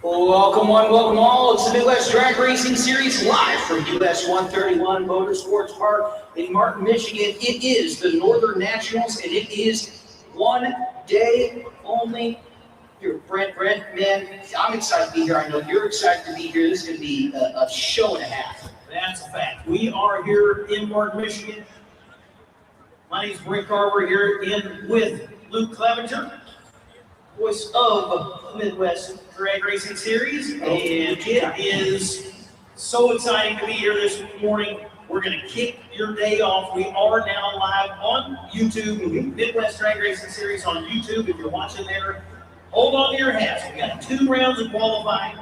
Welcome one, welcome all. It's the Midwest Drag Racing Series live from US-131 Motorsports Park in Martin, Michigan. It is the Northern Nationals, and it is 1 day only. Here, Brent, man, I'm excited to be here. I know you're excited to be here. This is going to be a show and a half. That's a fact. We are here in Martin, Michigan. My name is Brent Carver, here in with Luke Clevenger, voice of the Midwest Drag Racing Series, and it is so exciting to be here this morning. We're going to kick your day off. We are now live on YouTube, Midwest Drag Racing Series on YouTube. If you're watching there, hold on to your hats. We got 2 rounds of qualifying,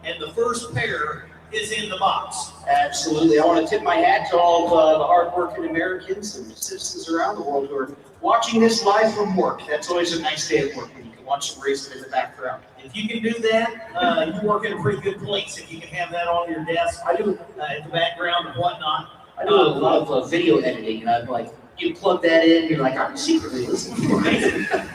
and the first pair is in the box. Absolutely. I want to tip my hat to all of the hardworking Americans and citizens around the world who are watching this live from work. That's always a nice day at work when you can watch some racing in the background. If you can do that, you work in a pretty good place if you can have that on your desk. I do in the background and whatnot. I do a lot of video editing, and I'm like, you plug that in, you're like, I'm secretly listening to it.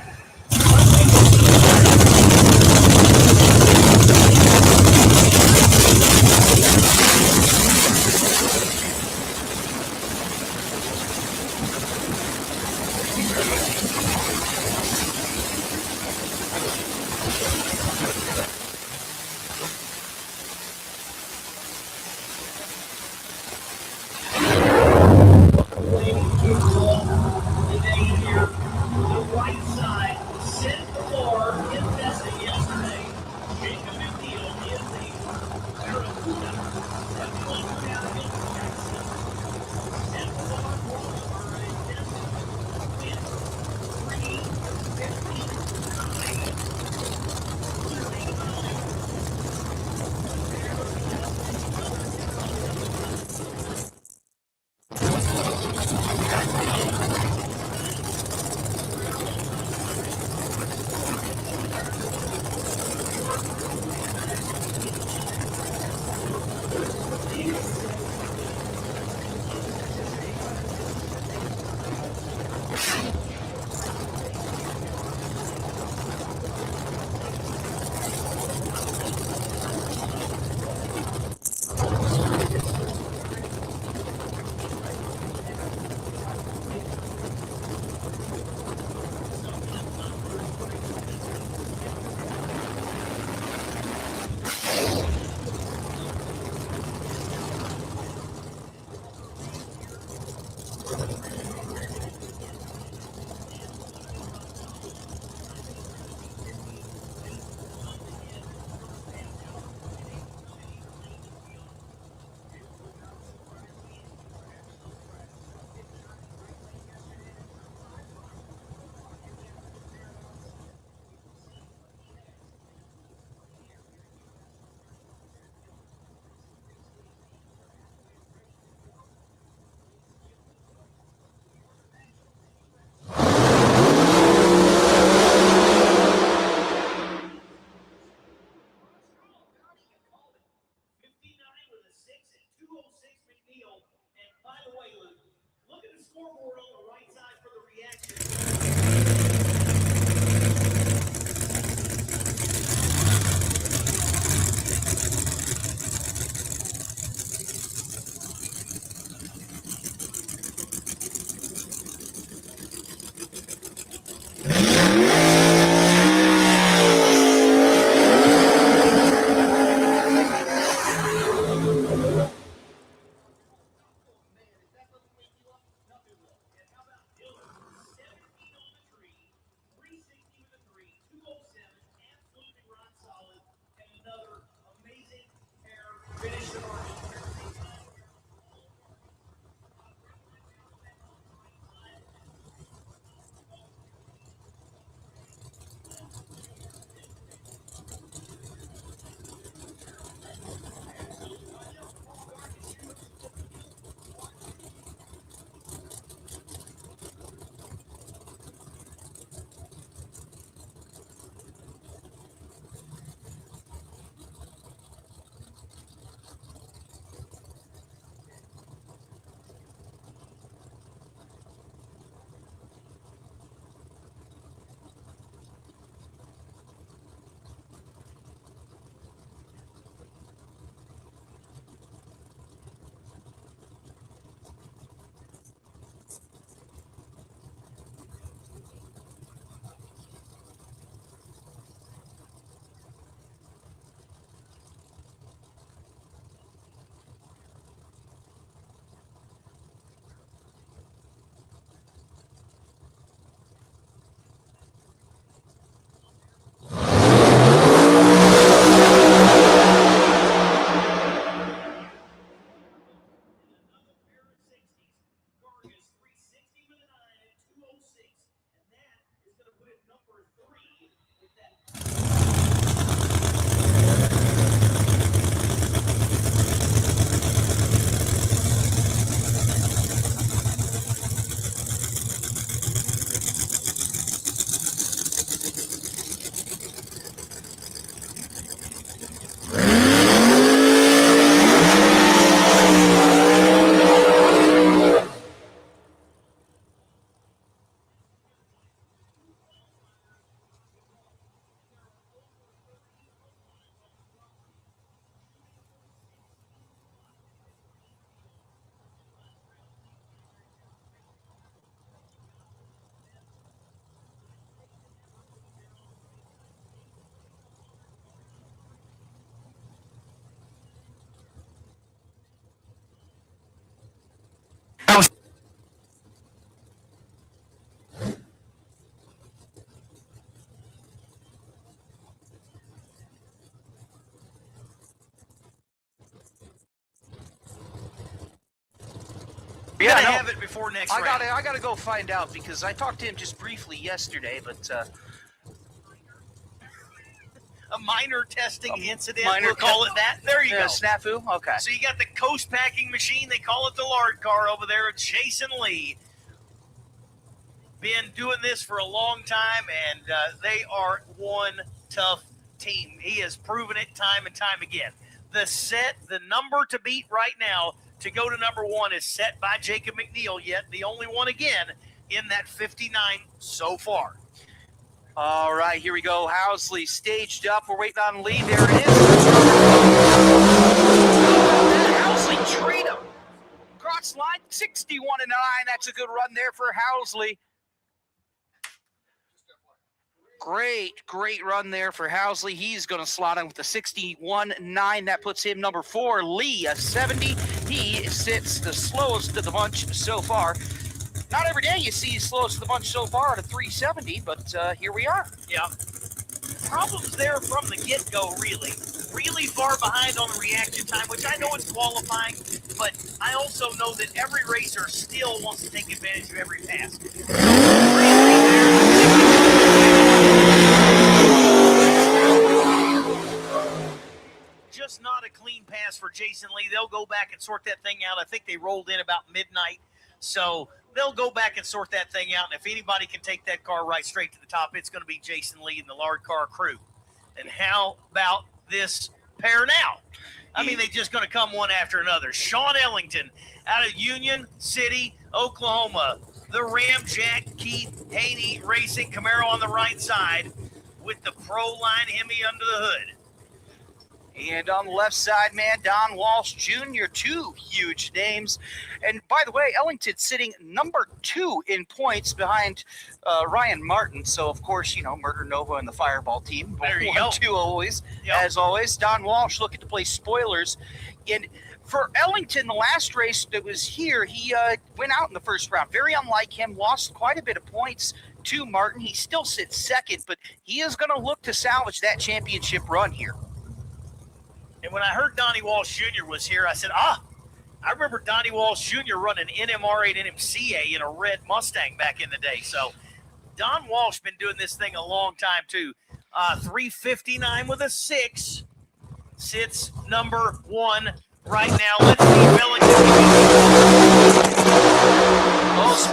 We're gonna have it before next round. I gotta go find out because I talked to him just briefly yesterday, but a minor testing incident, we'll call it that. There you go. Snafu? Okay. So you got the coast packing machine, they call it the lard car over there. Jason Lee. Been doing this for a long time, and they are one tough team. He has proven it time and time again. The number to beat right now to go to number one is set by Jacob McNeil, yet the only one again in that 59 so far. All right, here we go. Housley staged up. We're waiting on Lee. There it is. Housley treat him. Cross line 61-9. That's a good run there for Housley. Great run there for Housley. He's going to slot in with a 61.9. That puts him number 4. Lee, a 70. He sits the slowest of the bunch so far. Not every day you see slowest of the bunch so far at a 370, but here we are. Yeah. Problems there from the get-go, really. Really far behind on the reaction time, which I know is qualifying, but I also know that every racer still wants to take advantage of every pass. Just not a clean pass for Jason Lee. They'll go back and sort that thing out. I think they rolled in about midnight, so they'll go back and sort that thing out, and if anybody can take that car right straight to the top, it's going to be Jason Lee and the lard car crew. And how about this pair now? I mean, they're just going to come one after another. Sean Ellington out of Union City, Oklahoma. The Ramjack Keith Haney Racing Camaro on the right side with the Pro Line Hemi under the hood. And on the left side, man, Don Walsh Jr., 2 huge names. And by the way, Ellington sitting number 2 in points behind Ryan Martin. So, of course, you know, Murder Nova and the Fireball team. There you 1, go. 2 always, Yep. as always. Don Walsh looking to play spoilers. And for Ellington, the last race that was here, he went out in the first round. Very unlike him, lost quite a bit of points to Martin. He still sits second, but he is going to look to salvage that championship run here. And when I heard Donnie Walsh Jr. was here, I said, I remember Donnie Walsh Jr. running NMR8 NMCA in a red Mustang back in the day. So Don Walsh been doing this thing a long time, too. 359 with a 6. Sits number 1 right now. Let's see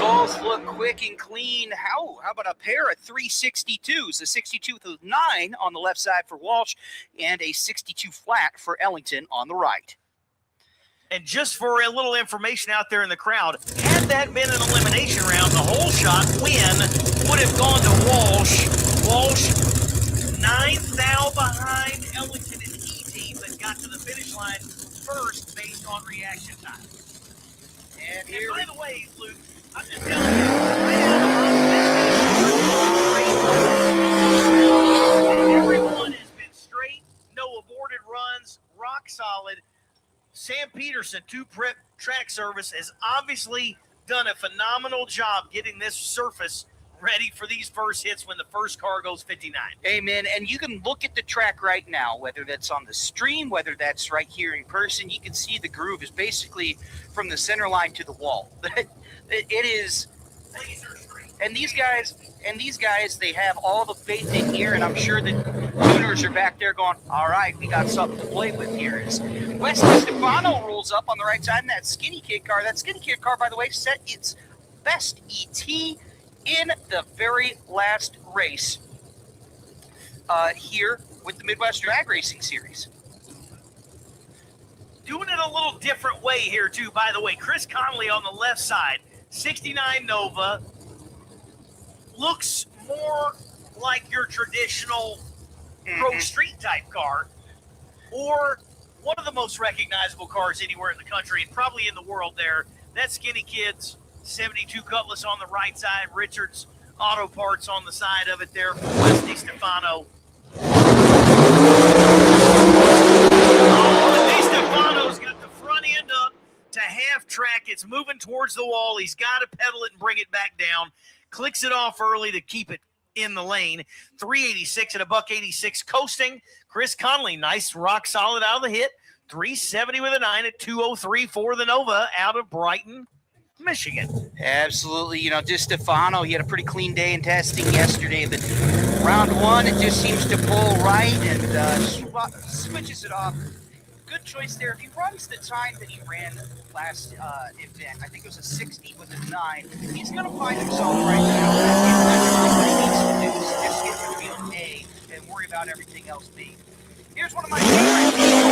Both look quick and clean. How about a pair of 362s? A 62 with 9 on the left side for Walsh and a 62 flat for Ellington on the right. And just for a little information out there in the crowd, had that been an elimination round, the whole shot win would have gone to Walsh. Walsh, 9th thou behind Ellington and E-Team, but got to the finish line first based on reaction time. And by the way, Luke, I'm just telling you, right out of everyone has been straight, no aborted runs, rock solid. Sam Peterson, 2Prep Track Service, has obviously done a phenomenal job getting this surface ready for these first hits when the first car goes 59. Amen. And you can look at the track right now, whether that's on the stream, whether that's right here in person. You can see the groove is basically from the center line to the wall. It is. And these guys, they have all the faith in here, and I'm sure that tuners are back there going, all right, we got something to play with here. As Wesley Stefano rolls up on the right side in that Skinny Kid car. That Skinny Kid car, by the way, set its best ET in the very last race here with the Midwest Drag Racing Series. Doing it a little different way here, too, by the way. Chris Connolly on the left side, 69 Nova, looks more like your traditional pro street type car, or one of the most recognizable cars anywhere in the country and probably in the world there. That Skinny Kid's 72 Cutlass on the right side, Richards Auto Parts on the side of it there for Wesley Stefano. Wesley Stefano's got the front end up to half track. It's moving towards the wall. He's got to pedal it and bring it back down. Clicks it off early to keep it in the lane. 386 at a $186 coasting. Chris Connolly, nice rock solid out of the hit. 370 with a 9 at 203 for the Nova out of Brighton. Michigan. Absolutely. You know, DiStefano, he had a pretty clean day in testing yesterday, but round one, it just seems to pull right and switches it off. Good choice there. If he runs the time that he ran last event, I think it was a 60 with a 9, he's going to find himself right now. What he needs to do is just get to field A and worry about everything else B. Here's one of my favorite people.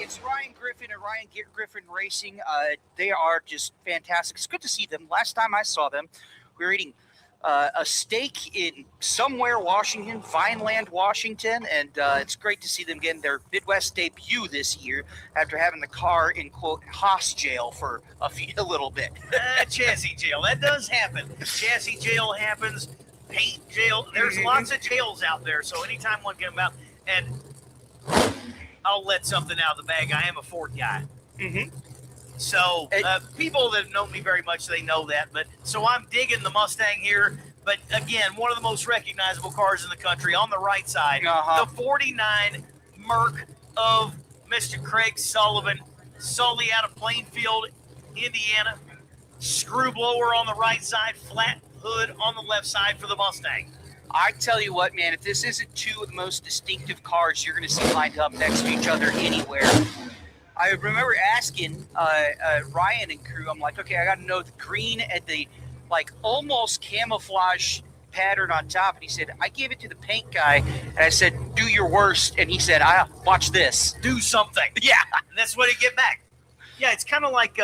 It's Ryan Griffin and Ryan Griffin Racing. They are just fantastic. It's good to see them. Last time I saw them, we were eating a steak in somewhere Washington, Vineland, Washington, and it's great to see them getting their Midwest debut this year after having the car in, quote, Haas jail for a little bit. Chassis jail. That does happen. Chassis jail happens. Paint jail. There's lots of jails out there, so anytime one can come out, and I'll let something out of the bag. I am a Ford guy. Mm-hmm. So people that know me very much, they know that. But so I'm digging the Mustang here. But again, one of the most recognizable cars in the country on the right side, the 49 Merc of Mr. Craig Sullivan, Sully out of Plainfield, Indiana. Screw blower on the right side, flat hood on the left side for the Mustang. I tell you what, man, if this isn't two of the most distinctive cars you're going to see lined up next to each other anywhere. I remember asking Ryan and crew, I'm like, okay, I got to know the green and the like almost camouflage pattern on top. And he said, I gave it to the paint guy. And I said, do your worst. And he said, watch this. Do something. Yeah. And that's what he get back. Yeah, it's kind of like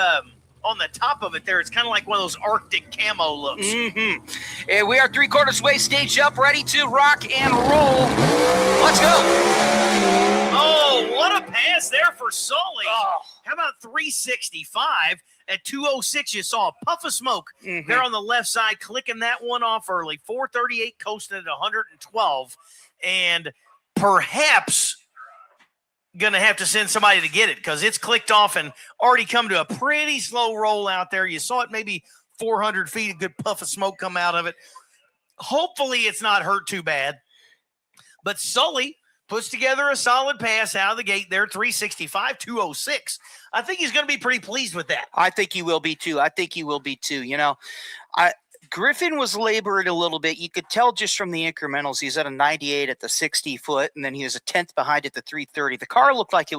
on the top of it there, it's kind of like one of those Arctic camo looks. Mm-hmm. And we are 3/4 way staged up, ready to rock and roll. Let's go. Oh, what a pass there for Sully. Oh. How about 365 at 206? You saw a puff of smoke there on the left side, clicking that one off early. 438 coasting at 112. And perhaps going to have to send somebody to get it because it's clicked off and already come to a pretty slow roll out there. You saw it maybe 400 feet, a good puff of smoke come out of it. Hopefully it's not hurt too bad. But Sully puts together a solid pass out of the gate there, 365, 206. I think he's going to be pretty pleased with that. I think he will be too. You know, Griffin was labored a little bit. You could tell just from the incrementals. He's at a 98 at the 60 foot, and then he was a 10th behind at the 330. The car looked like a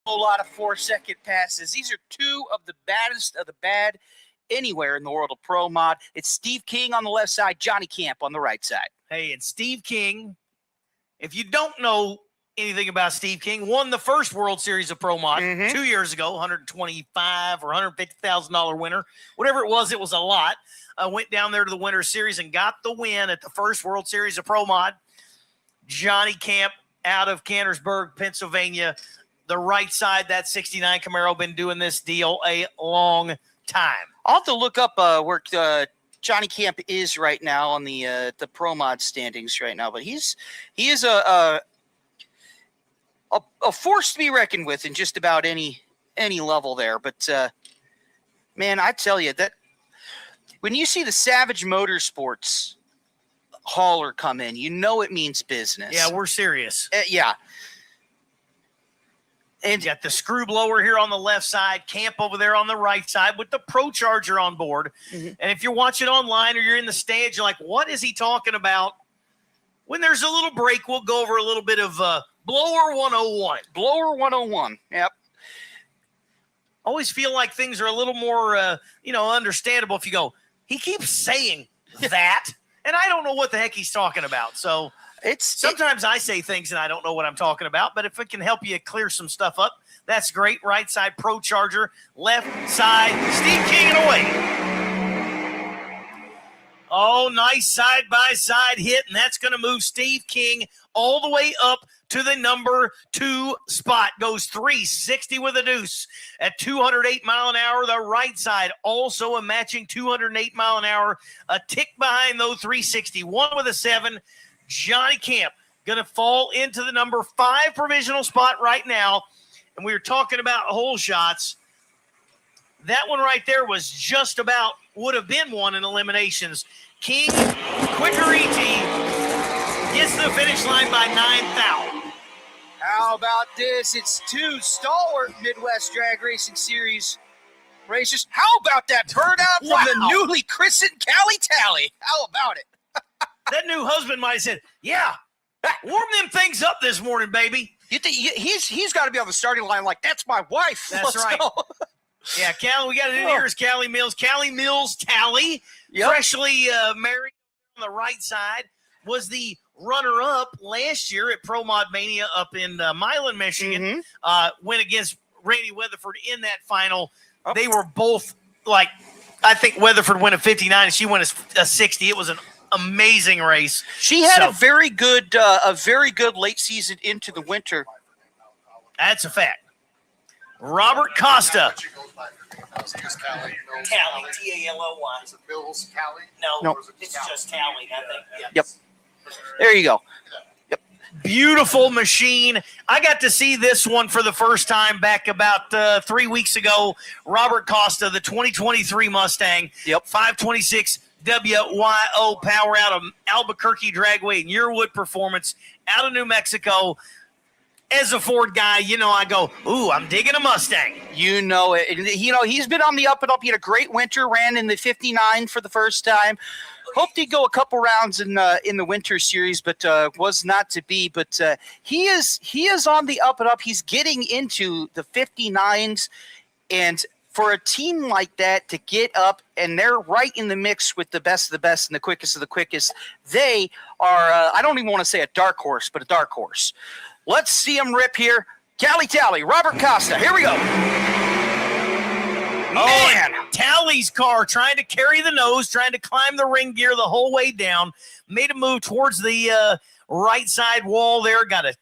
lot of 4-second passes. These are two of the baddest of the bad anywhere in the world of Pro Mod. It's Steve King on the left side, Johnny Camp on the right side. Hey, and Steve King, if you don't know anything about Steve King, won the first World Series of Pro Mod 2 years ago, $125,000 or $150,000 winner. Whatever it was a lot. Went down there to the Winter Series and got the win at the first World Series of Pro Mod. Johnny Camp out of Cantersburg, Pennsylvania. The right side, that 69 Camaro, been doing this deal a long time. I'll have to look up where Johnny Camp is right now on the Pro Mod standings right now, but he is a force to be reckoned with in just about any level there. But man, I tell you that when you see the Savage Motorsports hauler come in. You know it means business. Yeah, we're serious. Yeah. And you got the screw blower here on the left side, Camp over there on the right side with the Pro Charger on board. Mm-hmm. And if you're watching online or you're in the stands, you're like, what is he talking about? When there's a little break, we'll go over a little bit of Blower 101. Blower 101. Yep. Always feel like things are a little more, understandable if you go, he keeps saying that, and I don't know what the heck he's talking about. So sometimes I say things and I don't know what I'm talking about, but if it can help you clear some stuff up, that's great. Right side, Pro Charger. Left side, Steve King and away. Oh, nice side-by-side hit, and that's going to move Steve King all the way up to the number 2 spot. Goes 360 with a deuce at 208 mile an hour. The right side also a matching 208 mile an hour. A tick behind though, 361 with a 7. Johnny Camp going to fall into the number 5 provisional spot right now. And we were talking about hole shots. That one right there was just about would have been one in eliminations. King, quicker ET, gets to the finish line by 9,000. How about this? It's 2 stalwart Midwest Drag Racing Series racers. How about that turnout from the newly christened Callie Tally? How about it? That new husband might have said, yeah, warm them things up this morning, baby. You think he's got to be on the starting line like, that's my wife. That's Let's right. go. Yeah, Callie, we got it in here is Callie Mills. Callie Mills Tally, freshly married on the right side, was the runner-up last year at Pro Mod Mania up in Milan, Michigan. Went against Randy Weatherford in that final. Oh. They were both I think Weatherford went a 59 and she went a 60. It was an amazing race. She had a very good late season into the winter. That's a fact. Robert Costa. Tally, T-A-L-O-Y. Is it Mills, Tally? No, it's just Tally, I think. Yep. There you go. Yep. Beautiful machine. I got to see this one for the first time back about 3 weeks ago. Robert Costa, the 2023 Mustang. Yep. 526 WYO power out of Albuquerque Dragway and Yearwood Performance out of New Mexico. As a Ford guy, I go, ooh, I'm digging a Mustang. You know it. He's been on the up and up. He had a great winter, ran in the 59 for the first time. Hoped he'd go a couple rounds in the winter series, but was not to be. But he is on the up and up. He's getting into the 59s, and for a team like that to get up, and they're right in the mix with the best of the best and the quickest of the quickest, they are, I don't even want to say a dark horse, but a dark horse. Let's see him rip here. Callie Tally, Robert Costa. Here we go. Man. Tally's car trying to carry the nose, trying to climb the ring gear the whole way down. Made a move towards the right side wall there. Got to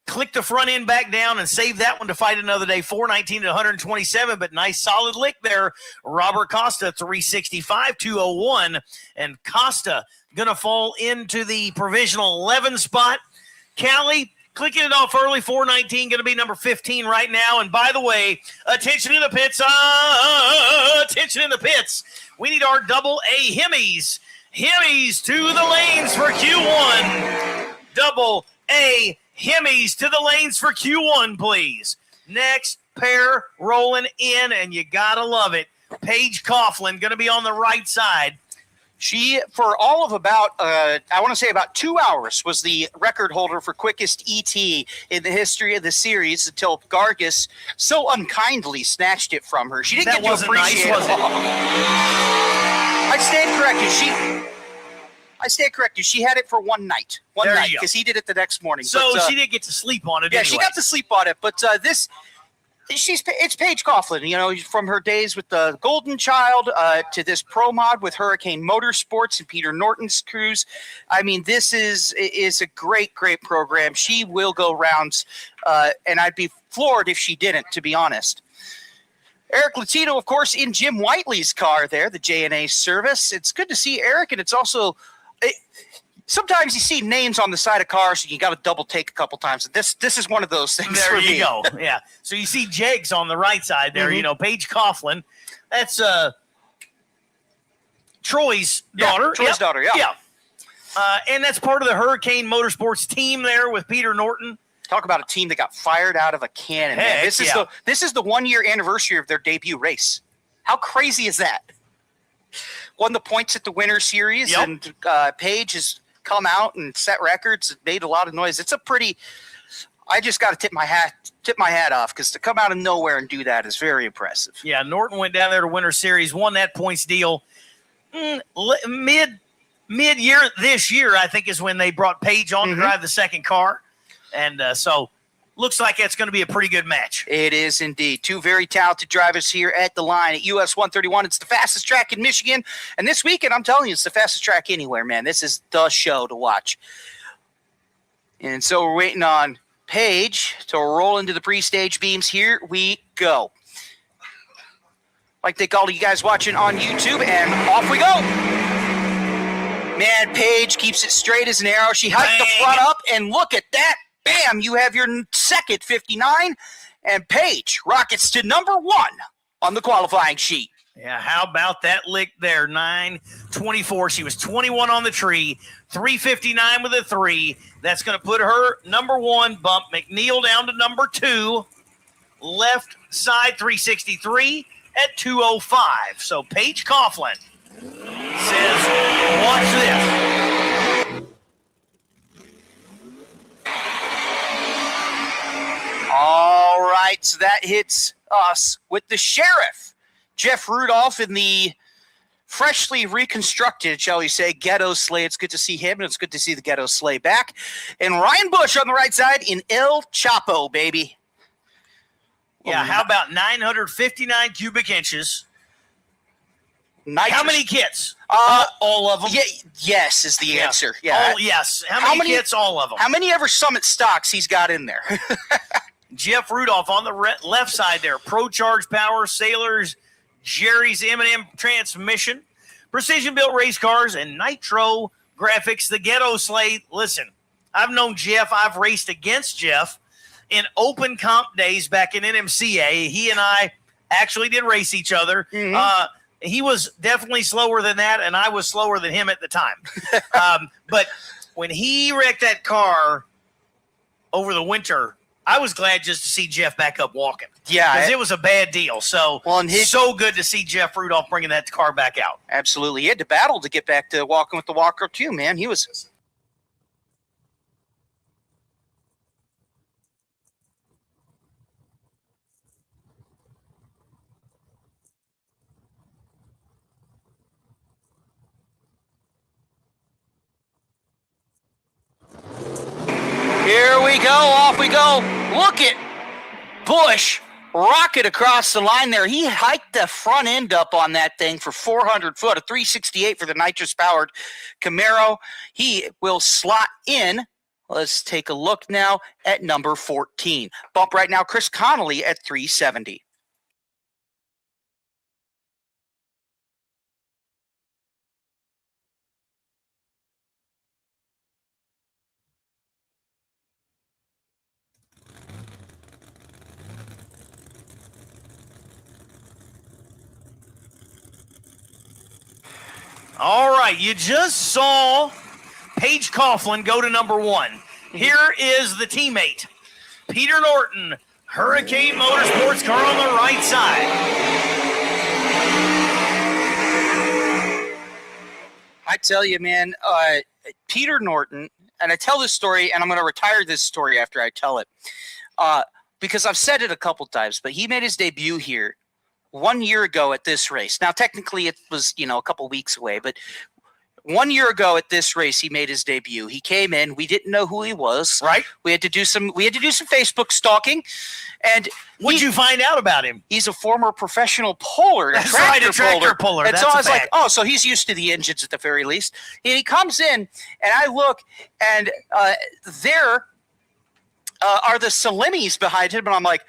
click the front end back down and save that one to fight another day. 419 to 127, but nice solid lick there. Robert Costa, 365, 201. And Costa going to fall into the provisional 11 spot. Callie, clicking it off early, 419, going to be number 15 right now. And by the way, attention in the pits. Attention in the pits. We need our double A Hemis. Hemis to the lanes for Q1. Double A Hemis to the lanes for Q1, please. Next pair rolling in, and you got to love it. Paige Coughlin going to be on the right side. She, for all of about, I want to say about 2 hours, was the record holder for quickest ET in the history of the series until Gargis so unkindly snatched it from her. She didn't get to appreciate it. Was it? I stand corrected. She had it for one night. Because he did it the next morning. So she didn't get to sleep on it. Yeah, anyway. she got to sleep on it. But it's Paige Coughlin, from her days with the Golden Child to this Pro Mod with Hurricane Motorsports and Peter Norton's crews. I mean, this is a great, great program. She will go rounds, and I'd be floored if she didn't, to be honest. Eric Latino, of course, in Jim Whiteley's car there, the J&A service. It's good to see Eric, and it's also sometimes you see names on the side of cars and you got to double take a couple times. This is one of those things. There you go. Yeah. So you see Jegs on the right side there, Paige Coughlin. That's Troy's daughter. Troy's daughter, yeah. And that's part of the Hurricane Motorsports team there with Peter Norton. Talk about a team that got fired out of a cannon, man. This is the 1-year anniversary of their debut race. How crazy is that? Won the points at the Winter Series, and Paige has come out and set records, made a lot of noise. It's a pretty – I just got to tip my hat off, because to come out of nowhere and do that is very impressive. Yeah, Norton went down there to Winter Series, won that points deal. Mid-year this year, I think, is when they brought Paige on to drive the second car. And so looks like it's going to be a pretty good match. It is indeed. Two very talented drivers here at the line at US-131. It's the fastest track in Michigan. And this weekend, I'm telling you, it's the fastest track anywhere, man. This is the show to watch. And so we're waiting on Paige to roll into the pre-stage beams. Here we go. Like they call you guys watching on YouTube, and off we go. Man, Paige keeps it straight as an arrow. She hiked the front up, and look at that. Bam, you have your second 59, and Paige rockets to number 1 on the qualifying sheet. Yeah, how about that lick there? 9:24. She was 21 on the tree, 3:59 with a 3. That's going to put her number 1, bump McNeil down to number 2, left side 363 at 2:05. So Paige Coughlin says, watch this. All right, so that hits us with the sheriff, Jeff Rudolph, in the freshly reconstructed, shall we say, ghetto sleigh. It's good to see him, and it's good to see the ghetto sleigh back. And Ryan Bush on the right side in El Chapo, baby. Yeah, how about 959 cubic inches? Nitrous. How many kits? All of them? Yeah, yes is the answer. Yeah. Yes. How many kits? All of them. How many ever Summit stocks he's got in there? Jeff Rudolph on the left side there. Pro Charge Power, Sailors, Jerry's M&M transmission, precision-built race cars, and Nitro graphics, the ghetto sleigh. Listen, I've known Jeff. I've raced against Jeff in open comp days back in NMCA. He and I actually did race each other. He was definitely slower than that, and I was slower than him at the time. But when he wrecked that car over the winter, I was glad just to see Jeff back up walking. Yeah. Because it was a bad deal. So, so good to see Jeff Rudolph bringing that car back out. Absolutely. He had to battle to get back to walking with the walker, too, man. He was... Here we go. Off we go. Look at Bush rocket across the line there. He hiked the front end up on that thing for 400 foot, a 368 for the nitrous-powered Camaro. He will slot in. Let's take a look now at number 14. Bump right now, Chris Connolly at 370. All right, you just saw Paige Coughlin go to number 1. Here is the teammate, Peter Norton, Hurricane Motorsports car on the right side. I tell you, man, Peter Norton, and I tell this story, and I'm going to retire this story after I tell it, because I've said it a couple times, but he made his debut here 1 year ago at this race. Now, technically, it was, a couple weeks away, but 1 year ago at this race, he made his debut. He came in. We didn't know who he was. Right. We had to do some Facebook stalking. And what'd you find out about him? He's a former professional puller. That's right, a tractor puller. And That's so I was like, so he's used to the engines at the very least. And he comes in, and I look, and there are the Salimis behind him, and I'm like,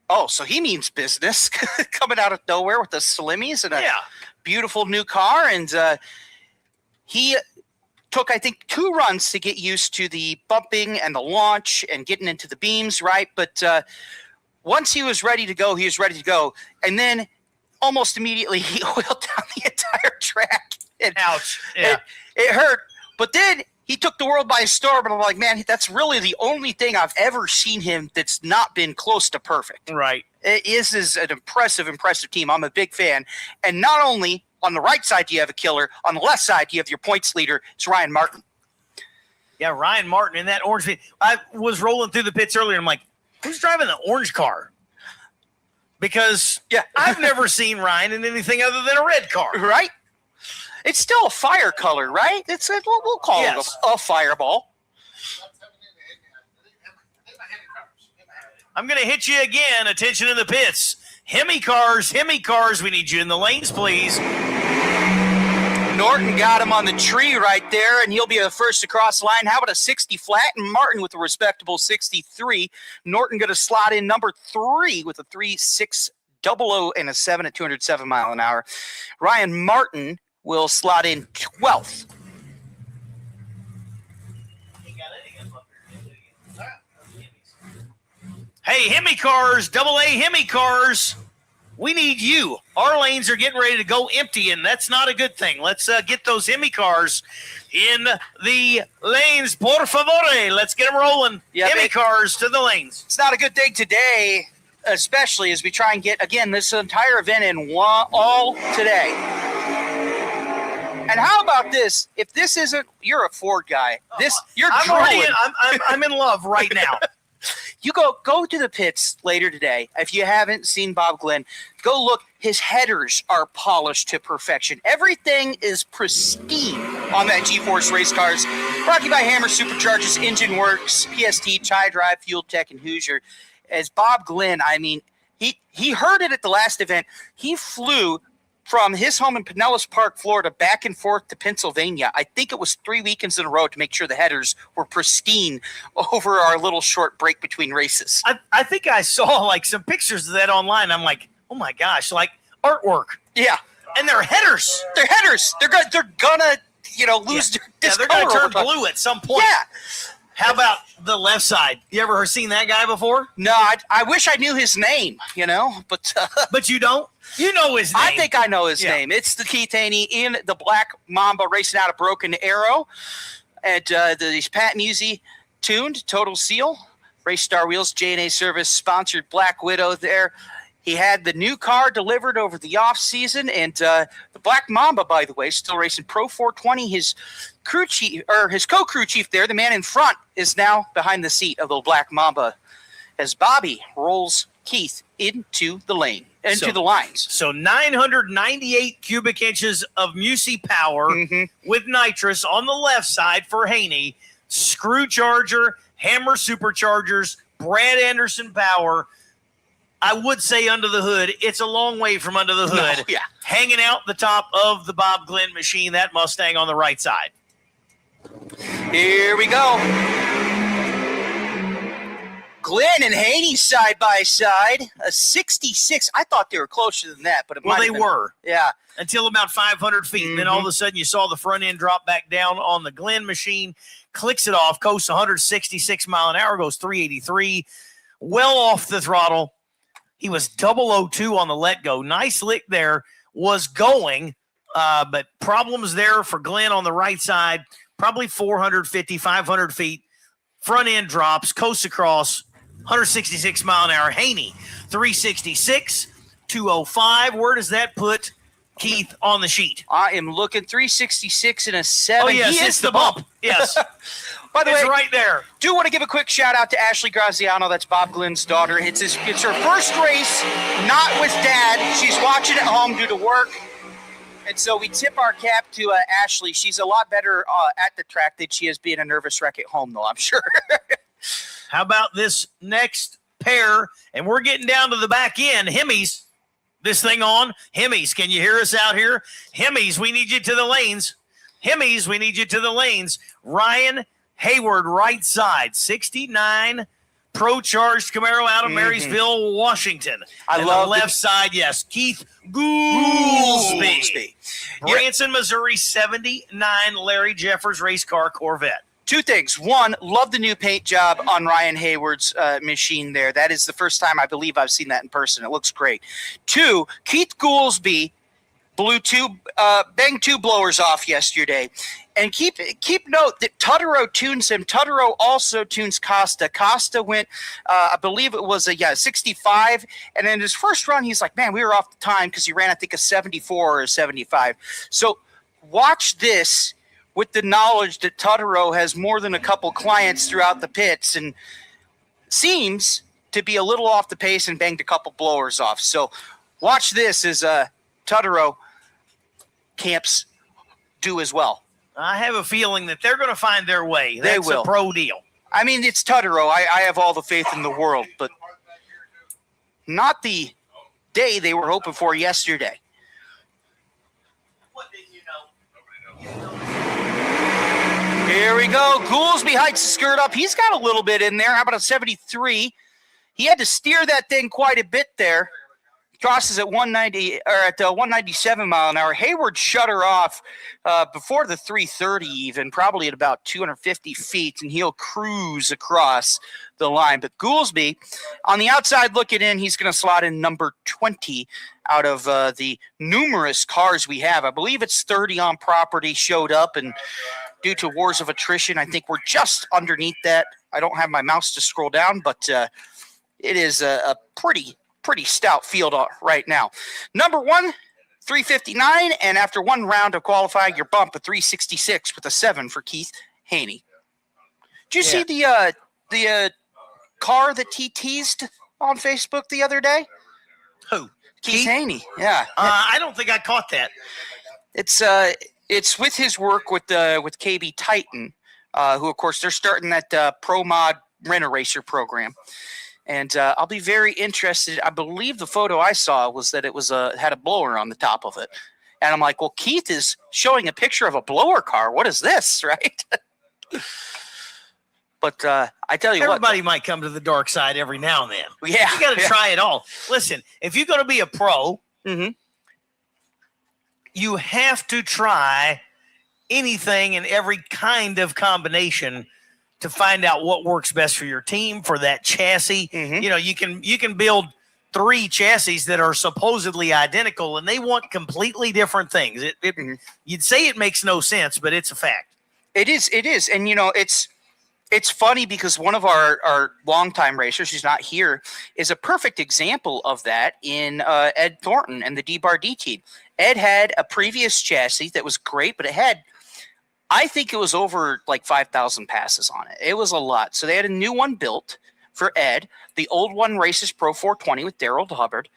oh, so he means business, coming out of nowhere with the Salimis and a beautiful new car. And he took, I think, 2 runs to get used to the bumping and the launch and getting into the beams, right? But once he was ready to go, he was ready to go. And then almost immediately he oiled down the entire track. And ouch. Yeah. It hurt But then he took the world by storm, and I'm like, man, that's really the only thing I've ever seen him that's not been close to perfect. Right. It is an impressive team. I'm a big fan. And not only on the right side do you have a killer, on the left side you have your points leader. It's Ryan Martin. Yeah, Ryan Martin in that orange. I was rolling through the pits earlier. I'm like, who's driving the orange car? Because I've never seen Ryan in anything other than a red car. Right? It's still a fire color, right? We'll call it a fireball. I'm going to hit you again. Attention in the pits. Hemi cars, we need you in the lanes, please. Norton got him on the tree right there, and he'll be the first to cross the line. How about a 60 flat? And Martin with a respectable 63. Norton going to slot in number 3 with a 3.600 and a 7 at 207 mile an hour. Ryan Martin will slot in 12th. Hey, Hemi cars, AA Hemi cars. We need you. Our lanes are getting ready to go empty, and that's not a good thing. Let's get those Hemi cars in the lanes. Por favore. Let's get them rolling. Hemi cars to the lanes. It's not a good thing today, especially as we try and get, again, this entire event in all today. And how about this? If this isn't, you're a Ford guy. You're drooling. I'm in love right now. You go to the pits later today. If you haven't seen Bob Glenn, go look. His headers are polished to perfection. Everything is pristine on that G-Force race cars. Brought to you by Hammer Superchargers, Engine Works, PST, Chai Drive, Fuel Tech, and Hoosier. As Bob Glenn, I mean, he heard it at the last event. He flew from his home in Pinellas Park, Florida, back and forth to Pennsylvania. I think it was 3 weekends in a row to make sure the headers were pristine over our little short break between races. I think I saw like some pictures of that online. I'm like, oh my gosh, like artwork. Yeah. And they're headers. They're headers. They're gonna, lose their they're gonna turn blue at some point. Yeah. How about the left side? You ever seen that guy before? No, I wish I knew his name, but but you don't. You know his name. I think I know his name. It's the Keith Haney in the Black Mamba racing out of Broken Arrow. And these Pat Musey tuned, Total Seal, Race Star Wheels, J&A Service sponsored Black Widow there. He had the new car delivered over the off season, and the Black Mamba, by the way, still racing Pro 420. His crew chief, or his co-crew chief there, the man in front, is now behind the seat of the Black Mamba as Bobby rolls Keith into the lane, into the lines. So 998 cubic inches of Musey power with nitrous on the left side for Haney. Screw charger, Hammer Superchargers, Brad Anderson power. I would say under the hood. It's a long way from under the hood. No, hanging out the top of the Bob Glenn machine, that Mustang on the right side. Here we go. Glenn and Haney side by side, a 66. I thought they were closer than that, but they were. Yeah. Until about 500 feet. And then all of a sudden you saw the front end drop back down on the Glenn machine, clicks it off, coasts 166 mile an hour, goes 383, well off the throttle. He was 002 on the let go. Nice lick there, was going, but problems there for Glenn on the right side, probably 450, 500 feet. Front end drops, coasts across, 166 mile an hour. Haney, 366, 205. Where does that put Keith on the sheet? I am looking 366 and a 7. Oh, yes, he it's the bump. Yes. By the way, right there. Do want to give a quick shout out to Ashley Graziano. That's Bob Glenn's daughter. It's her first race, not with Dad. She's watching at home due to work. And so we tip our cap to Ashley. She's a lot better at the track than she is being a nervous wreck at home, though, I'm sure. How about this next pair? And we're getting down to the back end. Hemis, this thing on. Hemis, can you hear us out here? Hemis, we need you to the lanes. Hemis, we need you to the lanes. Ryan Hayward, right side, 69 Pro-charged Camaro out of Marysville, Washington. I love the left side, yes, Keith Goolsby. Branson, Missouri, 79 Larry Jeffers race car Corvette. Two things. One, love the new paint job on Ryan Hayward's machine there. That is the first time I believe I've seen that in person. It looks great. Two, Keith Goolsby banged two blowers off yesterday. And keep note that Totoro tunes him. Totoro also tunes Costa. Costa went, I believe it was a 65. And in his first run, he's like, man, we were off the time because he ran, I think, a 74 or a 75. So watch this with the knowledge that Totoro has more than a couple clients throughout the pits and seems to be a little off the pace and banged a couple blowers off. So watch this as Totoro camps do as well. I have a feeling that they're going to find their way. They That's will. a pro deal. I mean, it's Totoro. I have all the faith in the world, but not the day they were hoping for yesterday. What did you know? Here we go. Goolsby hikes the skirt up. He's got a little bit in there. How about a 73? He had to steer that thing quite a bit there. Crosses at 190 or at 197 mile an hour. Hayward shut her off before the 330 even, probably at about 250 feet, and he'll cruise across the line. But Goolsby, on the outside looking in, he's going to slot in number 20 out of the numerous cars we have. I believe it's 30 on property showed up, and due to wars of attrition, I think we're just underneath that. I don't have my mouse to scroll down, but it is a pretty stout field right now. Number 1, 359, and after one round of qualifying, your bump a 366 with a 7 for Keith Haney. Did you see the car that he teased on Facebook the other day? Who? Keith Haney. Yeah. I don't think I caught that. It's with his work with KB Titan, who of course they're starting that Pro Mod Rent-A-Racer program. And I'll be very interested. I believe the photo I saw was that it was had a blower on the top of it. And I'm like, well, Keith is showing a picture of a blower car. What is this, right? But I tell you Everybody might come to the dark side every now and then. Yeah. You got to try it all. Listen, if you're going to be a pro, you have to try anything and every kind of combination to find out what works best for your team, for that chassis. You know, you can build 3 chassis that are supposedly identical, and they want completely different things. You'd say it makes no sense, but it's a fact. It is. And, you know, it's funny because one of our longtime racers who's not here is a perfect example of that in Ed Thornton and the D-Bar-D team. Ed had a previous chassis that was great, but it had, I think it was over like 5,000 passes on it. It was a lot. So they had a new one built for Ed. The old one races Pro 420 with Darrell Hubbard.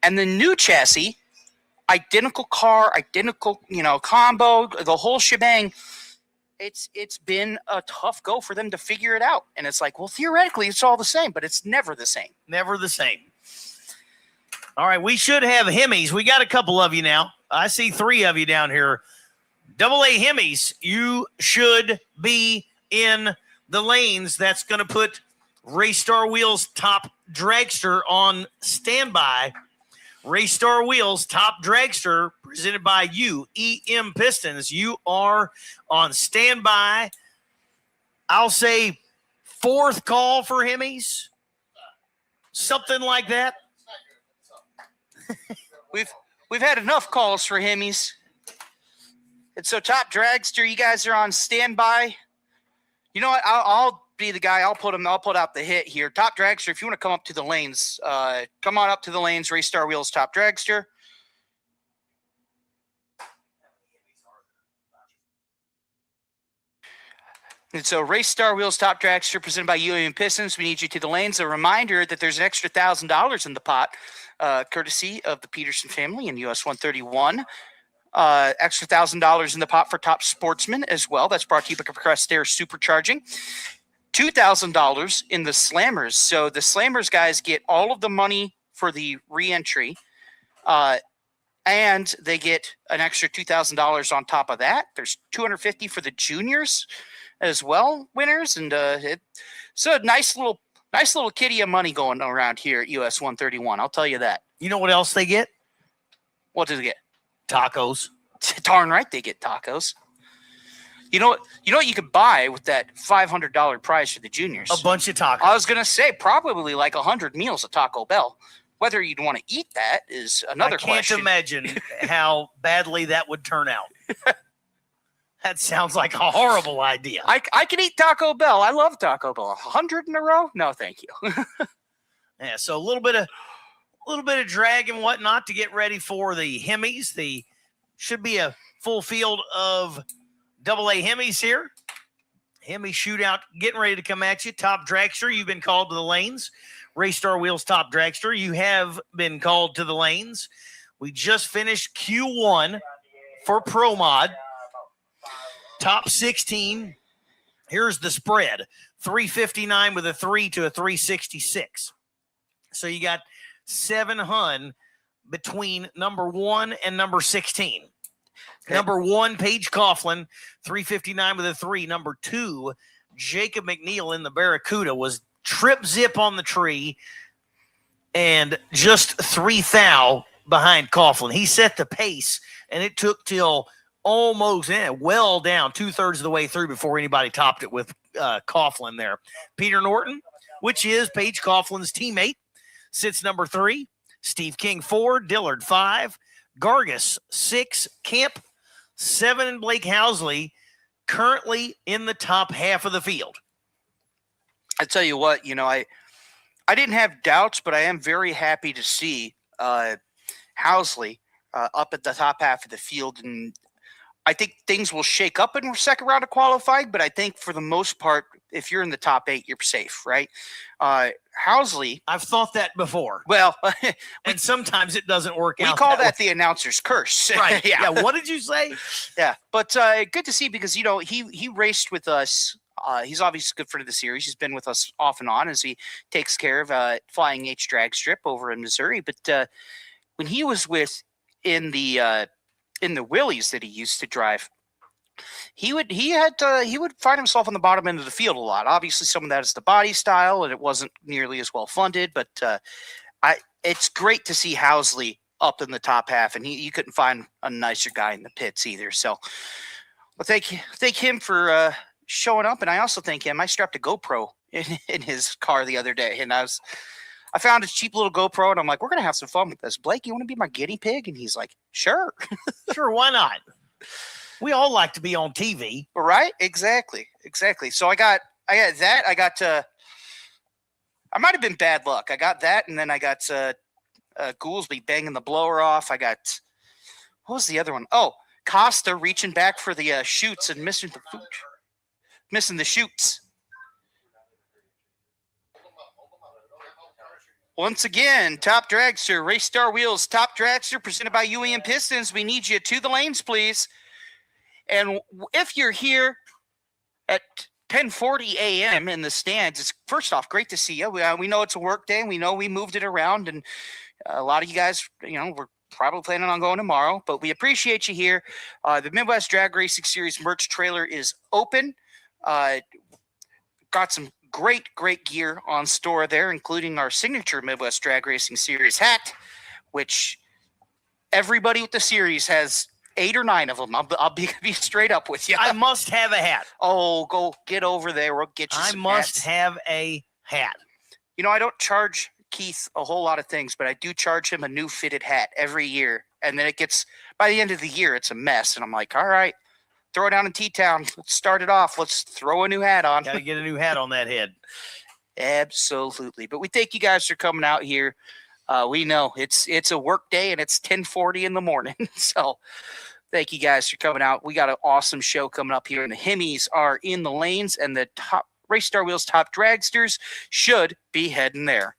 And the new chassis, identical car, identical, combo, the whole shebang. It's been a tough go for them to figure it out. And it's like, well, theoretically, it's all the same, but it's never the same. Never the same. All right, we should have Hemis. We got a couple of you now. I see 3 of you down here. AA Hemis, you should be in the lanes. That's going to put Raystar Wheels Top Dragster on standby. Raystar Wheels Top Dragster presented by UEM Pistons. You are on standby. I'll say 4th call for Hemis. Something like that. We've had enough calls for Hemis. And so Top Dragster, you guys are on standby. You know what? I'll be the guy. I'll put out the hit here. Top Dragster, if you want to come up to the lanes, come on up to the lanes. Raystar Wheels Top Dragster. And so Raystar Wheels Top Dragster presented by UAM Pistons. We need you to the lanes. A reminder that there's an extra $1,000 in the pot, courtesy of the Peterson family and US-131. Extra $1,000 in the pot for Top Sportsman as well. That's brought to you by Compressed Air Supercharging. $2,000 in the Slammers. So the Slammers guys get all of the money for the re-entry, and they get an extra $2,000 on top of that. There's $250 for the juniors as well, winners, and so nice little kitty of money going around here at US-131. I'll tell you that. You know what else they get? What do they get? Tacos. Darn right they get tacos. You know what you could buy with that $500 prize for the juniors? A bunch of tacos. I was going to say probably like 100 meals at Taco Bell. Whether you'd want to eat that is another question. I can't imagine how badly that would turn out. That sounds like a horrible idea. I can eat Taco Bell. I love Taco Bell. 100 in a row? No, thank you. Yeah, so a little bit of drag and whatnot to get ready for the Hemis. Should be a full field of AA Hemis here. Hemi shootout getting ready to come at you. Top dragster, you've been called to the lanes. Race Star Wheels top dragster, you have been called to the lanes. We just finished Q1 for Pro Mod. Top 16. Here's the spread. 359 with a 3 to a 366. So you got 700 between number 1 and number 16. Okay. Number 1, Paige Coughlin, 359 with a 3. Number 2, Jacob McNeil in the Barracuda was trip zip on the tree and just 3 thou behind Coughlin. He set the pace, and it took till almost well down 2/3 of the way through before anybody topped it with Coughlin there. Peter Norton, which is Paige Coughlin's teammate, sits number 3. Steve King 4, Dillard 5, Gargus 6, Camp 7, and Blake Housley currently in the top half of the field. I tell you what, I didn't have doubts, but I am very happy to see Housley up at the top half of the field, and I think things will shake up in the second round of qualifying, but I think for the most part, if you're in the top 8, you're safe, right? Housley. I've thought that before. Well, and sometimes it doesn't work out. We call that the announcer's curse. Right. Yeah. What did you say? Yeah. But good to see because, he raced with us. He's obviously a good friend of the series. He's been with us off and on as he takes care of Flying H drag strip over in Missouri. But when he was in the wheelies that he used to drive, he would find himself on the bottom end of the field a lot. Obviously, some of that is the body style, and it wasn't nearly as well funded. But it's great to see Housley up in the top half, and you couldn't find a nicer guy in the pits either. So, well, thank him for showing up, and I also thank him. I strapped a GoPro in his car the other day, and I found a cheap little GoPro, and I'm like, we're going to have some fun with this. Blake, you want to be my guinea pig? And he's like, sure. Sure, why not? We all like to be on TV. Right? Exactly. So I got that. I might have been bad luck. I got that, and then I got Goolsby banging the blower off. I got, what was the other one? Oh, Costa reaching back for the chutes and missing the chutes. Once again, Top Dragster, Race Star Wheels, Top Dragster, presented by UEM Pistons. We need you to the lanes, please. And if you're here at 10:40 a.m. in the stands, it's first off great to see you. We know it's a work day, and we know we moved it around, and a lot of you guys, we're probably planning on going tomorrow, but we appreciate you here. The Midwest Drag Racing Series merch trailer is open. Got some great gear on store there, including our signature Midwest Drag Racing Series hat, which everybody with the series has 8 or 9 of them. I'll be straight up with you. I must have a hat. Oh, go get over there. We'll get you some must hats. Have a hat. I don't charge Keith a whole lot of things, but I do charge him a new fitted hat every year. And then by the end of the year, it's a mess. And I'm like, all right, throw it down in T-Town. Let's start it off. Let's throw a new hat on. Got to get a new hat on that head. Absolutely. But we thank you guys for coming out here. We know it's a work day, and it's 10:40 in the morning. So thank you guys for coming out. We got an awesome show coming up here, and the Hemis are in the lanes, and the top Race Star Wheels top dragsters should be heading there.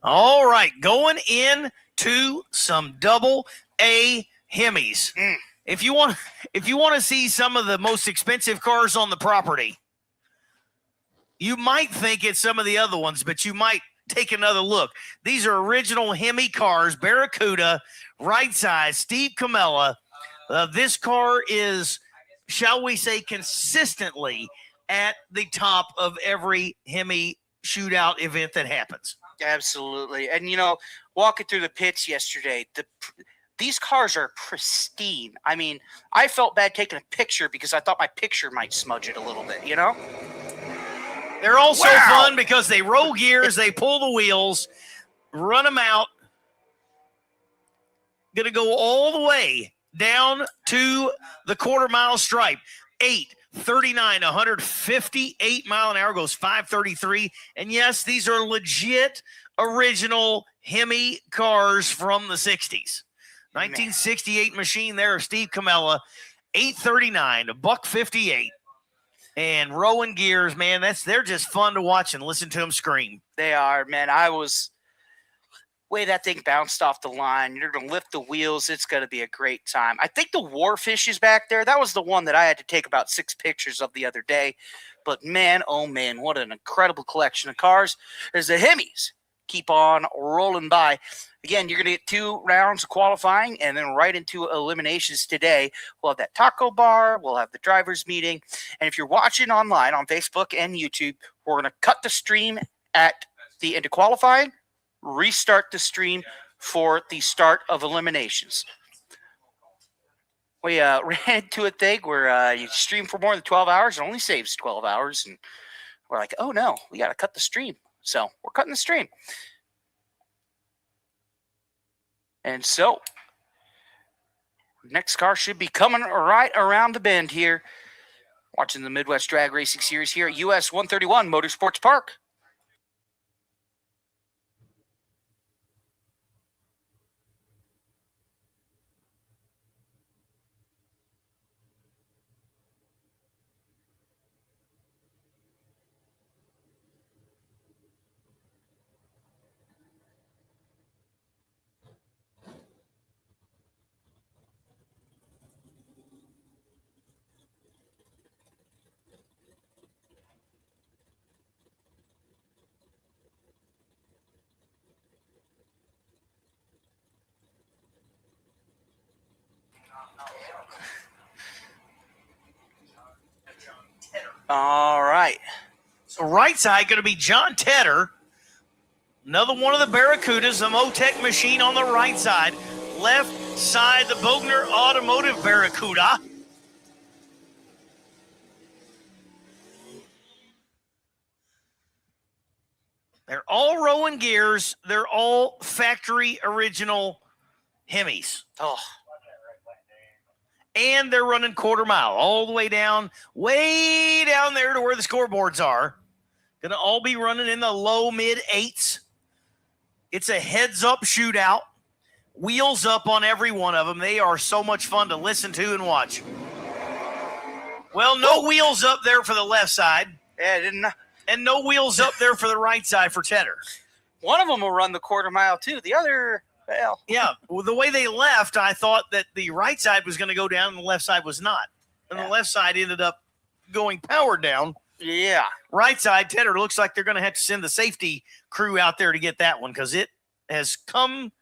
All right, going into some double A Hemis. If you want to see some of the most expensive cars on the property, you might think it's some of the other ones, but you might take another look. These are original Hemi cars, Barracuda, right side, Steve Camella. This car is, shall we say, consistently at the top of every Hemi shootout event that happens. Absolutely. And, you know, walking through the pits yesterday, these cars are pristine. I mean, I felt bad taking a picture because I thought my picture might smudge it a little bit, you know? They're also fun because they roll gears, they pull the wheels, run them out. Going to go all the way down to the quarter-mile stripe. 8:39, 158 mile an hour, goes 5:33. And yes, these are legit original Hemi cars from the 60s. 1968 machine there of Steve Camella. 8:39, $158. And Rowan gears, man, they're just fun to watch and listen to them scream. They are, man. Way that thing bounced off the line. You're going to lift the wheels. It's going to be a great time. I think the Warfish is back there. That was the one that I had to take about 6 pictures of the other day. But man, oh man, what an incredible collection of cars. There's the Hemis. Keep on rolling by. Again, you're going to get 2 rounds of qualifying and then right into eliminations today. We'll have that taco bar. We'll have the drivers meeting. And if you're watching online on Facebook and YouTube, we're going to cut the stream at the end of qualifying, restart the stream for the start of eliminations. We ran into a thing where you stream for more than 12 hours. It only saves 12 hours. And we're like, oh, no, we got to cut the stream. So we're cutting the stream. And so, next car should be coming right around the bend here. Watching the Midwest Drag Racing Series here at US-131 Motorsports Park. All right. So right side going to be John Tedder. Another one of the Barracudas, the Motec machine on the right side. Left side, the Bogner Automotive Barracuda. They're all Rowan gears. They're all factory original Hemis. Oh, And they're running quarter mile all the way down there to where the scoreboards are. Going to all be running in the low mid 8s. It's a heads-up shootout. Wheels up on every one of them. They are so much fun to listen to and watch. Well, no wheels up there for the left side. yeah, didn't. And no wheels up there for the right side for Tedder. One of them will run the quarter mile too. The other, well, Yeah, well, the way they left, I thought that the right side was going to go down and the left side was not. And the left side ended up going powered down. yeah. Right side, Tedder, looks like they're going to have to send the safety crew out there to get that one because it has come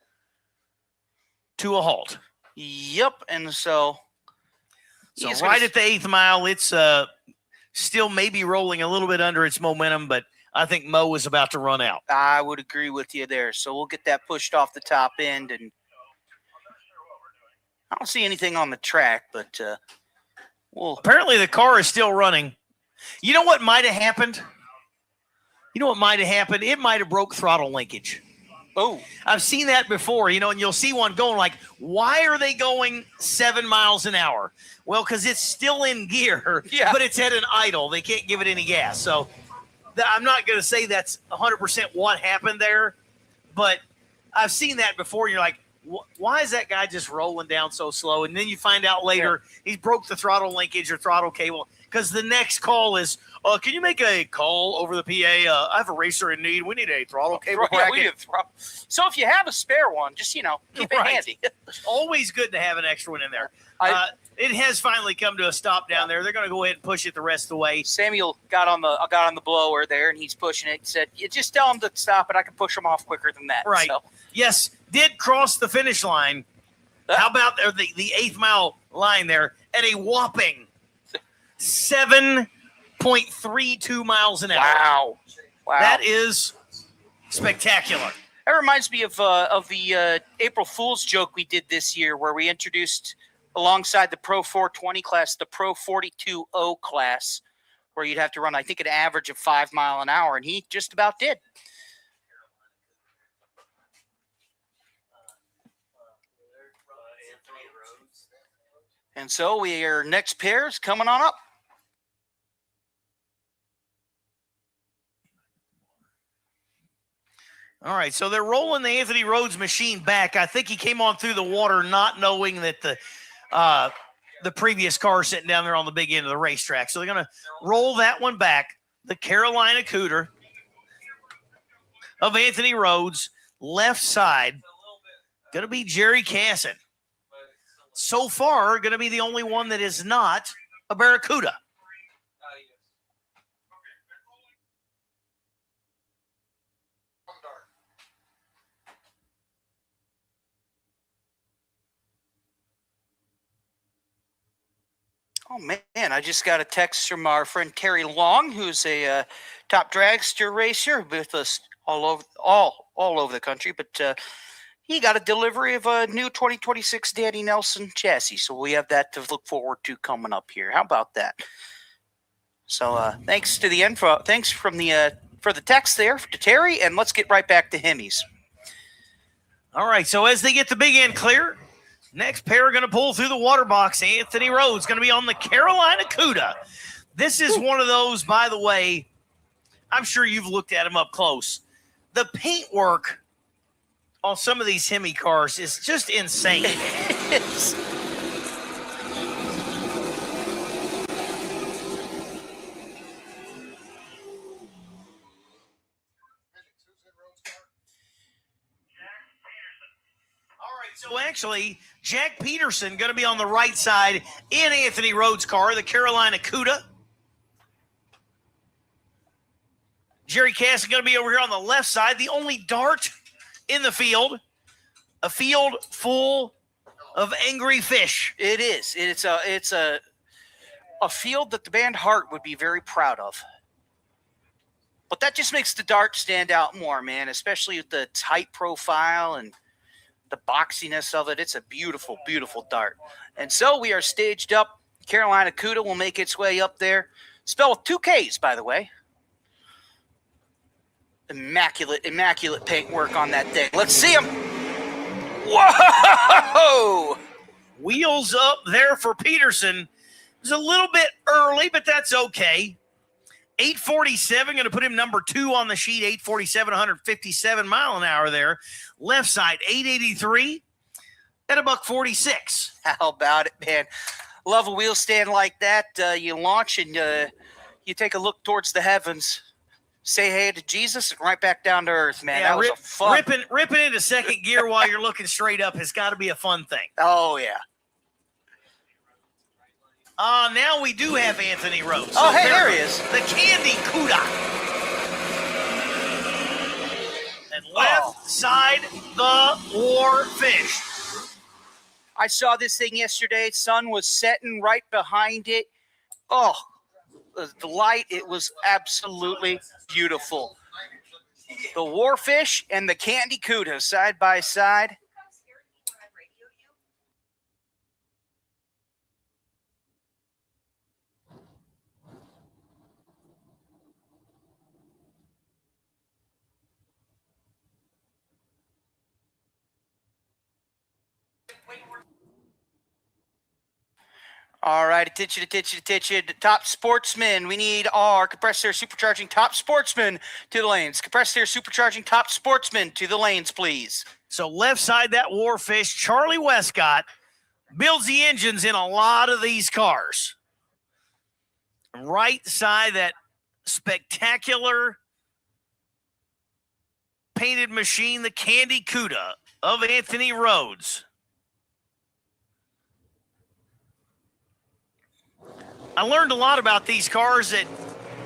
to a halt. Yep. And so Right at the 8th mile, it's still maybe rolling a little bit under its momentum, but I think Mo is about to run out. I would agree with you there. So we'll get that pushed off the top end. And I don't see anything on the track, but Apparently the car is still running. You know what might have happened? It might have broke throttle linkage. Oh, I've seen that before, and you'll see one going like, why are they going 7 miles an hour? Well, because it's still in gear, but it's at an idle. They can't give it any gas. So I'm not going to say that's 100% what happened there, but I've seen that before. You're like, why is that guy just rolling down so slow? And then you find out later he's broke the throttle linkage or throttle cable because the next call is, can you make a call over the PA? I have a racer in need. We need a throttle cable Yeah, we bracket. did throw. So if you have a spare one, just keep it Right. handy. Always good to have an extra one in there. It has finally come to a stop down there. They're going to go ahead and push it the rest of the way. Samuel got on the blower there, and he's pushing it. He said, "You just tell him to stop it. I can push him off quicker than that." Right. So, Yes, did cross the finish line. How about the 8th mile line there at a whopping 7.32 miles an hour. Wow. That is spectacular. That reminds me of the April Fool's joke we did this year, where we introduced alongside the Pro 420 class, the Pro 42.0 class, where you'd have to run, I think, an average of 5 miles an hour, and he just about did. And so our next pair is coming on up. All right, so they're rolling the Anthony Rhodes machine back. I think he came on through the water not knowing that the previous car sitting down there on the big end of the racetrack. So they're going to roll that one back. The Carolina Cooter of Anthony Rhodes, left side, going to be Jerry Casson. So far, going to be the only one that is not a Barracuda. Oh, man, I just got a text from our friend Terry Long, who's a top dragster racer with us all over the country. But he got a delivery of a new 2026 Danny Nelson chassis. So we have that to look forward to coming up here. How about that? So thanks to the info. Thanks for the text there to Terry. And let's get right back to Hemis. All right, so as they get the big end clear, next pair are going to pull through the water box. Anthony Rhodes going to be on the Carolina Cuda. This is one of those, by the way, I'm sure you've looked at them up close. The paintwork on some of these Hemi cars is just insane. So actually, Jack Peterson going to be on the right side in Anthony Rhodes' car, the Carolina Cuda. Jerry Cass is going to be over here on the left side, the only dart in the field. A field full of angry fish. It is. It's a field that the band Heart would be very proud of. But that just makes the dart stand out more, man, especially with the tight profile and the boxiness of it. It's a beautiful, beautiful dart. And so we are staged up. Carolina Cuda will make its way up there. Spelled with 2 Ks, by the way. Immaculate paintwork on that thing. Let's see them. Whoa! Wheels up there for Peterson. It was a little bit early, but that's okay. 847, going to put him number 2 on the sheet. 847, 157 mile an hour there. Left side, 883 at $146. How about it, man? Love a wheel stand like that. You launch and you take a look towards the heavens, say hey to Jesus, and right back down to earth, man. Yeah, that was a fun. Ripping into second gear while you're looking straight up has got to be a fun thing. Oh, yeah. Now we do have Anthony Rhodes. Oh, hey, there he is. The Candy Cuda. And left side, the Warfish. I saw this thing yesterday. Sun was setting right behind it. Oh, the light, it was absolutely beautiful. The Warfish and the Candy Cuda side by side. All right, attention. The top sportsmen. We need our compressed air supercharging top sportsmen to the lanes. Compressed air supercharging top sportsmen to the lanes, please. So left side, that Warfish, Charlie Westcott, builds the engines in a lot of these cars. Right side, that spectacular painted machine, the Candy Cuda of Anthony Rhodes. I learned a lot about these cars at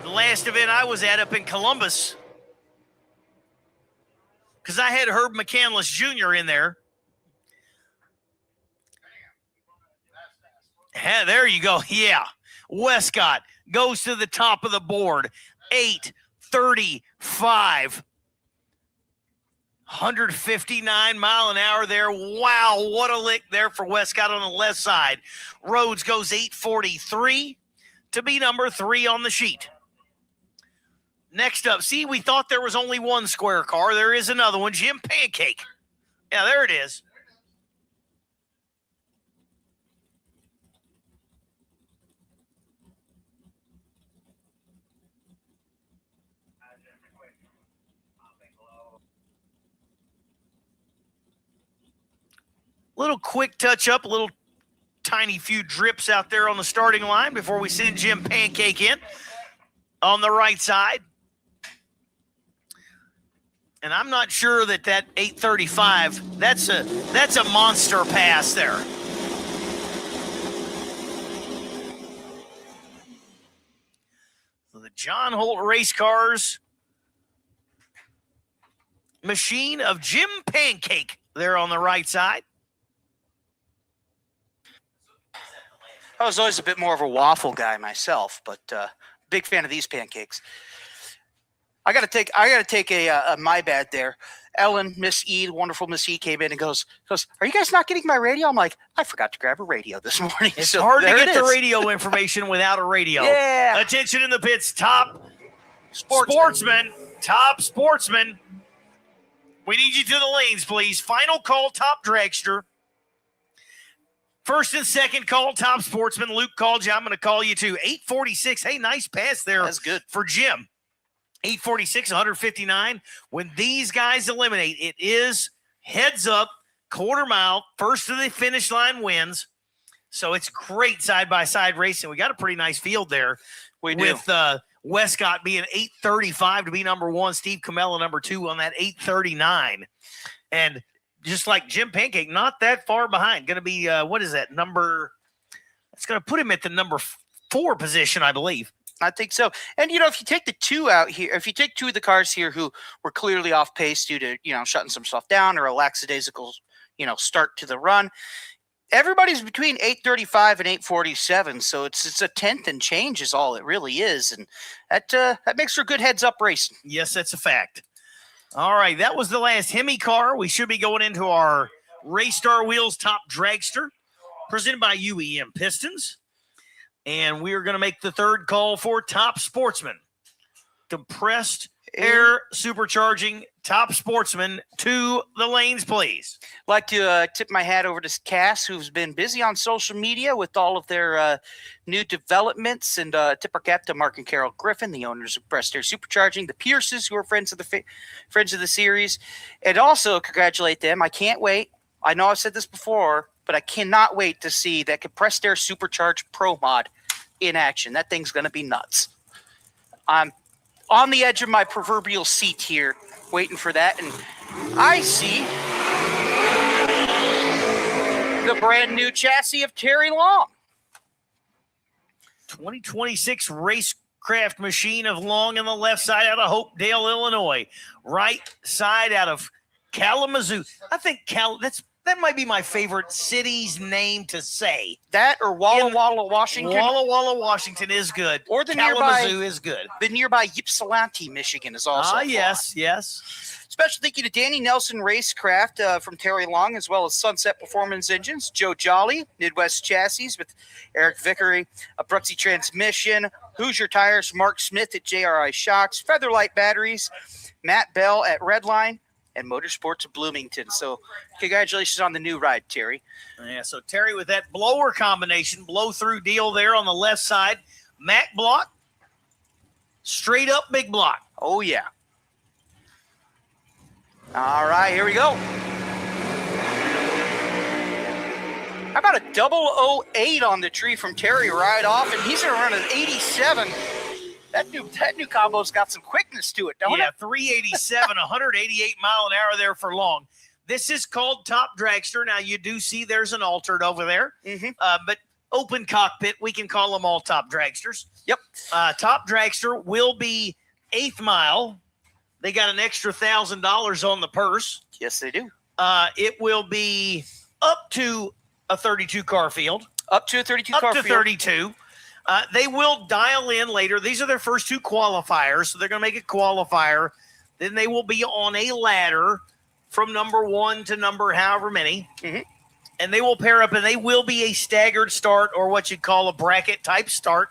the last event I was at up in Columbus, because I had Herb McCandless Jr. in there. Yeah, there you go. Yeah. Westcott goes to the top of the board. 8:35. 159 mile an hour there. Wow, what a lick there for Westcott on the left side. Rhodes goes 8:43 to be number 3 on the sheet. Next up, see, we thought there was only one square car. There is another one, Jim Pancake. Yeah, there it is. Little quick touch up, a little tiny few drips out there on the starting line before we send Jim Pancake in on the right side. And I'm not sure that 8:35, that's a monster pass there. So the John Holt race cars machine of Jim Pancake there on the right side. I was always a bit more of a waffle guy myself, but big fan of these pancakes. I gotta take a my bad there. Ellen, Miss E, wonderful Miss E, came in and goes, "Are you guys not getting my radio?" I'm like, "I forgot to grab a radio this morning." It's so hard to there get it the is. radio information without a radio. Yeah. Attention in the pits, top sportsman. Top sportsman. We need you to the lanes, please. Final call, top dragster. First and second call, top sportsman. Luke called you. I'm going to call you too. 8:46. Hey, nice pass there. That's good for Jim. 8:46, 159. When these guys eliminate, it is heads up, quarter mile, first to the finish line wins. So it's great side-by-side racing. We got a pretty nice field there. We do. With Westcott being 8:35 to be number 1, Steve Camella number 2 on that 8:39. And just like Jim Pancake, not that far behind. Going to be, what is that, number? It's going to put him at the number 4 position, I believe. I think so. And, if you take the two out here, if you take two of the cars here who were clearly off pace due to, shutting some stuff down or a lackadaisical, start to the run, everybody's between 8:35 and 8:47. So it's a tenth and change is all it really is. And that makes for good heads up racing. Yes, that's a fact. All right, that was the last Hemi car. We should be going into our Race Star Wheels Top Dragster, presented by UEM Pistons. And we are going to make the third call for Top Sportsman. Compressed air supercharging Top Sportsman to the lanes, please. I'd like to tip my hat over to Cass, who's been busy on social media with all of their new developments, and tip our cap to Mark and Carol Griffin, the owners of Compressed Air Supercharging, the Pierces, who are friends of the series, and also congratulate them. I can't wait. I know I've said this before, but I cannot wait to see that Compressed Air Supercharged Pro Mod in action. That thing's going to be nuts. I'm on the edge of my proverbial seat here, waiting for that, and I see the brand new chassis of Terry Long. 2026 racecraft machine of Long on the left side out of Hopedale, Illinois. Right side out of Kalamazoo. I think that might be my favorite city's name to say. That or Walla Walla, Washington. Walla Walla, Washington is good. Or the Kalamazoo is good. The nearby Ypsilanti, Michigan is also yes. Special thank you to Danny Nelson Racecraft from Terry Long, as well as Sunset Performance Engines, Joe Jolly, Midwest Chassis with Eric Vickery, Bruxy Transmission, Hoosier Tires, Mark Smith at JRI Shocks, Featherlight Batteries, Matt Bell at Redline, and Motorsports of Bloomington. So congratulations on the new ride, Terry. Yeah, so Terry with that blower combination, blow-through deal there on the left side. Mac block, straight up big block. Oh, yeah. All right, here we go. How about a 008 on the tree from Terry right off, and he's going to run an 87. That new combo's got some quickness to it, don't Yeah, it? 387, 188 mile an hour there for long. This is called Top Dragster. Now, you do see there's an altered over there, but open cockpit, we can call them all Top Dragsters. Yep. Top Dragster will be 8th mile. They got an extra $1,000 on the purse. Yes, they do. It will be up to a 32-car field. Up to a 32-car field. Up to 32. They will dial in later. These are their first 2 qualifiers, so they're going to make a qualifier. Then they will be on a ladder from number 1 to number however many. And they will pair up, and they will be a staggered start or what you'd call a bracket-type start.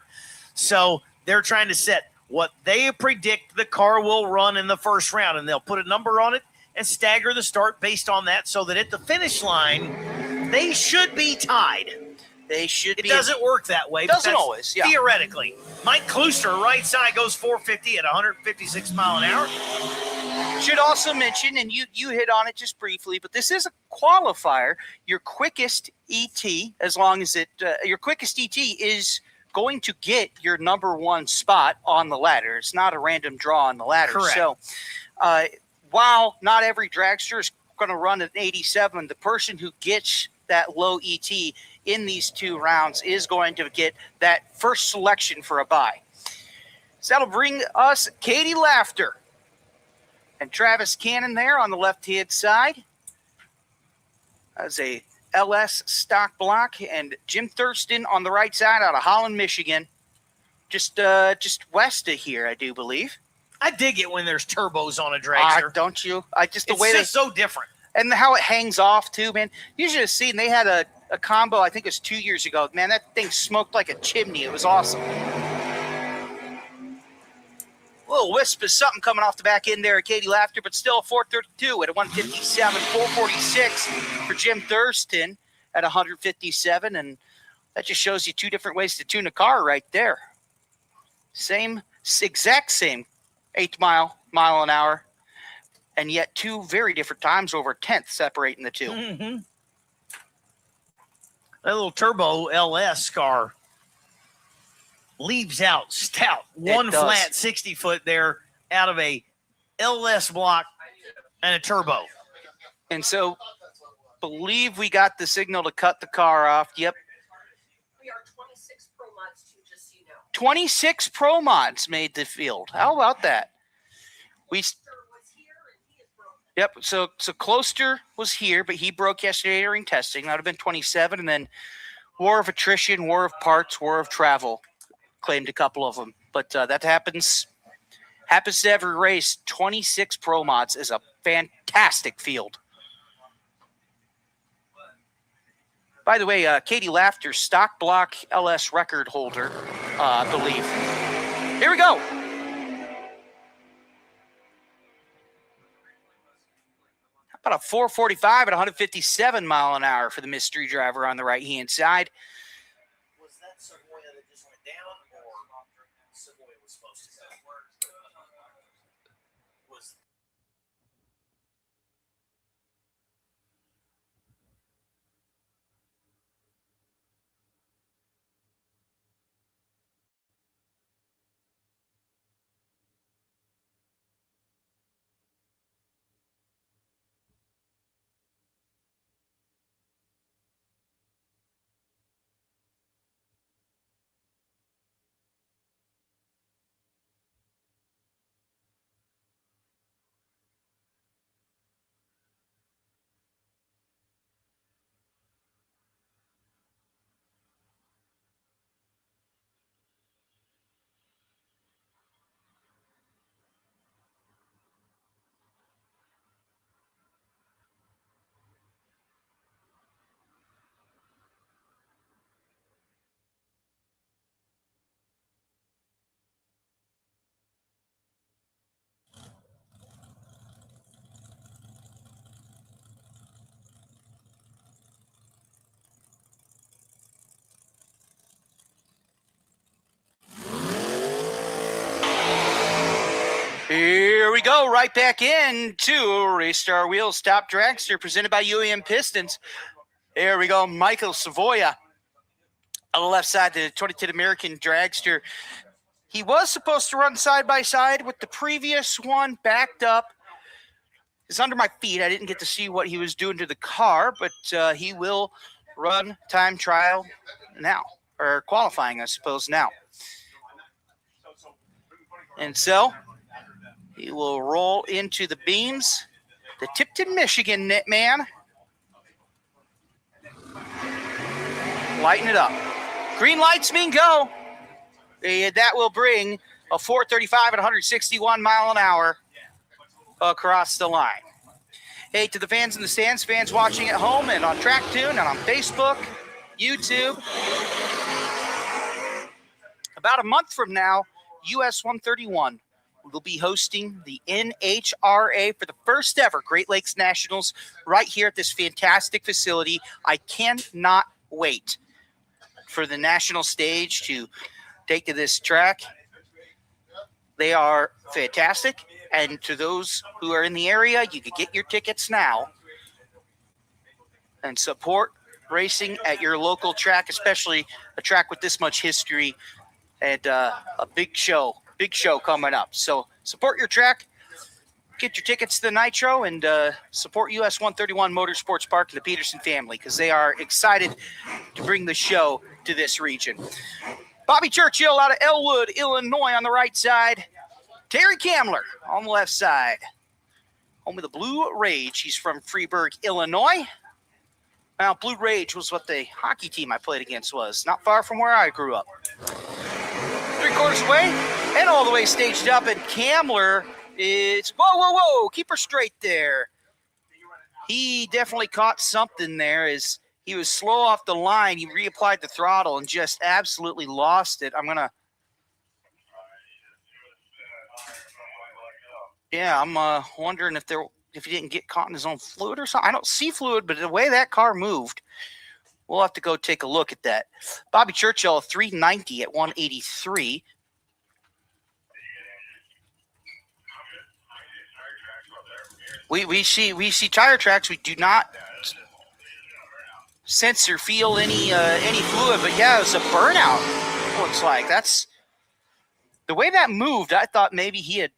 So they're trying to set what they predict the car will run in the first round, and they'll put a number on it and stagger the start based on that so that at the finish line, they should be tied. They should be. It doesn't work that way. Doesn't always, yeah. Theoretically. Mike Klooster, right side, goes 450 at 156 mile an hour. Should also mention, and you hit on it just briefly, but this is a qualifier. Your quickest ET, as long as your quickest ET is going to get your number 1 spot on the ladder. It's not a random draw on the ladder. Correct. So while not every dragster is going to run an 87, the person who gets that low ET in these 2 rounds is going to get that first selection for a bye. So that'll bring us Katie Laughter and Travis Cannon there on the left-hand side. That's a LS stock block, and Jim Thurston on the right side out of Holland, Michigan. Just west of here, I do believe. I dig it when there's turbos on a dragster. Don't you? The It's way just so different. and how it hangs off too, man. You should have seen they had a combo, I think it was 2 years ago. Man, that thing smoked like a chimney. It was awesome. A little wisp of something coming off the back end there at Katie Laughter, but still a 432 at a 157, 446 for Jim Thurston at 157, and that just shows you 2 different ways to tune a car right there. Exact same 8th mile an hour, and yet 2 very different times, over a 10th separating the 2. Mm-hmm. That little turbo LS car leaves out stout. One flat 60-foot there out of a LS block and a turbo. And so, believe we got the signal to cut the car off. Yep. We are 26 Pro Mods too, just so you know. 26 Pro Mods made the field. How about that? Yep. So Closter was here, but he broke yesterday during testing. That would have been 27, and then war of attrition, war of parts, war of travel. Claimed a couple of them, but that happens to every race. 26 Pro Mods is a fantastic field. By the way, Katie Laughter, stock block LS record holder, I believe. Here we go. How about a 445 at 157 mile an hour for the mystery driver on the right-hand side? Was that Sequoia that just went down, or Sequoia was supposed to go? Was Here we go, right back in to Race Star Wheels Top Dragster, presented by UAM Pistons. There we go. Michael Savoya on the left side, the 2010 American dragster. He was supposed to run side by side with the previous one, backed up. It's under my feet. I didn't get to see what he was doing to the car, but he will run time trial now, or qualifying, I suppose, now. And so he will roll into the beams. The Tipton, Michigan net man. Lighten it up. Green lights mean go. That will bring a 435 at 161 mile an hour across the line. Hey, to the fans in the stands, fans watching at home and on TrackTune and on Facebook, YouTube. About a month from now, US-131 will be hosting the NHRA for the first ever Great Lakes Nationals right here at this fantastic facility. I cannot wait for the national stage to take to this track. They are fantastic. And to those who are in the area, you can get your tickets now and support racing at your local track, especially a track with this much history and a big show coming up. So support your track, get your tickets to the Nitro, and support US-131 Motorsports Park and the Peterson family because they are excited to bring the show to this region. Bobby Churchill out of Elwood, Illinois on the right side. Terry Kamler on the left side. Home of the Blue Rage. He's from Freeburg, Illinois. Now, Blue Rage was what the hockey team I played against was. Not far from where I grew up. 3/4 away and all the way staged up. And Kamler is, whoa, keep her straight there. He definitely caught something there as he was slow off the line. He reapplied the throttle and just absolutely lost it. I'm wondering if he didn't get caught in his own fluid or something. I don't see fluid, but the way that car moved, we'll have to go take a look at that. Bobby Churchill, 390 at 183. We see tire tracks. We do not sense or feel any fluid, but yeah, it was a burnout. Looks like that's the way that moved. I thought maybe he had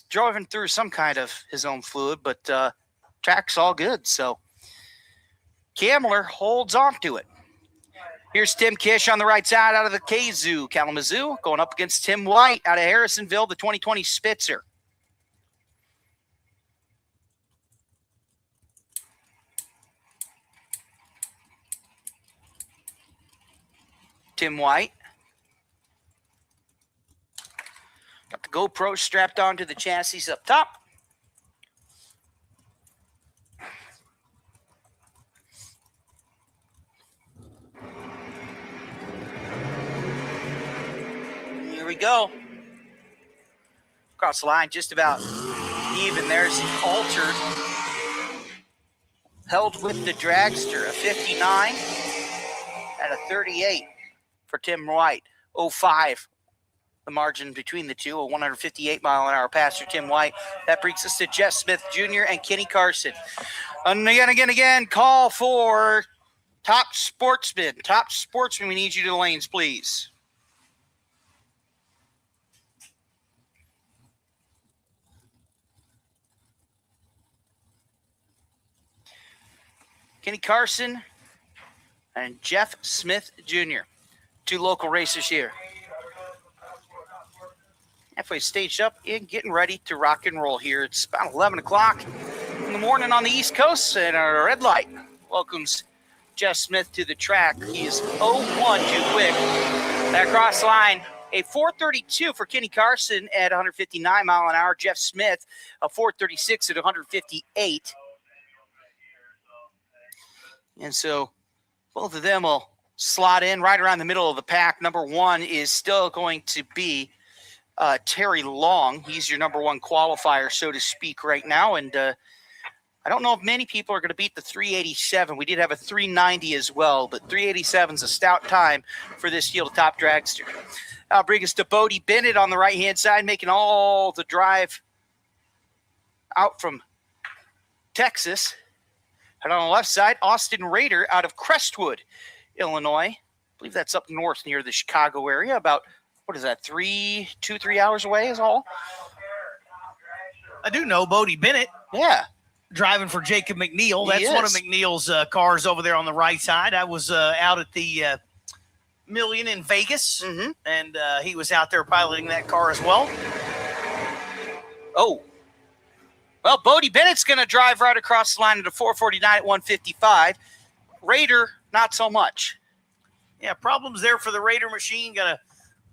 driven through some kind of his own fluid, but track's all good. So Kamler holds on to it. Here's Tim Kish on the right side out of the Kazoo, Kalamazoo, going up against Tim White out of Harrisonville, the 2020 Spitzer. Tim White. Got the GoPro strapped onto the chassis up top. Here we go. Across the line, just about even. There's the altered. Held with the dragster, a 59 and a 38 for Tim White. 05. The margin between the two, a 158 mile an hour pass for Tim White. That brings us to Jeff Smith Jr. and Kenny Carson. And again, call for top sportsman. Top sportsman, we need you to the lanes, please. Kenny Carson and Jeff Smith Jr., two local racers here. Halfway staged up and getting ready to rock and roll here. It's about 11 o'clock in the morning on the East Coast, and our red light welcomes Jeff Smith to the track. He is 0-1 too quick. That cross line, a 432 for Kenny Carson at 159 mile an hour. Jeff Smith, a 436 at 158. And so both of them will slot in right around the middle of the pack. Number one is still going to be Terry Long. He's your number one qualifier, so to speak, right now. And I don't know if many people are going to beat the 387. We did have a 390 as well, but 387 is a stout time for this field top dragster. I'll bring us to Bodie Bennett on the right-hand side, making all the drive out from Texas. And on the left side, Austin Raider out of Crestwood, Illinois. I believe that's up north near the Chicago area. About, what is that, 3 hours away is all? I do know Bodie Bennett. Yeah. Driving for Jacob McNeil. That's He one of is. McNeil's cars over there on the right side. I was out at the Million in Vegas, and he was out there piloting that car as well. Oh. Well, Bodie Bennett's going to drive right across the line at a 449 at 155. Raider, not so much. Yeah, problems there for the Raider machine. Going to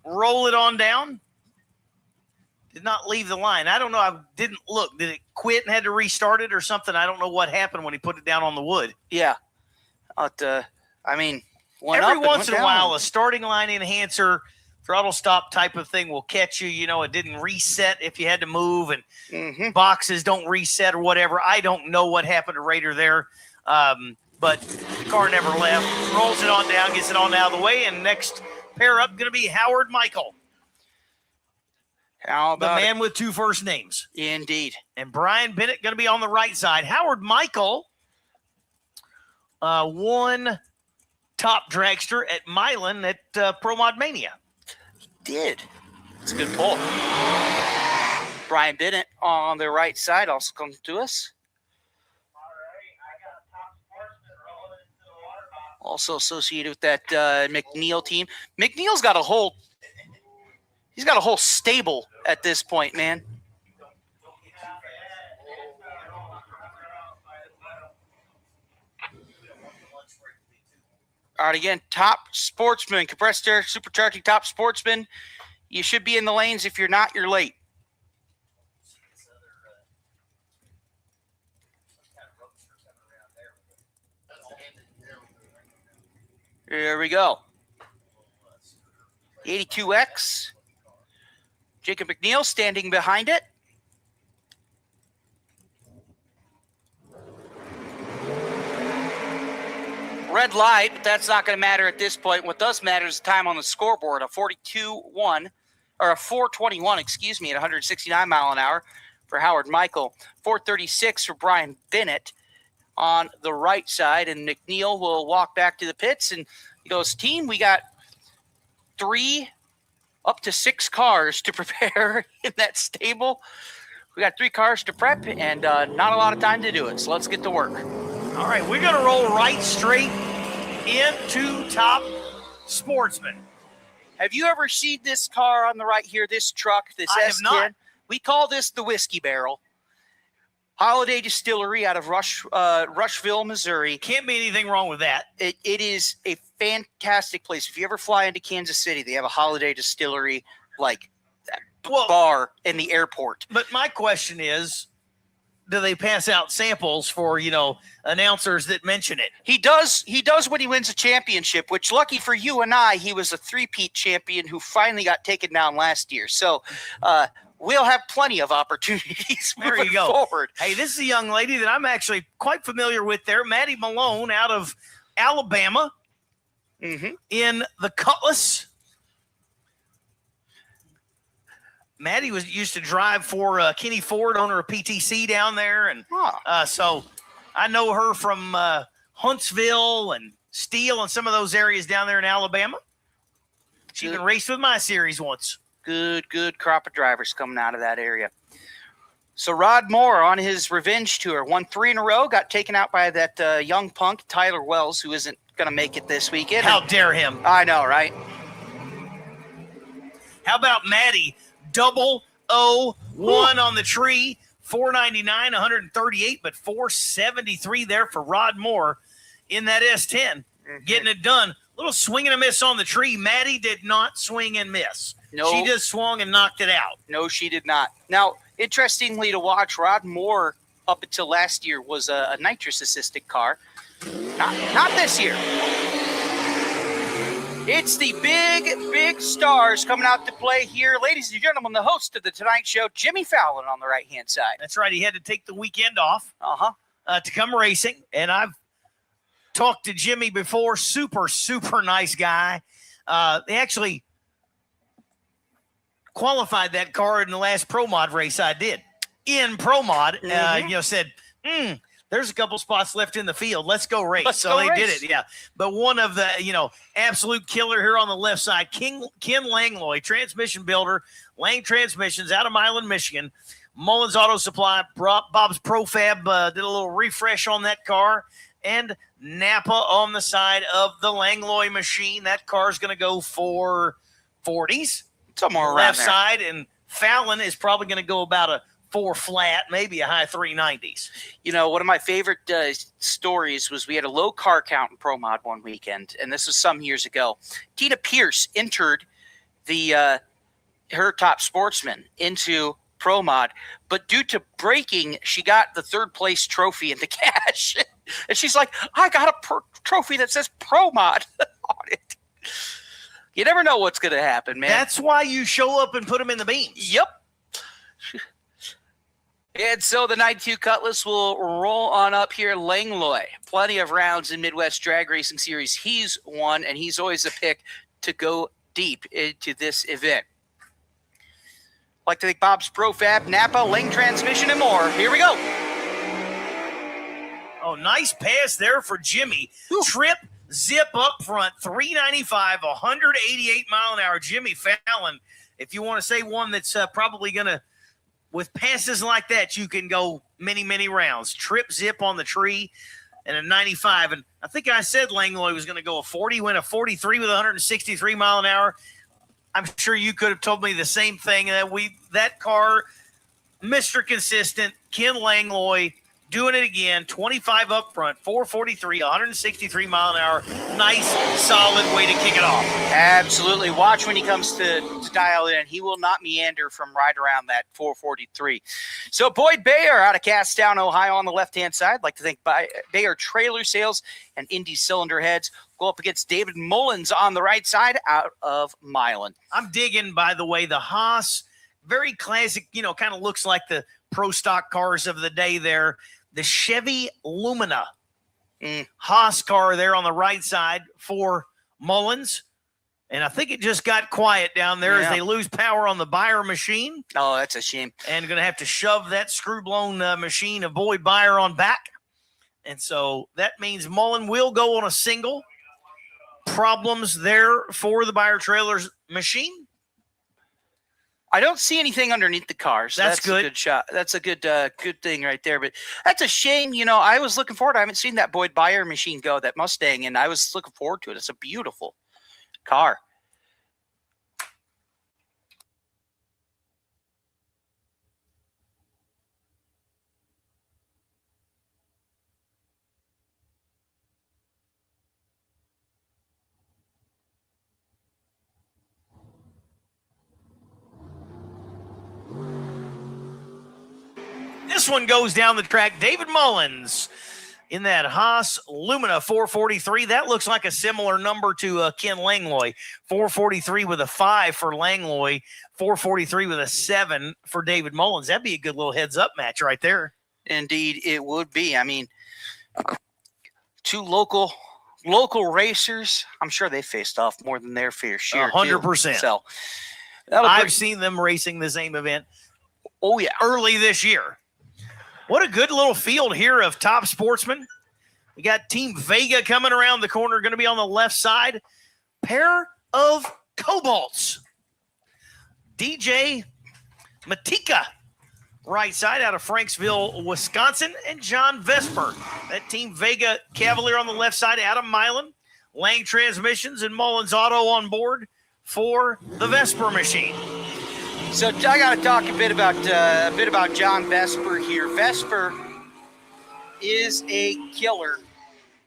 roll it on down. Did not leave the line. I don't know. I didn't look. Did it quit and had to restart it or something? I don't know what happened when he put it down on the wood. Yeah. Went Every up once and in a went while, down. a starting line enhancer, throttle stop type of thing will catch you. You know, it didn't reset if you had to move, and boxes don't reset or whatever. I don't know what happened to Raider there, but the car never left. Rolls it on down, gets it on out of the way, and next pair up going to be Howard Michael. How The about man with two first names. it? Indeed. And Brian Bennett going to be on the right side. Howard Michael won top dragster at Milan at Pro Mod Mania. Did. It's a good pull. Brian Bennett on the right side also comes to us. Also associated with that McNeil team. McNeil's got a whole stable at this point, man. All right, again, Top Sportsman, compressed air, supercharging Top Sportsman. You should be in the lanes. If you're not, you're late. Here we go. 82X. Jacob McNeil standing behind it. Red light, but that's not going to matter at this point. What does matter is the time on the scoreboard, a 421 at 169 mile an hour for Howard Michael. 436 for Brian Bennett on the right side, and McNeil will walk back to the pits, and he goes, team, we got 3 up to 6 cars to prepare in that stable. We got 3 cars to prep, and not a lot of time to do it, so let's get to work. All right, we're going to roll right straight into Top Sportsman. Have you ever seen this car on the right here, this truck, this I have S10? not. We call this the Whiskey Barrel. Holiday Distillery out of Rushville, Missouri. Can't be anything wrong with that. It is a fantastic place. If you ever fly into Kansas City, they have a Holiday Distillery bar in the airport. But my question is, do they pass out samples for, announcers that mention it? He does when he wins a championship, which lucky for you and I, he was a 3-peat champion who finally got taken down last year. So we'll have plenty of opportunities moving forward. Hey, this is a young lady that I'm actually quite familiar with there, Maddie Malone out of Alabama in the Cutlass. Maddie used to drive for Kenny Ford, owner of PTC down there, and so I know her from Huntsville and Steele and some of those areas down there in Alabama. She even raced with my series once. Good crop of drivers coming out of that area. So Rod Moore on his revenge tour, won 3 in a row, got taken out by that young punk, Tyler Wells, who isn't going to make it this weekend. How dare him? I know, right? How about Maddie? 001 on the tree, 499, 138, but 473 there for Rod Moore in that S10, getting it done. Little swing and a miss on the tree. Maddie did not swing and miss. No. She just swung and knocked it out. No, she did not. Now, interestingly to watch, Rod Moore up until last year was a nitrous-assisted car. Not this year. It's the big stars coming out to play here. Ladies and gentlemen, the host of the Tonight Show, Jimmy Fallon on the right-hand side. That's right. He had to take the weekend off to come racing. And I've talked to Jimmy before. Super nice guy. They actually qualified that car in the last Pro Mod race I did. In Pro Mod, said, there's a couple spots left in the field. Let's go race. Let's so go they race. did it, yeah. But one of the, absolute killer here on the left side, Ken Langlois, transmission builder, Lang Transmissions out of Milan, Michigan. Mullins Auto Supply, Bob's Profab did a little refresh on that car. And Napa on the side of the Langlois machine. That car's going to go for 40s. Somewhere around left there. side, and Fallon is probably going to go about a 4 flat, maybe a high 390s. One of my favorite stories was we had a low car count in Pro Mod one weekend, and this was some years ago. Tina Pierce entered her top sportsman into Pro Mod, but due to braking, she got the 3rd place trophy in the cash. And she's like, I got a trophy that says Pro Mod on it. You never know what's going to happen, man. That's why you show up and put them in the beans. Yep. And so the 92 Cutlass will roll on up here. Langlois, plenty of rounds in Midwest Drag Racing Series. He's won, and he's always a pick to go deep into this event. Like to thank Bob's Profab, Napa, Lang Transmission, and more. Here we go. Oh, nice pass there for Jimmy. Ooh. Trip, zip up front, 395, 188 mile an hour. Jimmy Fallon, if you want to say one that's probably going to, with passes like that, you can go many, many rounds. Trip, zip on the tree, and a 95. And I think I said Langlois was going to go a 40, went a 43 with 163 mile an hour. I'm sure you could have told me the same thing. That car, Mr. Consistent, Ken Langlois, doing it again, 25 up front, 443, 163 mile an hour. Nice, solid way to kick it off. Absolutely. Watch when he comes to dial in. He will not meander from right around that 443. So Boyd Bayer out of Caststown, Ohio on the left-hand side. I'd like to thank Bayer Trailer Sales and Indy Cylinder Heads. Go up against David Mullins on the right side out of Milan. I'm digging, by the way, the Haas, very classic, kind of looks like the pro stock cars of the day there. The Chevy Lumina Haas car there on the right side for Mullins. And I think it just got quiet down there as they lose power on the Bayer machine. Oh, that's a shame. And going to have to shove that screw-blown machine of Boyd Bayer on back. And so that means Mullen will go on a single. Problems there for the Bayer Trailers machine. I don't see anything underneath the cars. So That's good. A good shot. That's a good thing right there. But that's a shame. I was looking forward. I haven't seen that Boyd Bayer machine go, that Mustang, and I was looking forward to it. It's a beautiful car. This one goes down the track. David Mullins in that Haas Lumina 443. That looks like a similar number to Ken Langlois. 443 with a 5 for Langlois. 443 with a 7 for David Mullins. That'd be a good little heads-up match right there. Indeed, it would be. I mean, two local racers. I'm sure they faced off more than their fair share. 100%. So I've seen them racing the same event. Oh yeah, early this year. What a good little field here of top sportsmen. We got Team Vega coming around the corner, going to be on the left side. Pair of Cobalts. DJ Matika, right side out of Franksville, Wisconsin, and John Vesper. That Team Vega Cavalier on the left side, Adam Milan, Lang Transmissions, and Mullins Auto on board for the Vesper machine. So I got to talk a bit about John Vesper here. Vesper is a killer.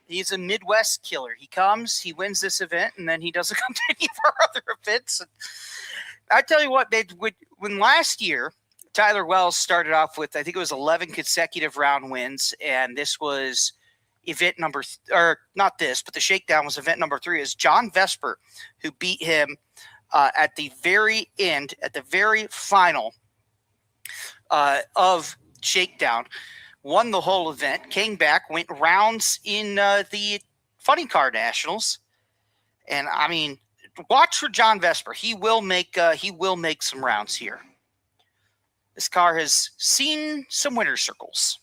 He's a Midwest killer. He comes, he wins this event, and then he doesn't come to any of our other events. And I tell you what, when last year Tyler Wells started off with, I think it was 11 consecutive round wins, and this was event number, or not this, but the shakedown was event number 3. Is John Vesper who beat him at the very end, at the very final of shakedown, won the whole event, came back, went rounds in the Funny Car Nationals, and I mean, watch for John Vesper. He will make some rounds here. This car has seen some winner's circles.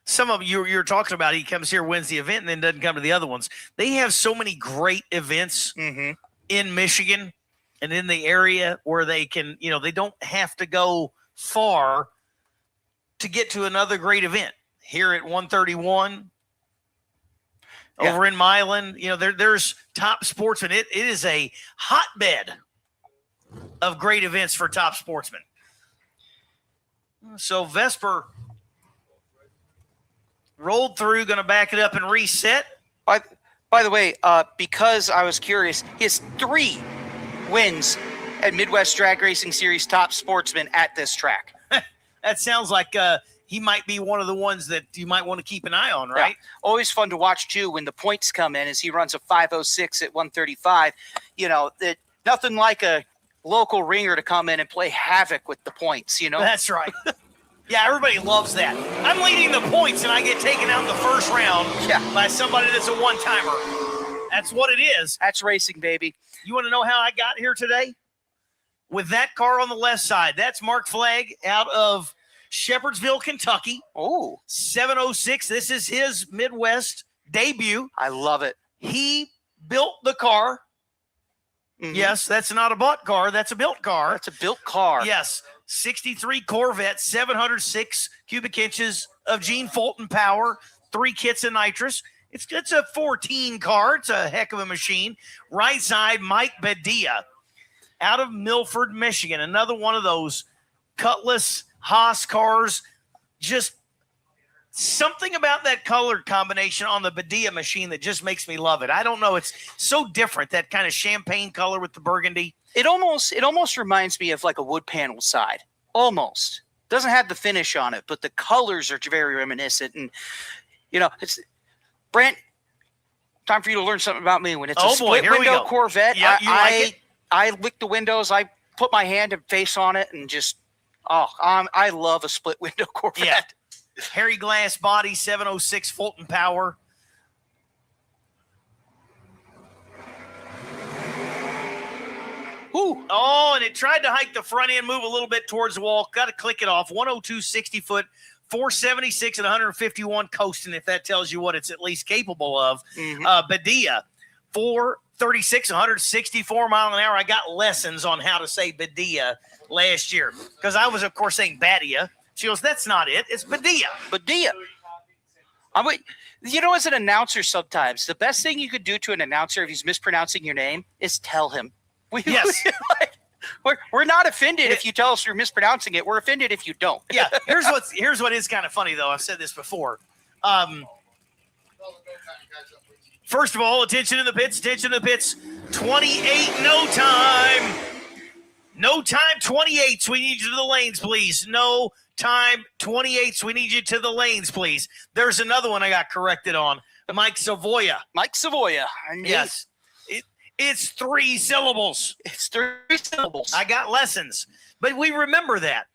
some of you're talking about, he comes here, wins the event, and then doesn't come to the other ones. They have so many great events in Michigan and in the area where they can, they don't have to go far to get to another great event. Here at 131, over in Milan, there's Top Sportsman. It is a hotbed of great events for Top Sportsman. So Vesper rolled through, going to back it up and reset. By the way, because I was curious, he has 3 wins at Midwest Drag Racing Series Top Sportsman at this track. That sounds like he might be one of the ones that you might want to keep an eye on, right? Yeah. Always fun to watch, too, when the points come in as he runs a 5:06 at 135. That nothing like a local ringer to come in and play havoc with the points, That's right. Yeah, everybody loves that. I'm leading the points, and I get taken out in the first round by somebody that's a one-timer. That's what it is. That's racing, baby. You want to know how I got here today? With that car on the left side. That's Mark Flagg out of Shepherdsville, Kentucky. Oh. 706. This is his Midwest debut. I love it. He built the car. Yes, that's not a bought car. That's a built car. That's a built car. Yes. 63 Corvette, 706 cubic inches of Gene Fulton power, 3 kits of nitrous. It's a 14 car. It's a heck of a machine. Right side, Mike Badia out of Milford, Michigan. Another one of those Cutlass Haas cars. Just something about that color combination on the Badia machine that just makes me love it. I don't know. It's so different, that kind of champagne color with the burgundy. It almost reminds me of like a wood panel side. Almost. Doesn't have the finish on it, but the colors are very reminiscent. And, it's Brent, time for you to learn something about me. When it's a split window Corvette, I lick the windows. I put my hand and face on it and just, I love a split window Corvette. Yeah. Harry Glass body, 706 Fulton power. Ooh. Oh, and it tried to hike the front end, move a little bit towards the wall. Got to click it off. 102 60 foot, 476 and 151 coasting, if that tells you what it's at least capable of. Badia, 436, 164 mile an hour. I got lessons on how to say Badia last year because I was, of course, saying Badia. She goes, that's not it. It's Badia. Badia. As an announcer sometimes, the best thing you could do to an announcer if he's mispronouncing your name is tell him. Yes. We're not offended if you tell us you're mispronouncing it. We're offended if you don't. Yeah. Here's what is kind of funny, though. I've said this before. First of all, attention to the pits. 28, no time. No time, 28s. We need you to the lanes, please. No time, 28s. We need you to the lanes, please. There's another one I got corrected on. Mike Savoya. Yes. It's 3 syllables. It's 3 syllables. I got lessons. But we remember that.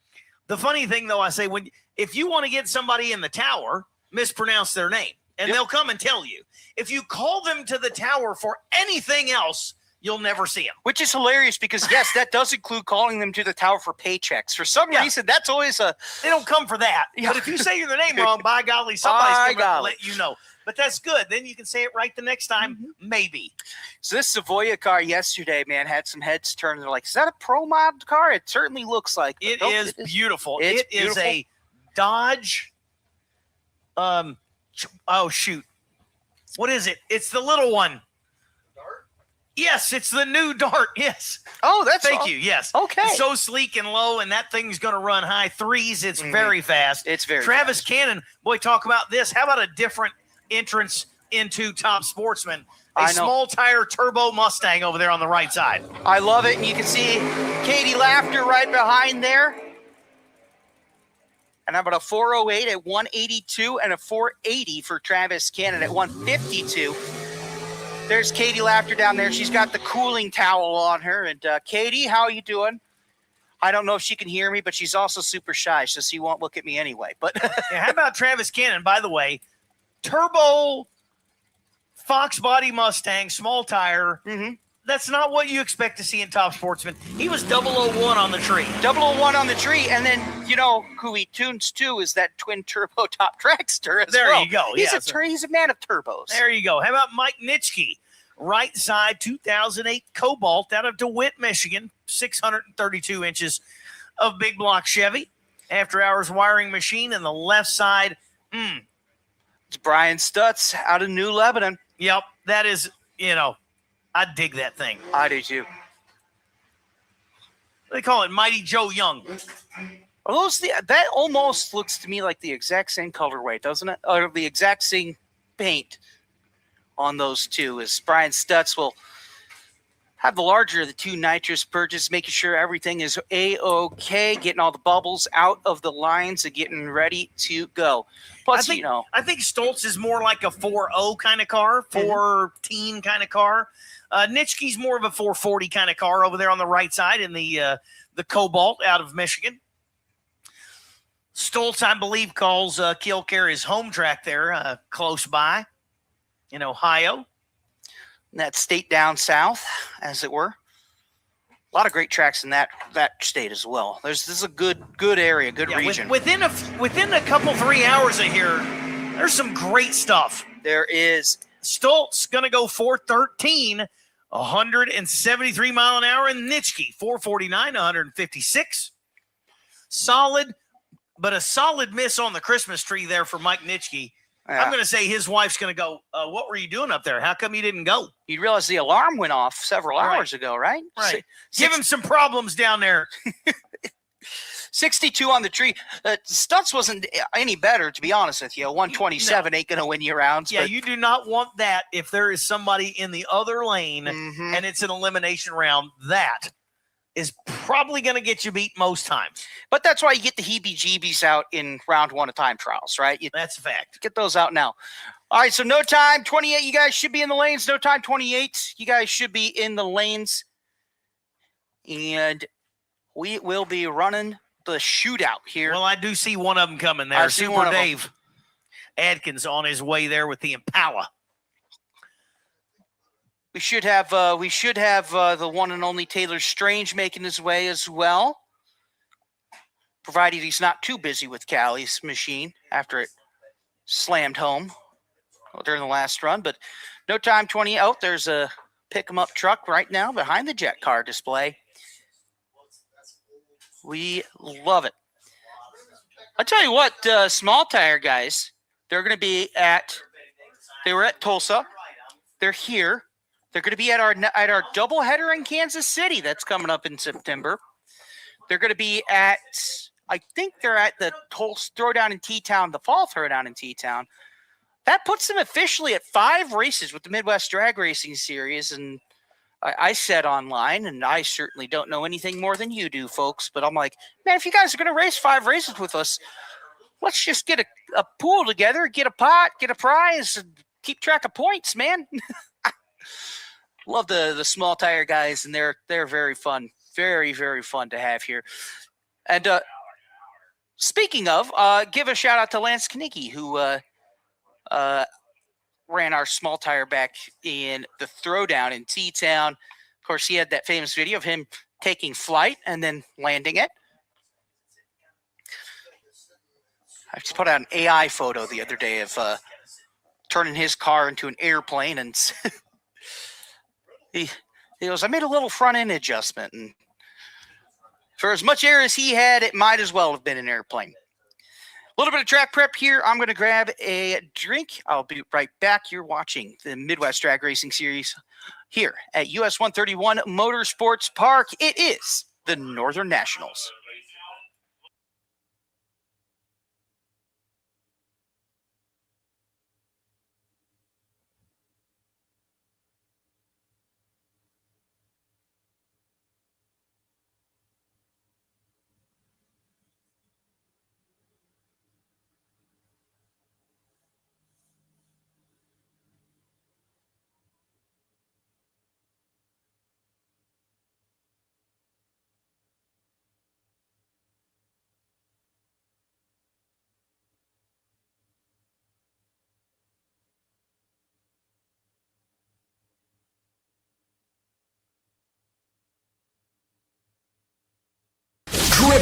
The funny thing, though, I say, if you want to get somebody in the tower, mispronounce their name, and they'll come and tell you. If you call them to the tower for anything else, you'll never see them. Which is hilarious because, yes, that does include calling them to the tower for paychecks. For some reason, that's always they don't come for that. Yeah. But if you say their name wrong, by golly, somebody's going to let you know. But that's good. Then you can say it right the next time, maybe. So this Savoya car yesterday, man, had some heads turned. They're like, is that a pro mod car? It certainly looks like. It is beautiful. It is a Dodge. Oh, shoot. What is it? It's the little one. Dart? Yes, it's the new Dart. Yes. Oh, Thank you. Yes. Okay. It's so sleek and low, and that thing's going to run high 3s. It's very fast. It's very Travis fast. Cannon, boy, talk about this. How about a different entrance into Top Sportsman? A small tire turbo Mustang over there on the right side. I love it. And you can see Katie Laughter right behind there. And how about a 408 at 182 and a 480 for Travis Cannon at 152. There's Katie Laughter down there. She's got the cooling towel on her. And Katie, how are you doing? I don't know if she can hear me, but she's also super shy, so she won't look at me anyway. But how about Travis Cannon, by the way? Turbo Fox body Mustang, small tire, That's not what you expect to see in Top Sportsman. He was 001 on the tree. 001 on the tree, and then who he tunes to is that twin turbo top dragster as There well. you go. He's a man of turbos. There you go. How about Mike Nitschke? Right side 2008 Cobalt out of DeWitt, Michigan. 632 inches of big block Chevy. After hours wiring machine. And the left side, It's Brian Stutz out of New Lebanon. Yep, that is, I dig that thing. I do too. They call it Mighty Joe Young. Are those that almost looks to me like the exact same colorway, doesn't it? Or the exact same paint on those two. As Brian Stutz will have the larger of the two nitrous purges, making sure everything is A-OK, getting all the bubbles out of the lines and getting ready to go. Plus, I think Stoltz is more like a 4.0 kind of car, 4-teen kind of car. Nitschke's more of a 440 kind of car over there on the right side in the Cobalt out of Michigan. Stoltz, I believe, calls Kilcare his home track there, close by in Ohio. that state down south, as it were. A lot of great tracks in that state as well. This is a good area, good region. Within a couple 3 hours of here, there's some great stuff. There is. Stoltz going to go 413, 173 mile an hour, and Nitschke 449, 156. Solid, but a solid miss on the Christmas tree there for Mike Nitschke. Yeah. I'm going to say his wife's going to go, what were you doing up there? How come you didn't go? You realize the alarm went off several hours ago, right? Right. Give him some problems down there. 62 on the tree. Stutz wasn't any better, to be honest with you. 127 ain't going to win you rounds. Yeah, but you do not want that if there is somebody in the other lane and it's an elimination round. That is probably going to get you beat most times. But that's why you get the heebie-jeebies out in round one of time trials, right? That's a fact. Get those out now. All right, so no time 28, you guys should be in the lanes. No time 28, you guys should be in the lanes. And we will be running the shootout here. Well, I do see one of them coming there. I see one Super of them. Dave Adkins on his way there with the Impala. We should have the one and only Taylor Strange making his way as well, provided he's not too busy with Callie's machine after it slammed home during the last run. But no time 20. Oh, there's a pick 'em up truck right now behind the jet car display. We love it. I'll tell you what, small tire guys, they were at Tulsa. They're here. They're going to be at our doubleheader in Kansas City that's coming up in September. They're going to be I think they're at the Tulsa Throwdown in T-Town, the Fall Throwdown in T-Town. That puts them officially at 5 races with the Midwest Drag Racing Series. And I said online, and I certainly don't know anything more than you do, folks, but I'm like, man, if you guys are going to race 5 races with us, let's just get a pool together, get a pot, get a prize, and keep track of points, man. Love the small tire guys, and they're very fun. Very, very fun to have here. And speaking of, give a shout out to Lance Kanicki, who ran our small tire back in the Throwdown in T-Town. Of course, he had that famous video of him taking flight and then landing it. I just put out an AI photo the other day of turning his car into an airplane, and he goes, I made a little front end adjustment, and for as much air as he had, it might as well have been an airplane. A little bit of track prep here. I'm going to grab a drink. I'll be right back. You're watching the Midwest Drag Racing Series here at US-131 Motorsports Park. It is the Northern Nationals.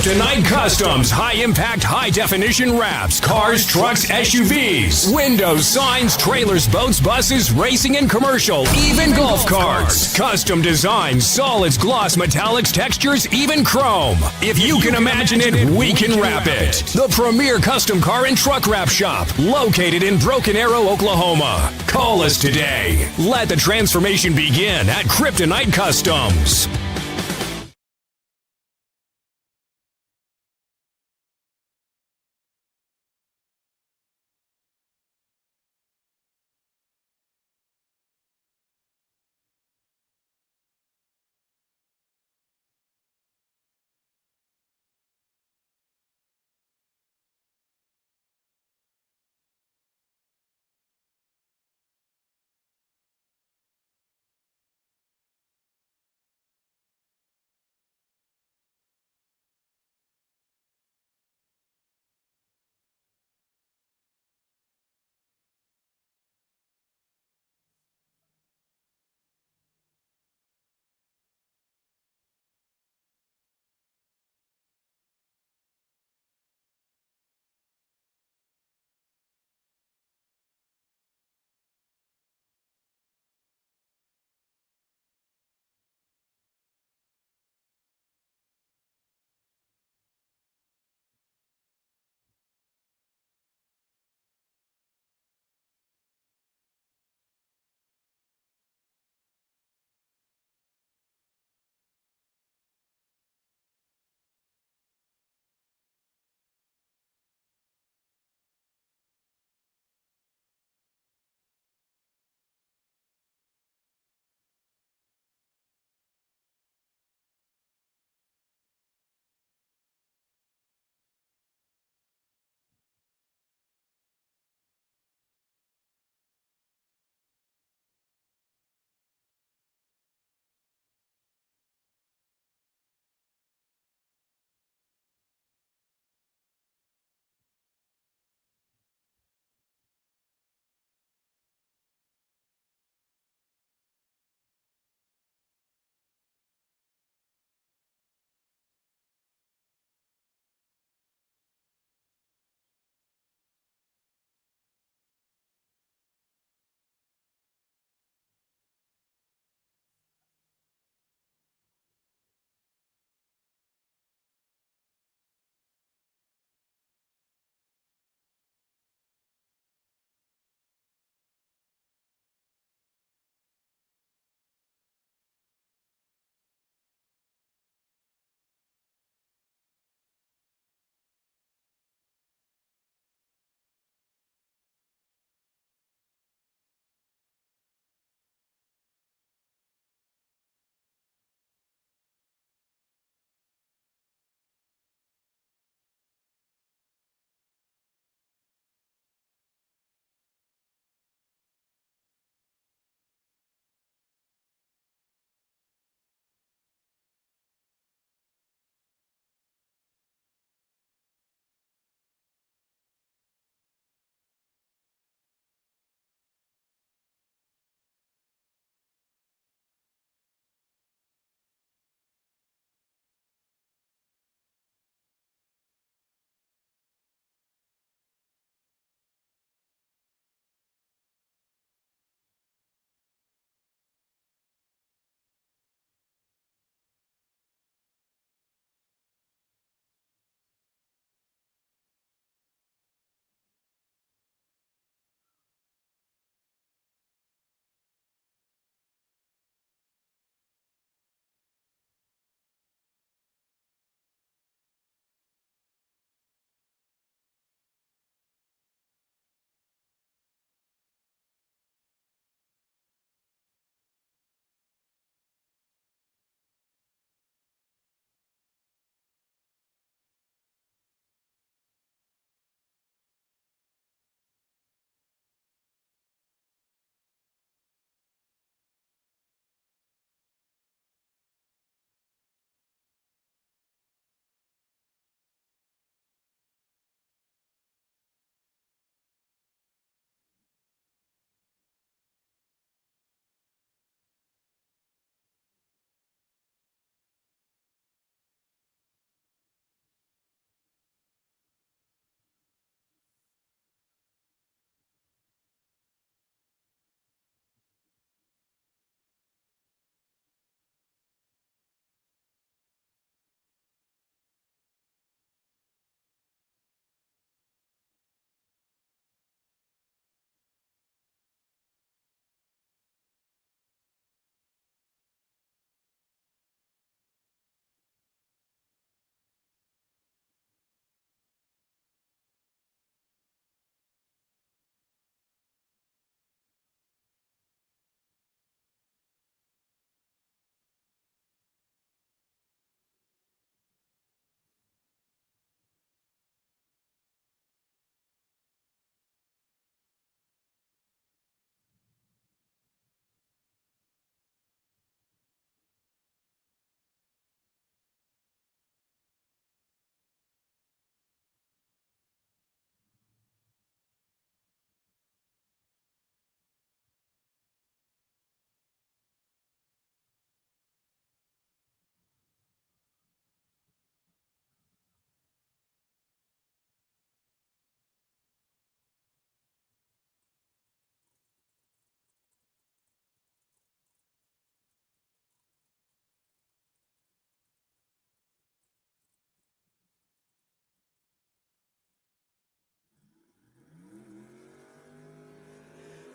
Kryptonite Customs, high-impact, high-definition wraps, cars, trucks, SUVs, windows, signs, trailers, boats, buses, racing and commercial, even golf carts. Custom designs, solids, gloss, metallics, textures, even chrome. If you can imagine it, we can wrap it. The premier custom car and truck wrap shop, located in Broken Arrow, Oklahoma. Call us today. Let the transformation begin at Kryptonite Customs.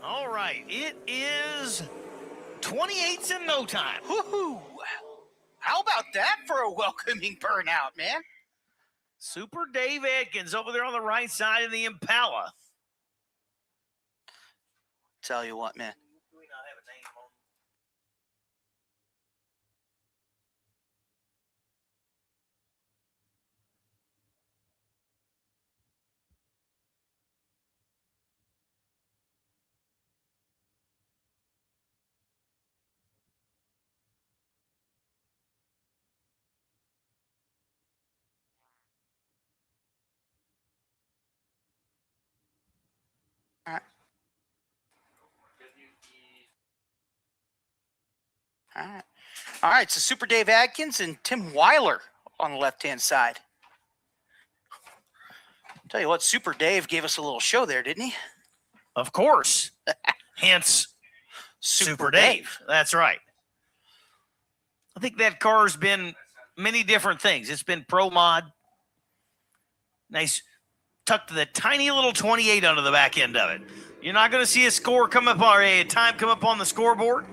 All right, it is 28s in no time. Woohoo! How about that for a welcoming burnout, man? Super Dave Adkins over there on the right side of the Impala. Tell you what, man. Do we not have a name on? All right, so Super Dave Adkins and Tim Weiler on the left-hand side. Tell you what, Super Dave gave us a little show there, didn't he? Of course. Hence, Super Dave. That's right. I think that car's been many different things. It's been pro mod. Nice, tucked the tiny little 28 under the back end of it. You're not going to see a score come up or a time come up on the scoreboard.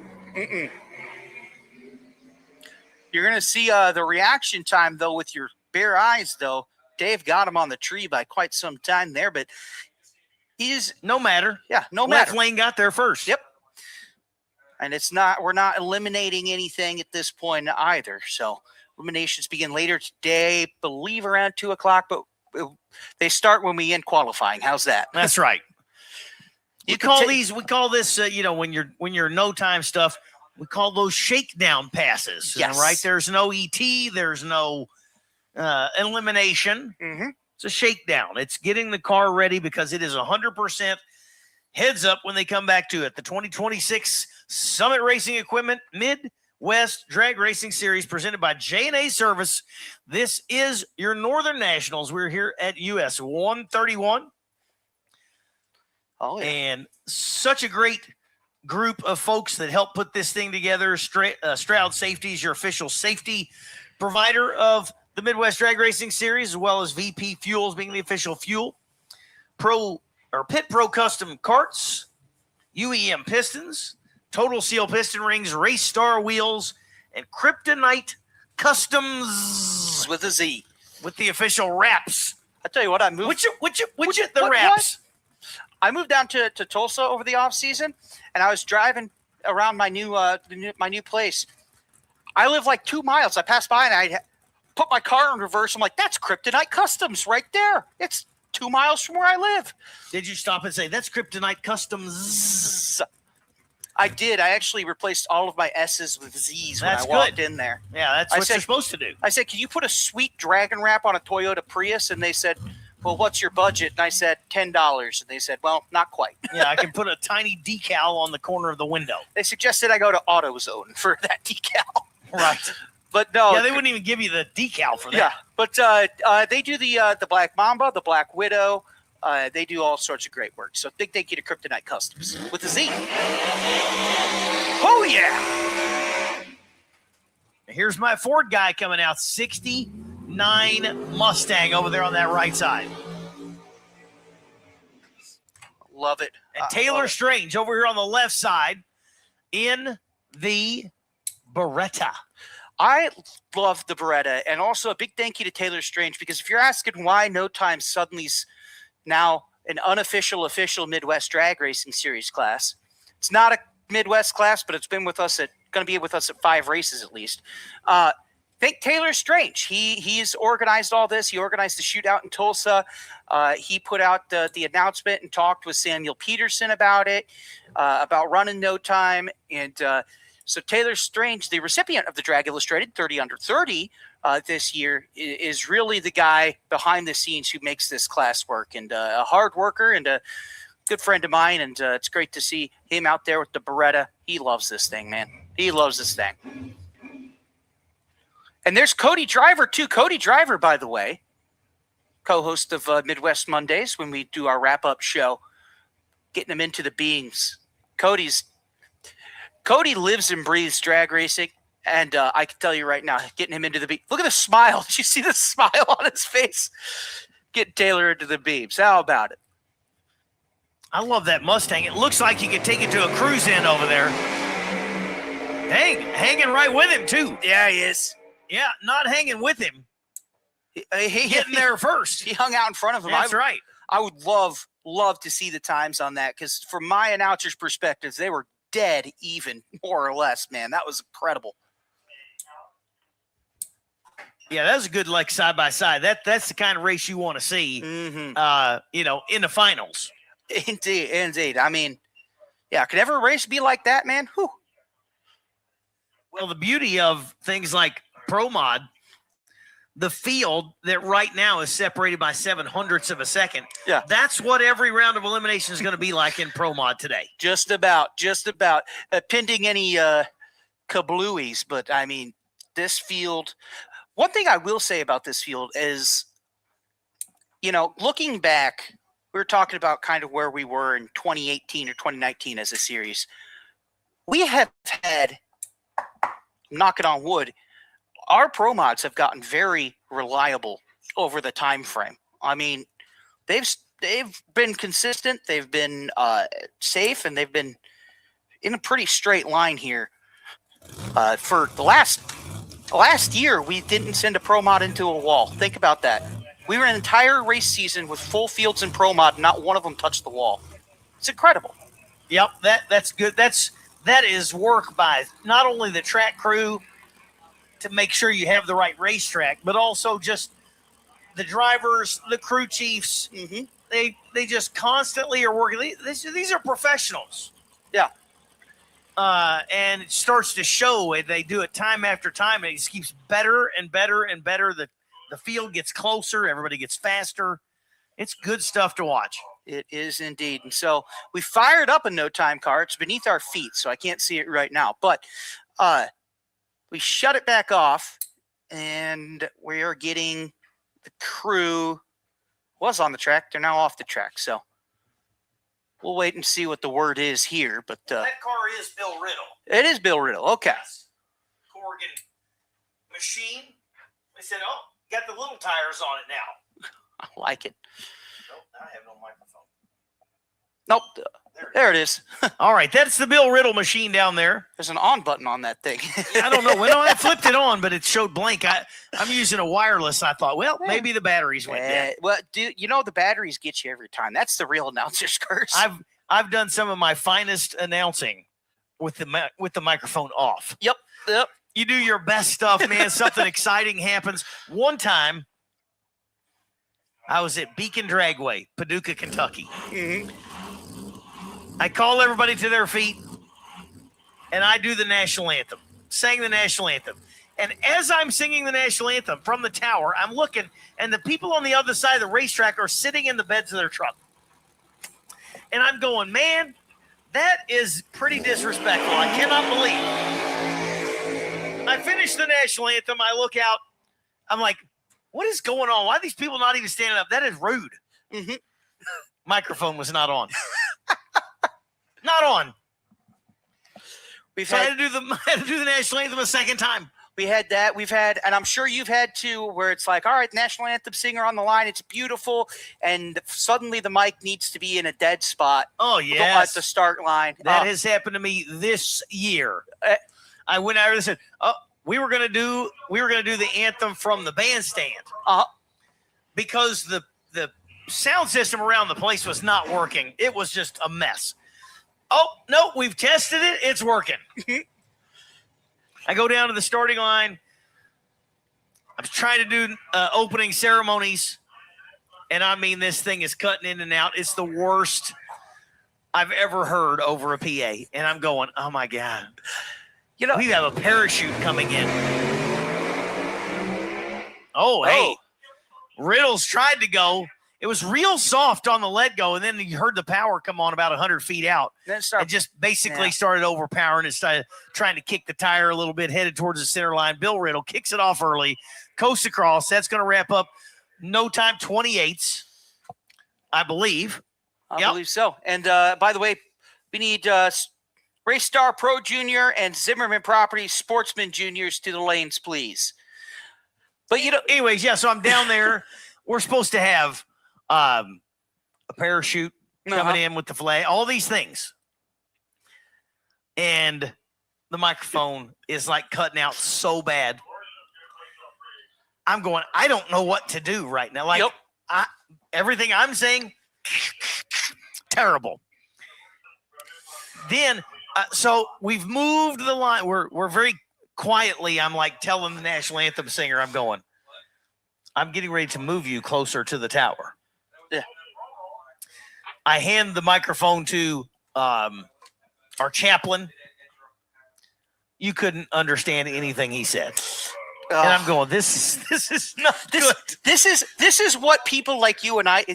You're going to see the reaction time, though, with your bare eyes, though. Dave got him on the tree by quite some time there, but he's no matter. Yeah, no Left matter. lane got there first. Yep. And we're not eliminating anything at this point either. So eliminations begin later today, believe around 2:00, but they start when we end qualifying. How's that? That's right. We We call this, when you're no time stuff, we call those shakedown passes. Yes. Right? There's no ET. There's no elimination. Mm-hmm. It's a shakedown. It's getting the car ready because it is 100% heads up when they come back to it. The 2026 Summit Racing Equipment Midwest Drag Racing Series presented by J&A Service. This is your Northern Nationals. We're here at US-131. Oh, yeah. And such a great group of folks that help put this thing together. Stroud Safety is your official safety provider of the Midwest Drag Racing Series, as well as VP Fuels being the official fuel. Pit Pro Custom Carts, UEM Pistons, Total Seal Piston Rings, Race Star Wheels, and Kryptonite Customs with a Z. with the official wraps. I tell you what, I moved. The wraps. I moved down to Tulsa over the off season, and I was driving around my new place. I live like 2 miles. I passed by and I put my car in reverse. I'm like, that's Kryptonite Customs right there. It's 2 miles from where I live. Did you stop and say, that's Kryptonite Customs? I did. I actually replaced all of my S's with Z's when That's I walked good. in there. Yeah, that's what you're supposed to do. I said, can you put a sweet dragon wrap on a Toyota Prius? And they said, well, what's your budget? And I said, $10. And they said, well, not quite. Yeah, I can put a tiny decal on the corner of the window. They suggested I go to AutoZone for that decal. Right. But no. Yeah, they wouldn't even give you the decal for that. Yeah, but they do the Black Mamba, the Black Widow. They do all sorts of great work. So big thank you to Kryptonite Customs with a Z. Oh, yeah. Here's my Ford guy coming out, 69 Mustang over there on that right side. Love it. And Taylor Strange over here on the left side in the Beretta. I love the Beretta, and also a big thank you to Taylor Strange, because if you're asking why No Time suddenly's now an unofficial official Midwest Drag Racing Series class, it's not a Midwest class, but it's been with us going to be with us at 5 races at least. Thank Taylor Strange. He's organized all this. He organized the shootout in Tulsa. He put out the announcement and talked with Samuel Peterson about it, about running No Time. And so Taylor Strange, the recipient of the Drag Illustrated 30 Under 30 this year, is really the guy behind the scenes who makes this class work, and a hard worker and a good friend of mine. And it's great to see him out there with the Beretta. He loves this thing, man. He loves this thing. And there's Cody Driver, too. Cody Driver, by the way, co-host of Midwest Mondays when we do our wrap-up show, getting him into the beams. Cody lives and breathes drag racing, and I can tell you right now, getting him into the beams. Look at the smile. Did you see the smile on his face? Getting Taylor into the beams. How about it? I love that Mustang. It looks like you could take it to a cruise in over there. Dang, hanging right with him, too. Yeah, he is. Yeah, not hanging with him. He Getting there first. He hung out in front of him. That's right. I would love to see the times on that, because from my announcer's perspective, they were dead even, more or less, man. That was incredible. Yeah, that was a good, like, side-by-side. That's the kind of race you want to see, Mm-hmm. in the finals. Indeed. I mean, yeah, could ever a race be like that, man? Whew. Well, the beauty of things like Pro Mod, the field that right now is separated by 7/100ths of a second. Yeah. That's what every round of elimination is going to be like in Pro Mod today. Just about. Pending any kablooies, but I mean, this field. One thing I will say about this field is, looking back, we were talking about kind of where we were in 2018 or 2019 as a series. We have had, knock it on wood, our pro mods have gotten very reliable over the time frame. I mean, they've been consistent, they've been safe, and they've been in a pretty straight line here. For the last year, we didn't send a pro mod into a wall. Think about that. We were an entire race season with full fields in pro mod. Not one of them touched the wall. It's incredible. Yep, that's good. That is work by not only the track crew to make sure you have the right racetrack, but also just the drivers, the crew chiefs. Mm-hmm. They just constantly are working. These are professionals. Yeah. And it starts to show, and they do it time after time, and it just keeps better and better and better. The field gets closer, everybody gets faster. It's good stuff to watch. It is indeed. And so we fired up a no time car. It's beneath our feet, so I can't see it right now. But we shut it back off, and we are getting the crew was on the track. They're now off the track. So we'll wait and see what the word is here. But That car is Bill Riddle. it is Bill Riddle. Okay. Corrigan machine. They said, oh, got the little tires on it now. I like it. Nope, I have no microphone. Nope. There it is. All right, that's the Bill Riddle machine down there. There's an on button on that thing. I don't know. When I flipped it on, but it showed blank. I'm using a wireless. I thought, well, maybe the batteries went dead. Well, dude, the batteries get you every time. That's the real announcer's curse. I've done some of my finest announcing with the microphone off. Yep. You do your best stuff, man. Something exciting happens. One time, I was at Beacon Dragway, Paducah, Kentucky. Mm-hmm. I call everybody to their feet, and I do the national anthem. Sang the national anthem. And as I'm singing the national anthem from the tower, I'm looking, and the people on the other side of the racetrack are sitting in the beds of their truck. And I'm going, man, that is pretty disrespectful. I cannot believe. I finish the national anthem. I look out. I'm like, what is going on? Why are these people not even standing up? That is rude. Mm-hmm. Microphone was not on. Not on. I had to do the national anthem a second time. We had that. We've had, and I'm sure you've had too, where it's like, all right, national anthem singer on the line. It's beautiful. And suddenly the mic needs to be in a dead spot. Oh, yes. At the start line. That has happened to me this year. I went out and said, oh, we were gonna do the anthem from the bandstand. Because the sound system around the place was not working. It was just a mess. Oh, no, we've tested it. It's working. I go down to the starting line. I'm trying to do opening ceremonies. And I mean, this thing is cutting in and out. It's the worst I've ever heard over a PA. And I'm going, oh, my God. We have a parachute coming in. Oh, hey. Riddle's tried to go. It was real soft on the let go, and then you heard the power come on about 100 feet out. It just basically started overpowering and started trying to kick the tire a little bit, headed towards the center line. Bill Riddle kicks it off early, coasts across. That's going to wrap up no time 28s, I believe. I believe so. And by the way, we need Race Star Pro Junior and Zimmerman Properties Sportsman Juniors to the lanes, please. But anyways, yeah. So I'm down there. We're supposed to have a parachute coming in with the flag, all these things. And the microphone is like cutting out so bad. I'm going, I don't know what to do right now. Like, everything I'm saying, terrible. Then, so we've moved the line. We're very quietly, I'm like telling the national anthem singer, I'm getting ready to move you closer to the tower. Yeah. I hand the microphone to our chaplain. You couldn't understand anything he said. And I'm going, this is not good. This is what people like you and I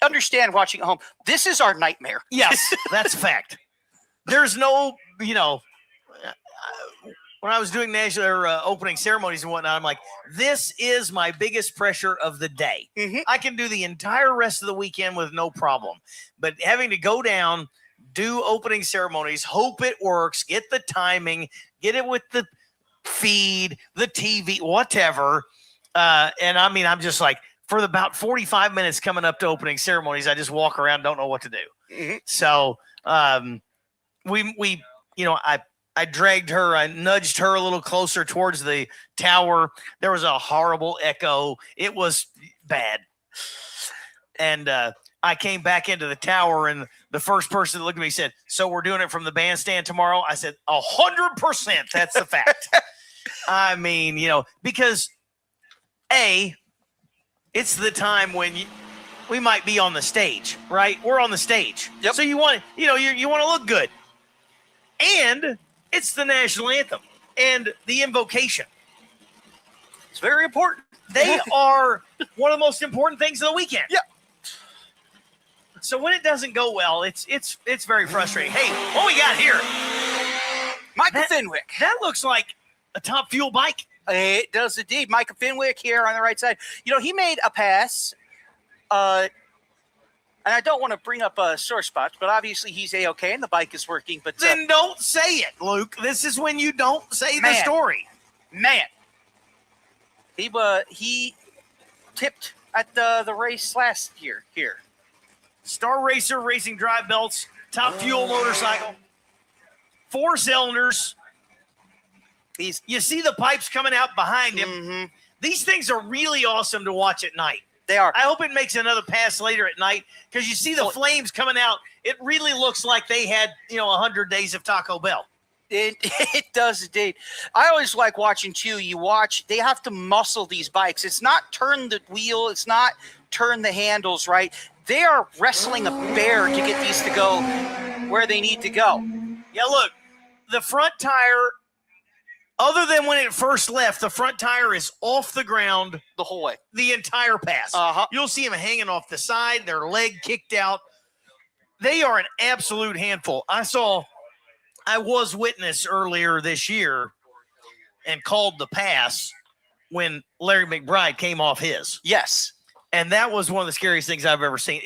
understand watching at home. This is our nightmare. Yes, that's a fact. There's no, when I was doing national opening ceremonies and whatnot, I'm like, this is my biggest pressure of the day. Mm-hmm. I can do the entire rest of the weekend with no problem. But having to go down, do opening ceremonies, hope it works, get the timing, get it with the feed, the TV, whatever. And I mean, I'm just like, for about 45 minutes coming up to opening ceremonies, I just walk around, don't know what to do. Mm-hmm. So I dragged her, I nudged her a little closer towards the tower. There was a horrible echo. It was bad. And I came back into the tower, and the first person that looked at me said, so we're doing it from the bandstand tomorrow? I said, 100%. That's the fact. I mean, because it's the time when we might be on the stage, right? We're on the stage. Yep. So you want, you want to look good. And it's the national anthem and the invocation. It's very important. They are one of the most important things of the weekend. Yeah. So when it doesn't go well, it's very frustrating. Hey, what we got here? Michael Fenwick. That looks like a Top Fuel bike. It does indeed. Michael Fenwick here on the right side. He made a pass. And I don't want to bring up sore spots, but obviously he's A-okay and the bike is working. But then don't say it, Luke. This is when you don't say the story. Man, he tipped at the race last year here. Star Racer Racing Drive Belts, Top Fuel motorcycle, 4 cylinders. You see the pipes coming out behind him. Mm-hmm. These things are really awesome to watch at night. They are. I hope it makes another pass later at night because you see the flames coming out. It really looks like they had, 100 days of Taco Bell. It does indeed. I always like watching too. They have to muscle these bikes. It's not turn the wheel. It's not turn the handles, right? They are wrestling a bear to get these to go where they need to go. Yeah, look, the front tire, other than when it first left, the front tire is off the ground the whole way, the entire pass. Uh-huh. You'll see them hanging off the side, their leg kicked out. They are an absolute handful. I was witness earlier this year and called the pass when Larry McBride came off his. Yes. And that was one of the scariest things I've ever seen.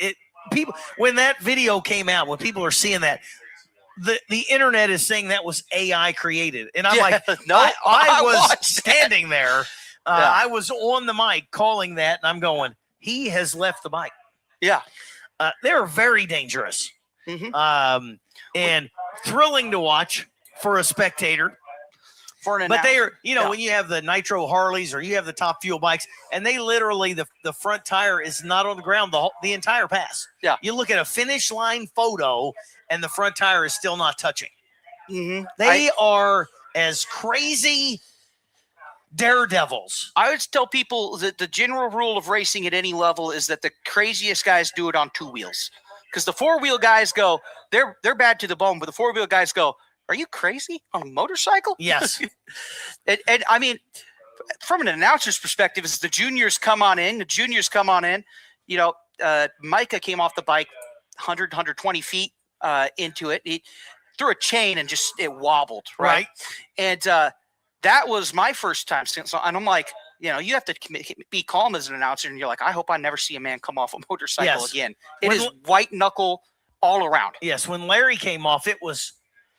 When that video came out, when people are seeing that, the internet is saying that was AI created. And I'm I was standing there. I was on the mic calling that, and I'm going, he has left the bike. Yeah. They're very dangerous. Mm-hmm. And thrilling to watch for a spectator. But they are, when you have the Nitro Harleys or you have the Top Fuel bikes, and they literally, the front tire is not on the ground the entire pass. Yeah. You look at a finish line photo, and the front tire is still not touching. Mm-hmm. They are as crazy daredevils. I would tell people that the general rule of racing at any level is that the craziest guys do it on 2 wheels. Because the 4-wheel guys go, they're bad to the bone, but the 4-wheel guys go, are you crazy on a motorcycle? Yes. and I mean, from an announcer's perspective, as the juniors come on in, Micah came off the bike 100, 120 feet into it. He threw a chain and just it wobbled, right? And that was my first time. And I'm like, you have to be calm as an announcer, and you're like, I hope I never see a man come off a motorcycle again. It is white knuckle all around. Yes, when Larry came off, it was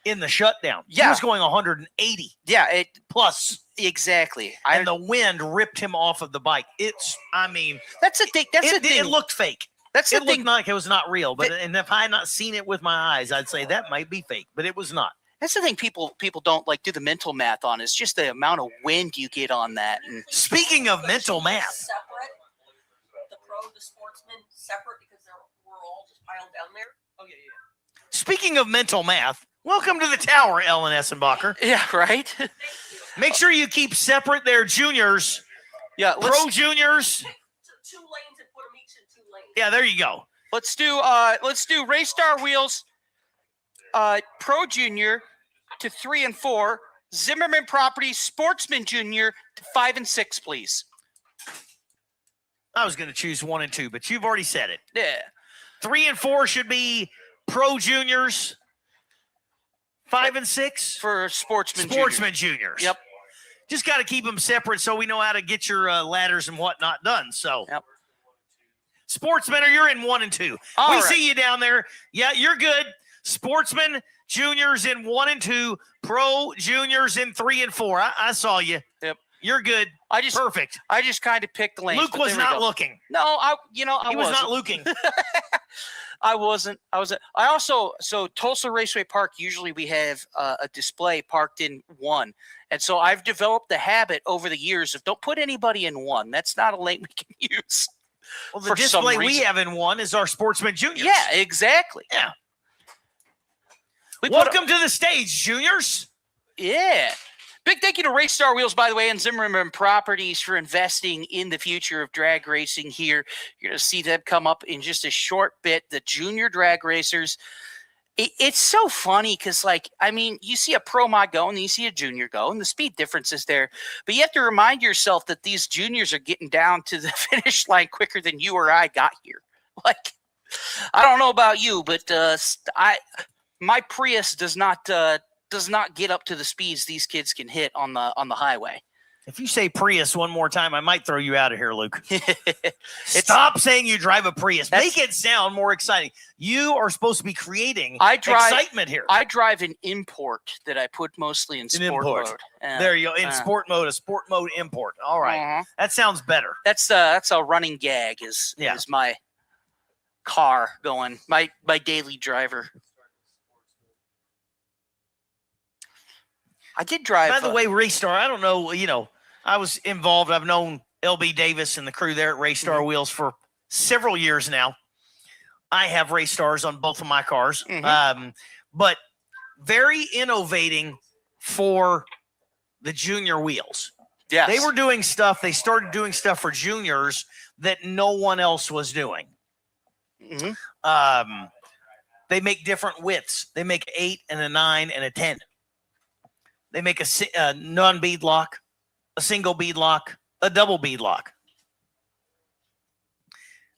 in the shutdown. Yeah. He was going 180. Yeah, plus. Exactly. And the wind ripped him off of the bike. That's the thing. That's the thing. It looked fake. That's the It looked thing. like it was not real, but and if I had not seen it with my eyes, I'd say that might be fake, but it was not. That's the thing people don't like do the mental math on. It's just the amount of wind you get on that. And Speaking of mental math, Separate, the pro, the sportsman, separate because we're all just piled down there. speaking of mental math, welcome to the tower, Ellen Essenbacher. yeah, right. Make sure you keep separate their juniors, yeah, pro juniors. Two lanes and put them each in 2 lanes. Yeah, there you go. let's do Race Star Wheels, Pro Junior to 3 and 4, Zimmerman Properties Sportsman Junior to 5 and 6, please. I was going to choose 1 and 2, but you've already said it. Yeah. 3 and 4 should be pro juniors. 5 and 6 For Sportsman juniors. Yep. Just got to keep them separate so we know how to get your ladders and whatnot done. So, Yep. Sportsmen, you're in 1 and 2. All we right. see you down there. Yeah, you're good. Sportsmen juniors in 1 and 2. Pro juniors in 3 and 4. I saw you. Yep. You're good. Perfect. I just kind of picked lanes. Luke but was there we not go. looking. No, I He was not looking. I wasn't. So Tulsa Raceway Park, usually we have a display parked in 1. And so I've developed the habit over the years of don't put anybody in 1. That's not a lane we can use. Well, the for some display we reason. have in 1 is our Sportsman juniors. Yeah, exactly. Yeah. We put Welcome to the stage, juniors. Yeah. Big thank you to Race Star Wheels, by the way, and Zimmerman Properties for investing in the future of drag racing here. You're going to see them come up in just a short bit, the junior drag racers. It's so funny because, you see a pro mod go and then you see a junior go, and the speed difference is there. But you have to remind yourself that these juniors are getting down to the finish line quicker than you or I got here. I don't know about you, but my Prius does not get up to the speeds these kids can hit on the highway. If you say Prius one more time, I might throw you out of here, Luke. Stop saying you drive a Prius. Make it sound more exciting. You are supposed to be creating excitement here. I drive an import that I put mostly in sport mode. There you go. In sport mode, a sport mode import. All right. That sounds better. That's a running gag is my car going, my daily driver. I did drive. By the way, Race Star, I don't know, I was involved. I've known LB Davis and the crew there at Race Star Wheels for several years now. I have Race Stars on both of my cars, but very innovating for the junior wheels. Yes. They were doing stuff. They started doing stuff for juniors that no one else was doing. They make different widths. They make 8 and a 9 and a 10. They make a non-bead lock, a single bead lock, a double bead lock.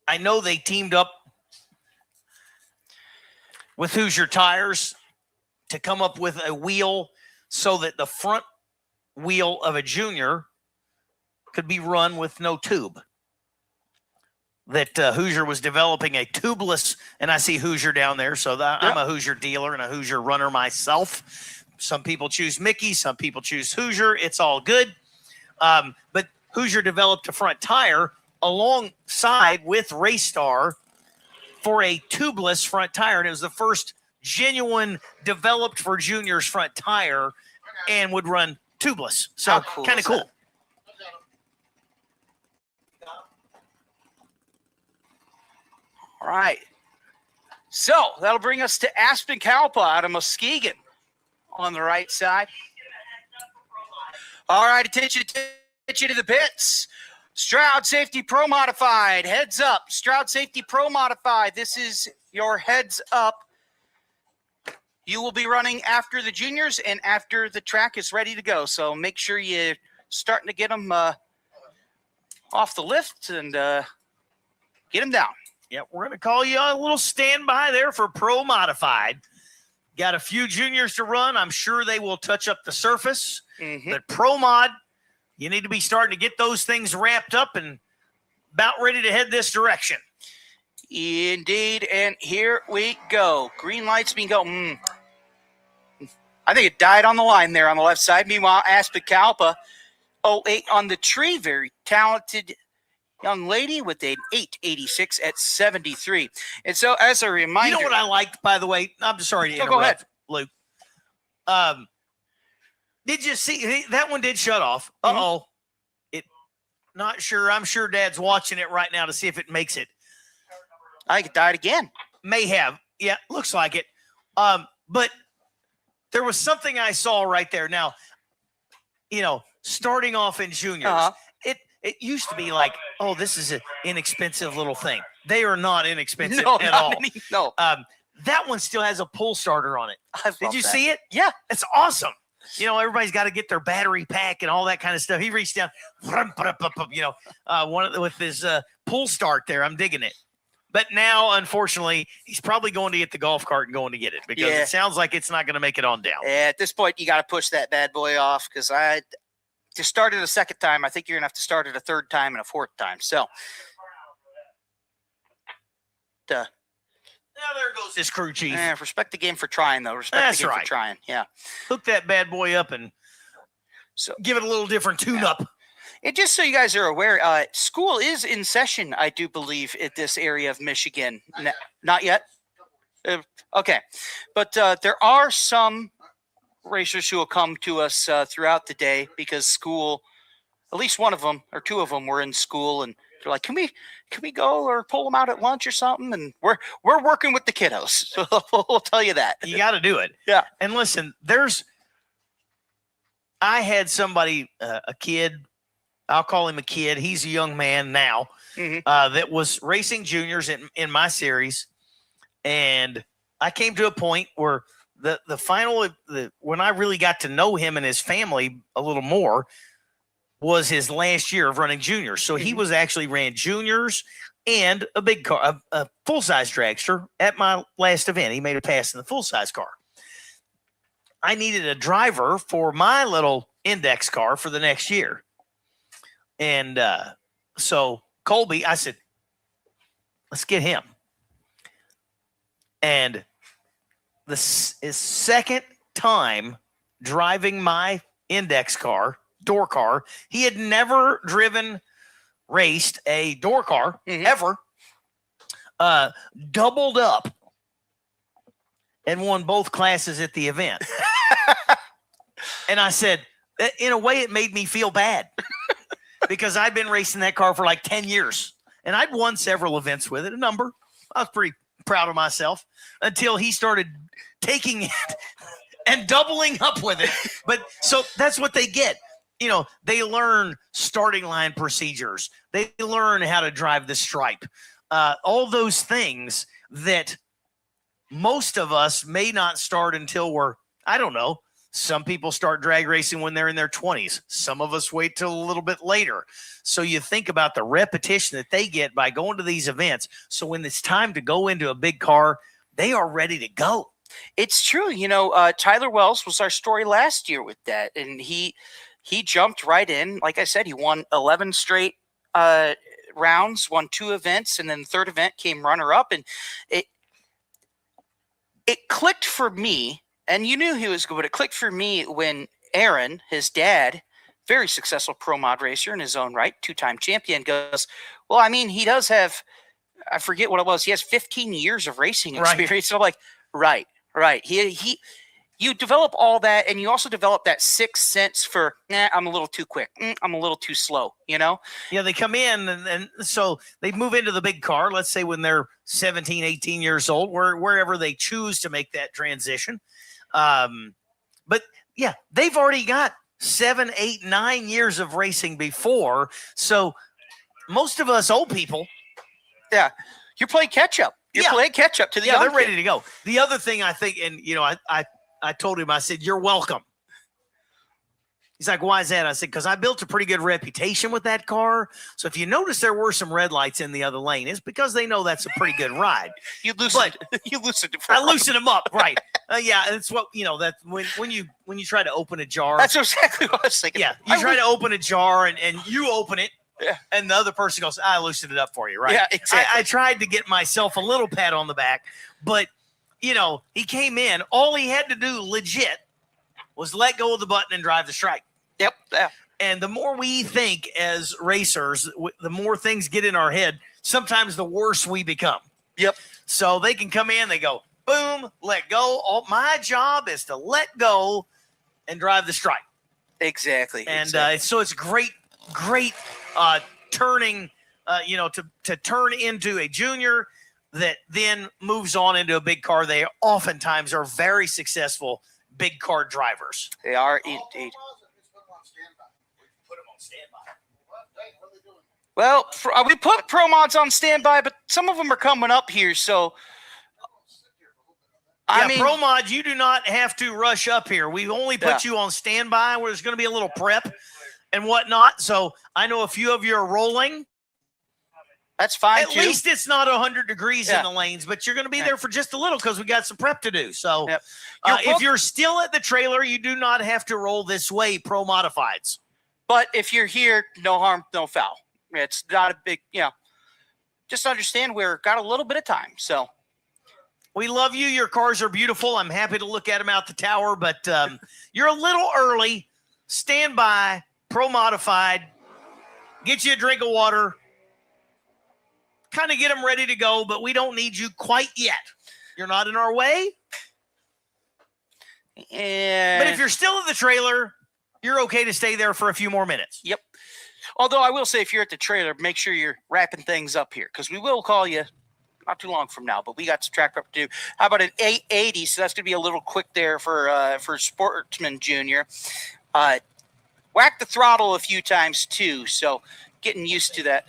I know they teamed up with Hoosier Tires to come up with a wheel so that the front wheel of a junior could be run with no tube. That Hoosier was developing a tubeless, and I see Hoosier down there, so I'm a Hoosier dealer and a Hoosier runner myself. Some people choose Mickey. Some people choose Hoosier. It's all good. But Hoosier developed a front tire alongside with Race Star for a tubeless front tire. And it was the first genuine developed for juniors front tire and would run tubeless. So kind of cool. All right. So that'll bring us to Aspen Kalpa out of Muskegon on the right side. All right, attention to the pits. Stroud Safety Pro Modified, heads up. Stroud Safety Pro Modified, this is your heads up. You will be running after the juniors and after the track is ready to go. So make sure you're starting to get them off the lift and get them down. Yeah, we're going to call you a little standby there for Pro Modified. Got a few juniors to run. I'm sure they will touch up the surface. But Pro Mod, you need to be starting to get those things wrapped up and about ready to head this direction. Indeed, and here we go. Green light's being go. I think it died on the line there on the left side. Meanwhile, Aspen Kalpa, 08 on the tree, very talented young lady with an 886 at 73. And so, as a reminder, You know what I liked, by the way? I'm sorry to No, interrupt, go ahead. Luke. Did you see that one did shut off? Mm-hmm. Uh-oh. Not sure. I'm sure Dad's watching it right now to see if it makes it. I died again. May have. Yeah, looks like it. But there was something I saw right there. Now, starting off in juniors, Uh-huh. it used to be like, oh, this is an inexpensive little thing. They are not inexpensive No, at not all. no. That one still has a pull starter on it. Did you see it? Yeah. It's awesome. Everybody's got to get their battery pack and all that kind of stuff. He reached down, with his pull start there. I'm digging it. But now, unfortunately, he's probably going to get the golf cart and going to get it because it sounds like it's not going to make it on down. Yeah, at this point, you got to push that bad boy off because to start it a second time, I think you're going to have to start it a third time and a fourth time. So, now there goes his crew chief. Respect the game for trying, though. Respect the game for trying. Yeah. Hook that bad boy up and give it a little different tune-up. And just so you guys are aware, school is in session, I do believe, at this area of Michigan. Not yet? Okay. But there are some racers who will come to us throughout the day because school, at least one of them or two of them were in school, and they're like, can we go or pull them out at lunch or something? And we're working with the kiddos. So we'll tell you that. You got to do it. Yeah. And listen, I had somebody, a kid, I'll call him a kid. He's a young man now, that was racing juniors in my series. And I came to a point where the final, when I really got to know him and his family a little more, was his last year of running juniors. So he was actually ran juniors and a big car, a full-size dragster at my last event. He made a pass in the full-size car. I needed a driver for my little index car for the next year. And so Colby, I said, let's get him. And his second time driving my index car, door car, he had never raced a door car ever, doubled up and won both classes at the event. And I said, in a way, it made me feel bad because I'd been racing that car for like 10 years and I'd won several events with it, a number. I was pretty proud of myself until he started taking it and doubling up with it. But so that's what they get. They learn starting line procedures. They learn how to drive the stripe. All those things that most of us may not start until we're, I don't know, some people start drag racing when they're in their 20s. Some of us wait till a little bit later. So you think about the repetition that they get by going to these events. So when it's time to go into a big car, they are ready to go. It's true. Tyler Wells was our story last year with that. And he jumped right in. Like I said, he won 11 straight rounds, won 2 events, and then the third event came runner-up. And it clicked for me, and you knew he was good, but it clicked for me when Aaron, his dad, very successful pro mod racer in his own right, 2-time champion, goes, well, I mean, he does have, I forget what it was, he has 15 years of racing experience. Right. So I'm like, right. You develop all that, and you also develop that sixth sense for, I'm a little too quick. I'm a little too slow, Yeah, they come in, and so they move into the big car, let's say when they're 17, 18 years old, wherever they choose to make that transition. But, yeah, they've already got 7, 8, 9 years of racing before. So most of us old people. Yeah, you're playing catch-up. You're playing catch-up to the young they're kid. ready to go. The other thing I think, and, I told him, I said, you're welcome. He's like, why is that? I said, because I built a pretty good reputation with that car. So if you notice there were some red lights in the other lane, it's because they know that's a pretty good ride. You loosened it for I loosened them up, right. Yeah, it's what, that when you try to open a jar. That's exactly what I was thinking. Yeah, you try to open a jar and you open it. Yeah. And the other person goes, I loosened it up for you, right? Yeah, exactly. I tried to get myself a little pat on the back, but he came in. All he had to do legit was let go of the button and drive the strike. Yep. Yeah. And the more we think as racers, the more things get in our head, sometimes the worse we become. Yep. So they can come in, they go, boom, let go. All my job is to let go and drive the stripe. Exactly. And exactly. so it's great turning, to turn into a junior that then moves on into a big car. They oftentimes are very successful big car drivers. They are indeed. Well, we put Pro Mods on standby, but some of them are coming up here, so I mean, Pro Mod, you do not have to rush up here. We only put you on standby where there's going to be a little prep and whatnot. So I know a few of you are rolling. That's fine. At least it's not 100 degrees in the lanes, but you're going to be there for just a little because we got some prep to do. So if you're still at the trailer, you do not have to roll this way, Pro Modifieds. But if you're here, no harm, no foul. It's not a big, just understand we've got a little bit of time. So we love you. Your cars are beautiful. I'm happy to look at them out the tower, but you're a little early. Stand by, Pro Modified. Get you a drink of water. Kind of get them ready to go, but we don't need you quite yet. You're not in our way. But if you're still in the trailer, you're okay to stay there for a few more minutes. Yep. Although I will say, if you're at the trailer, make sure you're wrapping things up here because we will call you not too long from now, but we got some track prep to do. How about an 880? So that's going to be a little quick there for Sportsman Junior. Whack the throttle a few times too, so getting used to that.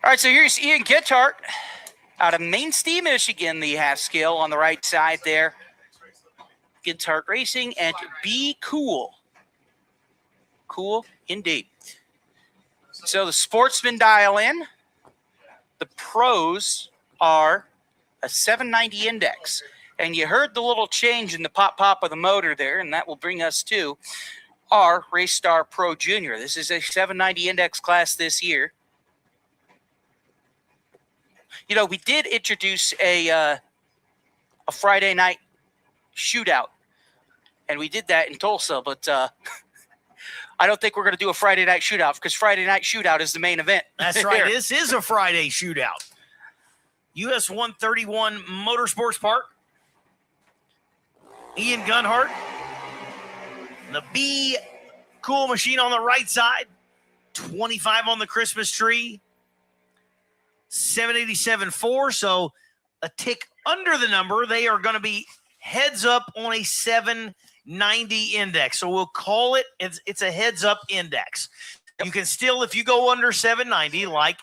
All right, so here's Ian Gethart out of Mainstay, Michigan, the half scale on the right side there. Gethart Racing and Be Cool. Cool indeed. So the sportsmen dial in. The pros are a 790 index. And you heard the little change in the pop of the motor there, and that will bring us to our Race Star Pro Junior. This is a 790 index class this year. We did introduce a Friday night shootout, and we did that in Tulsa, but I don't think we're going to do a Friday night shootout because Friday night shootout is the main event. That's right. This is a Friday shootout. US-131 Motorsports Park. Ian Gunhart. The Be Cool machine on the right side. 25 on the Christmas tree. 787.4, so a tick under the number. They are going to be heads up on a 790 index. So we'll call it, it's a heads up index. You can still, if you go under 790, like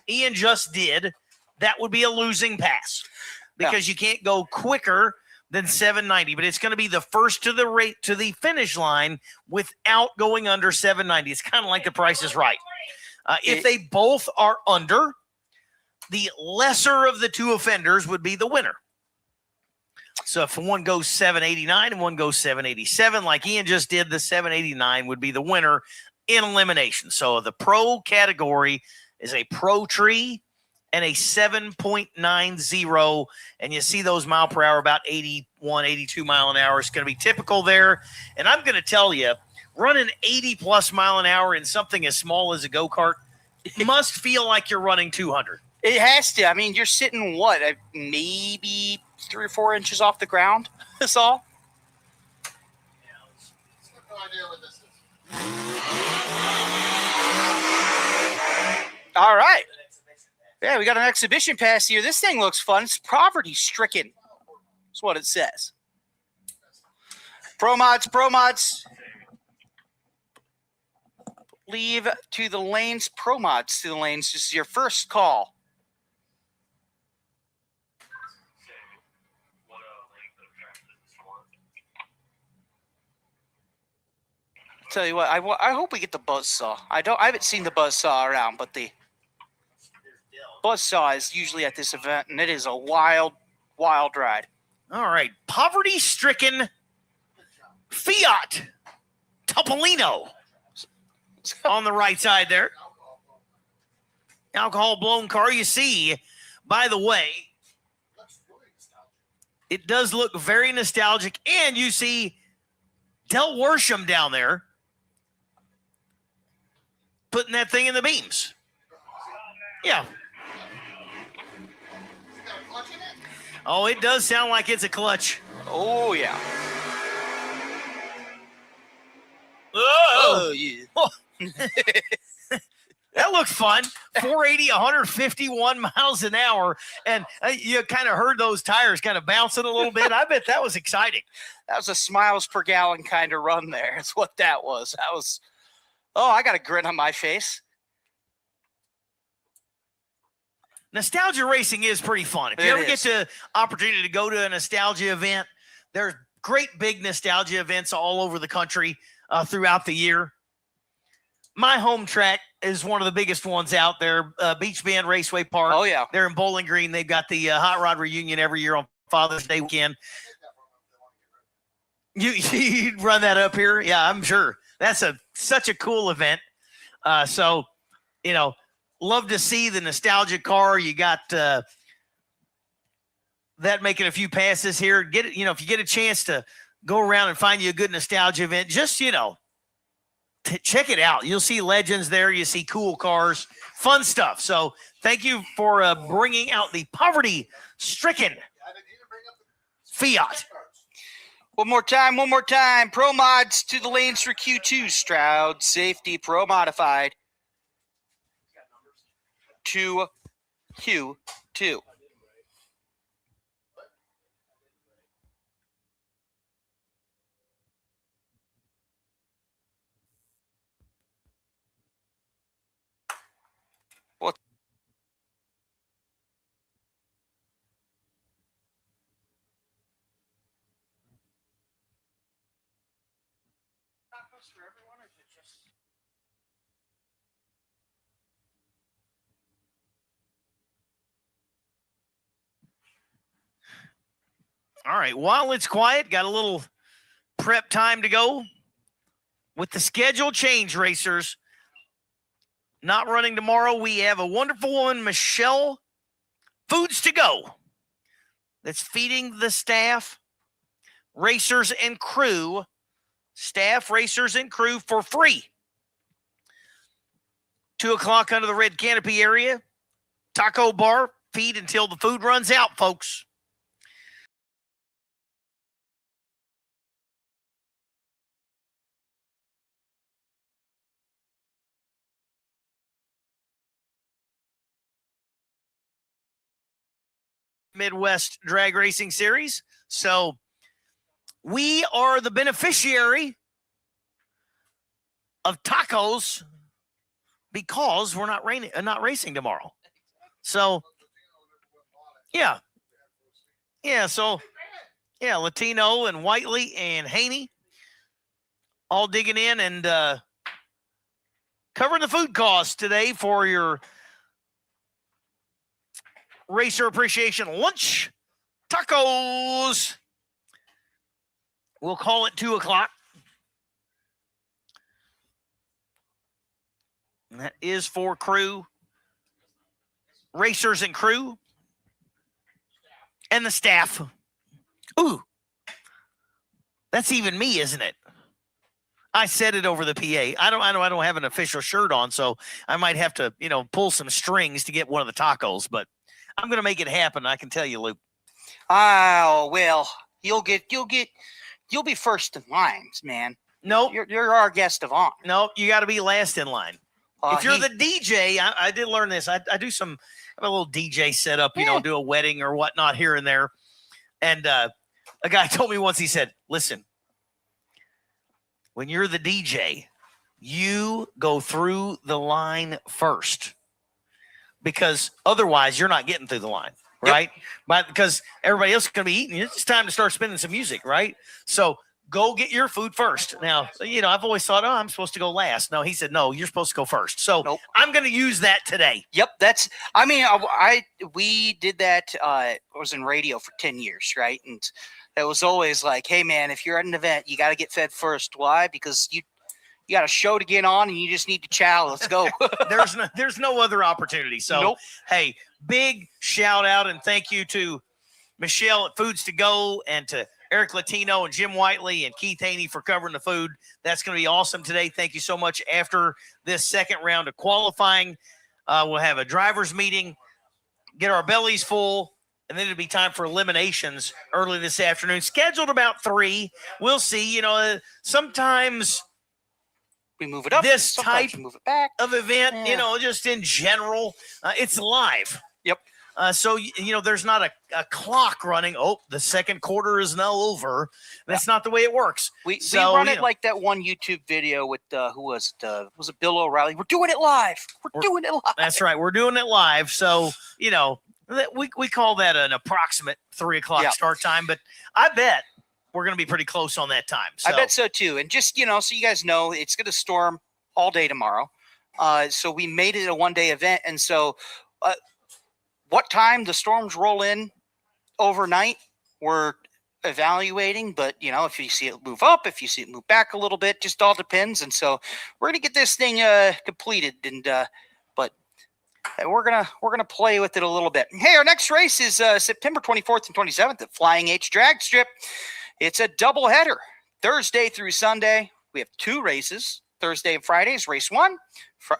Ian just did, that would be a losing pass because you can't go quicker than 790. But it's going to be the first to the finish line without going under 790. It's kind of like the Price is Right. If they both are under, the lesser of the two offenders would be the winner. So if one goes 789 and one goes 787, like Ian just did, the 789 would be the winner in elimination. So the pro category is a pro tree and a 7.90. And you see those mile per hour, about 81, 82 mile an hour is going to be typical there. And I'm going to tell you, running 80 plus mile an hour in something as small as a go-kart must feel like you're running 200. It has to. I mean, you're sitting, maybe 3 or 4 inches off the ground? That's all? No idea what this is. All right. Yeah, we got an exhibition pass here. This thing looks fun. It's poverty-stricken. That's what it says. Pro mods. Leave to the lanes. Pro mods to the lanes. This is your first call. tell you what, I hope we get the buzzsaw. I haven't seen the buzzsaw around, but the buzzsaw is usually at this event, and it is a wild ride. All right, poverty-stricken Fiat Topolino on the right side there. Alcohol-blown car. You see, by the way, it does look very nostalgic, and you see Del Worsham down there putting that thing in the beams. Yeah. Oh, it does sound like it's a clutch. Oh, yeah. Oh, yeah. That looks fun. 480, 151 miles an hour. And you kind of heard those tires kind of bouncing a little bit. I bet that was exciting. That was a miles per gallon kind of run there. That's what that was. That was, I got a grin on my face. Nostalgia racing is pretty fun. If you ever get the opportunity to go to a nostalgia event, there's great big nostalgia events all over the country throughout the year. My home track is one of the biggest ones out there, Beach Bend Raceway Park. Oh, yeah. They're in Bowling Green. They've got the Hot Rod Reunion every year on Father's Day weekend. You'd run that up here? Yeah, I'm sure. That's such a cool event. So, love to see the nostalgia car. You got that making a few passes here. Get it, if you get a chance to go around and find you a good nostalgia event, just, check it out. You'll see legends there. You see cool cars, fun stuff. So thank you for bringing out the poverty-stricken Fiat. One more time. Pro mods to the lanes for Q2. Stroud Safety Pro Modified to Q2. What? All right, while it's quiet, got a little prep time to go. With the schedule change, racers, not running tomorrow, we have a wonderful woman, Michelle Foods to Go, that's feeding the staff, racers, and crew, for free. 2:00 under the red canopy area. Taco bar, feed until the food runs out, folks. Midwest Drag Racing Series. So we are the beneficiary of tacos because we're not racing tomorrow. So yeah. So Latino and Whiteley and Haney all digging in and covering the food costs today for your Racer Appreciation Lunch Tacos. We'll call it 2:00. And that is for crew, racers and crew, and the staff. Ooh, that's even me, isn't it? I said it over the PA. I don't have an official shirt on, so I might have to, pull some strings to get one of the tacos, but I'm going to make it happen. I can tell you, Luke. Oh, well, you'll be first in line, man. Nope. You're our guest of honor. Nope. You got to be last in line. If you're the DJ, I did learn this. I do I have a little DJ setup, do a wedding or whatnot here and there. And a guy told me once, he said, listen, when you're the DJ, you go through the line first. Because otherwise you're not getting through the line, right? Yep. Because everybody else is going to be eating. It's time to start spinning some music, right? So go get your food first. Now, I've always thought, I'm supposed to go last. No, he said, no, you're supposed to go first. So Nope. I'm going to use that today. Yep, we did that. I was in radio for 10 years, right? And it was always like, hey man, if you're at an event, you got to get fed first. Why? Because you got a show to get on, and you just need to chow. Let's go. There's no other opportunity. So, Nope. Hey, big shout out and thank you to Michelle at Foods to Go and to Eric Latino and Jim Whiteley and Keith Haney for covering the food. That's going to be awesome today. Thank you so much. After this second round of qualifying, we'll have a driver's meeting, get our bellies full, and then it'll be time for eliminations early this afternoon. Scheduled about 3. We'll see. Sometimes we move it up. This sometimes type we move it back. of event, just in general, it's live. Yep. So, there's not a clock running. Oh, the second quarter is now over. That's not the way it works. We run it like that one YouTube video with, who was it? Was it Bill O'Reilly? We're doing it live. We're doing it live. That's right. We're doing it live. So, we call that an approximate 3 o'clock start time, but I bet we're going to be pretty close on that time. So. I bet so too. And just, so you guys know, it's going to storm all day tomorrow. So we made it a one-day event. And so what time the storms roll in overnight, we're evaluating. But, if you see it move up, if you see it move back a little bit, just all depends. And so we're going to get this thing completed. And but we're gonna play with it a little bit. Hey, our next race is September 24th and 27th at Flying H Drag Strip. It's a doubleheader, Thursday through Sunday. We have 2 races. Thursday and Friday is race 1.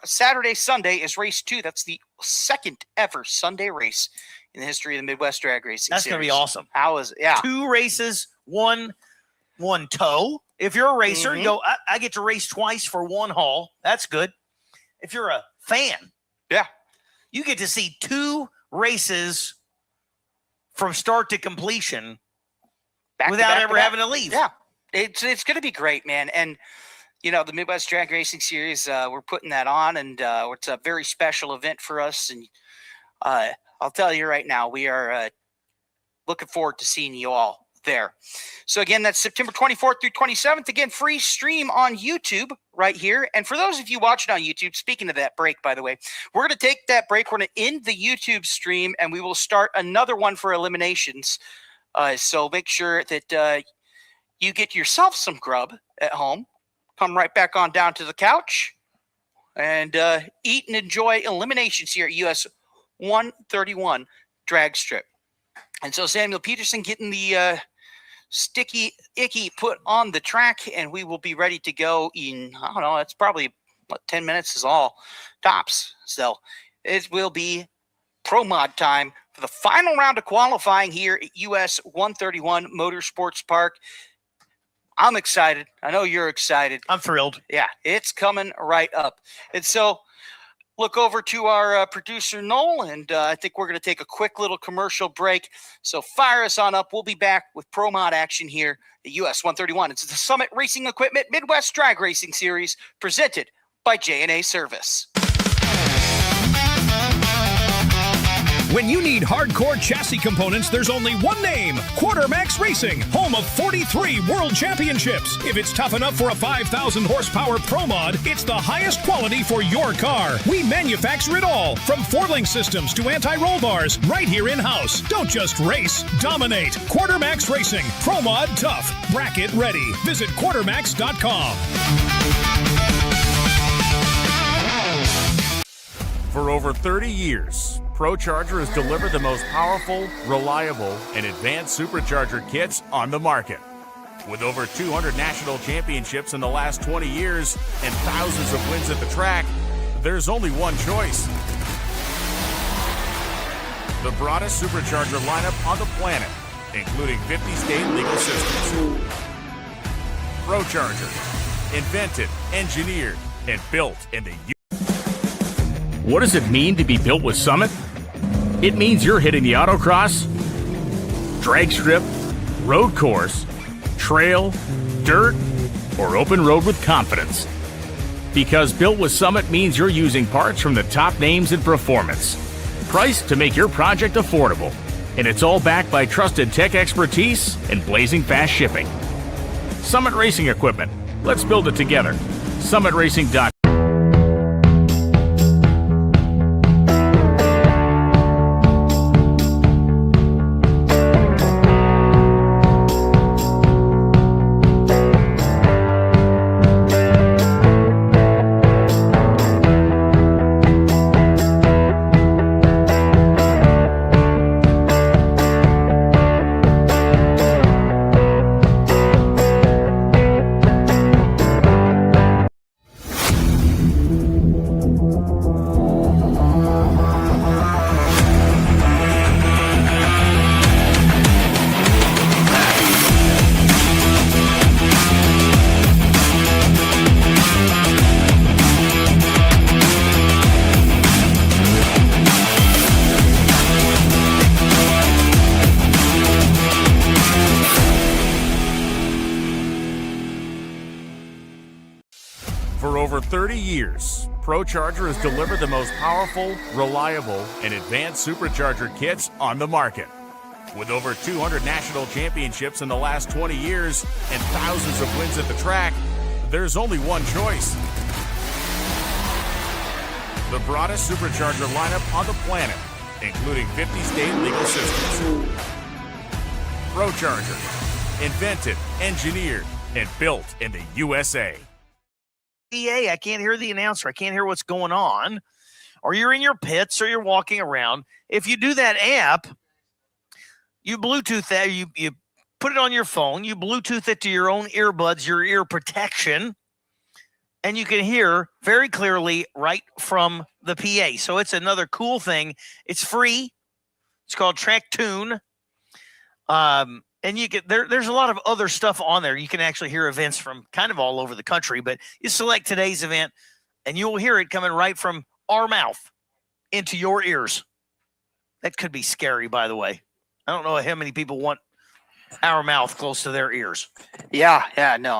Saturday, Sunday is race 2. That's the second ever Sunday race in the history of the Midwest Drag Racing That's Series. going to be awesome. How is it? Yeah. 2 races, one tow. If you're a racer, I get to race twice for 1 haul. That's good. If you're a fan, you get to see 2 races from start to completion without ever having to leave. Yeah, it's going to be great, man. And, the Midwest Drag Racing Series, we're putting that on, and it's a very special event for us. And I'll tell you right now, we are looking forward to seeing you all there. So, again, that's September 24th through 27th. Again, free stream on YouTube right here. And for those of you watching on YouTube, speaking of that break, by the way, we're going to take that break. We're going to end the YouTube stream, and we will start another one for eliminations. So make sure that you get yourself some grub at home. Come right back on down to the couch and eat and enjoy eliminations here at US-131 Drag Strip. And so Samuel Peterson getting the sticky icky put on the track, and we will be ready to go in, I don't know, it's probably 10 minutes is all tops. So it will be pro mod time for the final round of qualifying here at US-131 Motorsports Park. I'm excited. I know you're excited. I'm thrilled. Yeah, it's coming right up. And so look over to our producer, Noel, and I think we're going to take a quick little commercial break. So fire us on up. We'll be back with Pro Mod action here at US-131. It's the Summit Racing Equipment Midwest Drag Racing Series presented by J&A Service. When you need hardcore chassis components, there's only one name, Quartermax Racing, home of 43 world championships. If it's tough enough for a 5,000 horsepower Pro Mod, it's the highest quality for your car. We manufacture it all, from four-link systems to anti-roll bars, right here in-house. Don't just race, dominate. Quartermax Racing, Pro Mod tough, bracket ready. Visit quartermax.com. For over 30 years, ProCharger has delivered the most powerful, reliable, and advanced supercharger kits on the market. With over 200 national championships in the last 20 years and thousands of wins at the track, there's only one choice. The broadest supercharger lineup on the planet, including 50 state legal systems. ProCharger, invented, engineered, and built in the U.S. What does it mean to be built with Summit? It means you're hitting the autocross, drag strip, road course, trail, dirt, or open road with confidence. Because built with Summit means you're using parts from the top names in performance, priced to make your project affordable, and it's all backed by trusted tech expertise and blazing fast shipping. Summit Racing Equipment. Let's build it together. SummitRacing.com. For over 30 years, ProCharger has delivered the most powerful, reliable, and advanced supercharger kits on the market. With over 200 national championships in the last 20 years and thousands of wins at the track, there's only one choice. The broadest supercharger lineup on the planet, including 50 state legal systems. ProCharger, invented, engineered, and built in the USA. I can't hear the announcer. I can't hear what's going on. Or you're in your pits or you're walking around. If you do that app, you Bluetooth that, you put it on your phone, you Bluetooth it to your own earbuds, your ear protection, and you can hear very clearly right from the PA. So it's another cool thing. It's free. It's called Track Tune. And you get there's a lot of other stuff on there. You can actually hear events from kind of all over the country, but you select today's event and you'll hear it coming right from our mouth into your ears. That could be scary, by the way. I don't know how many people want our mouth close to their ears. Yeah, no,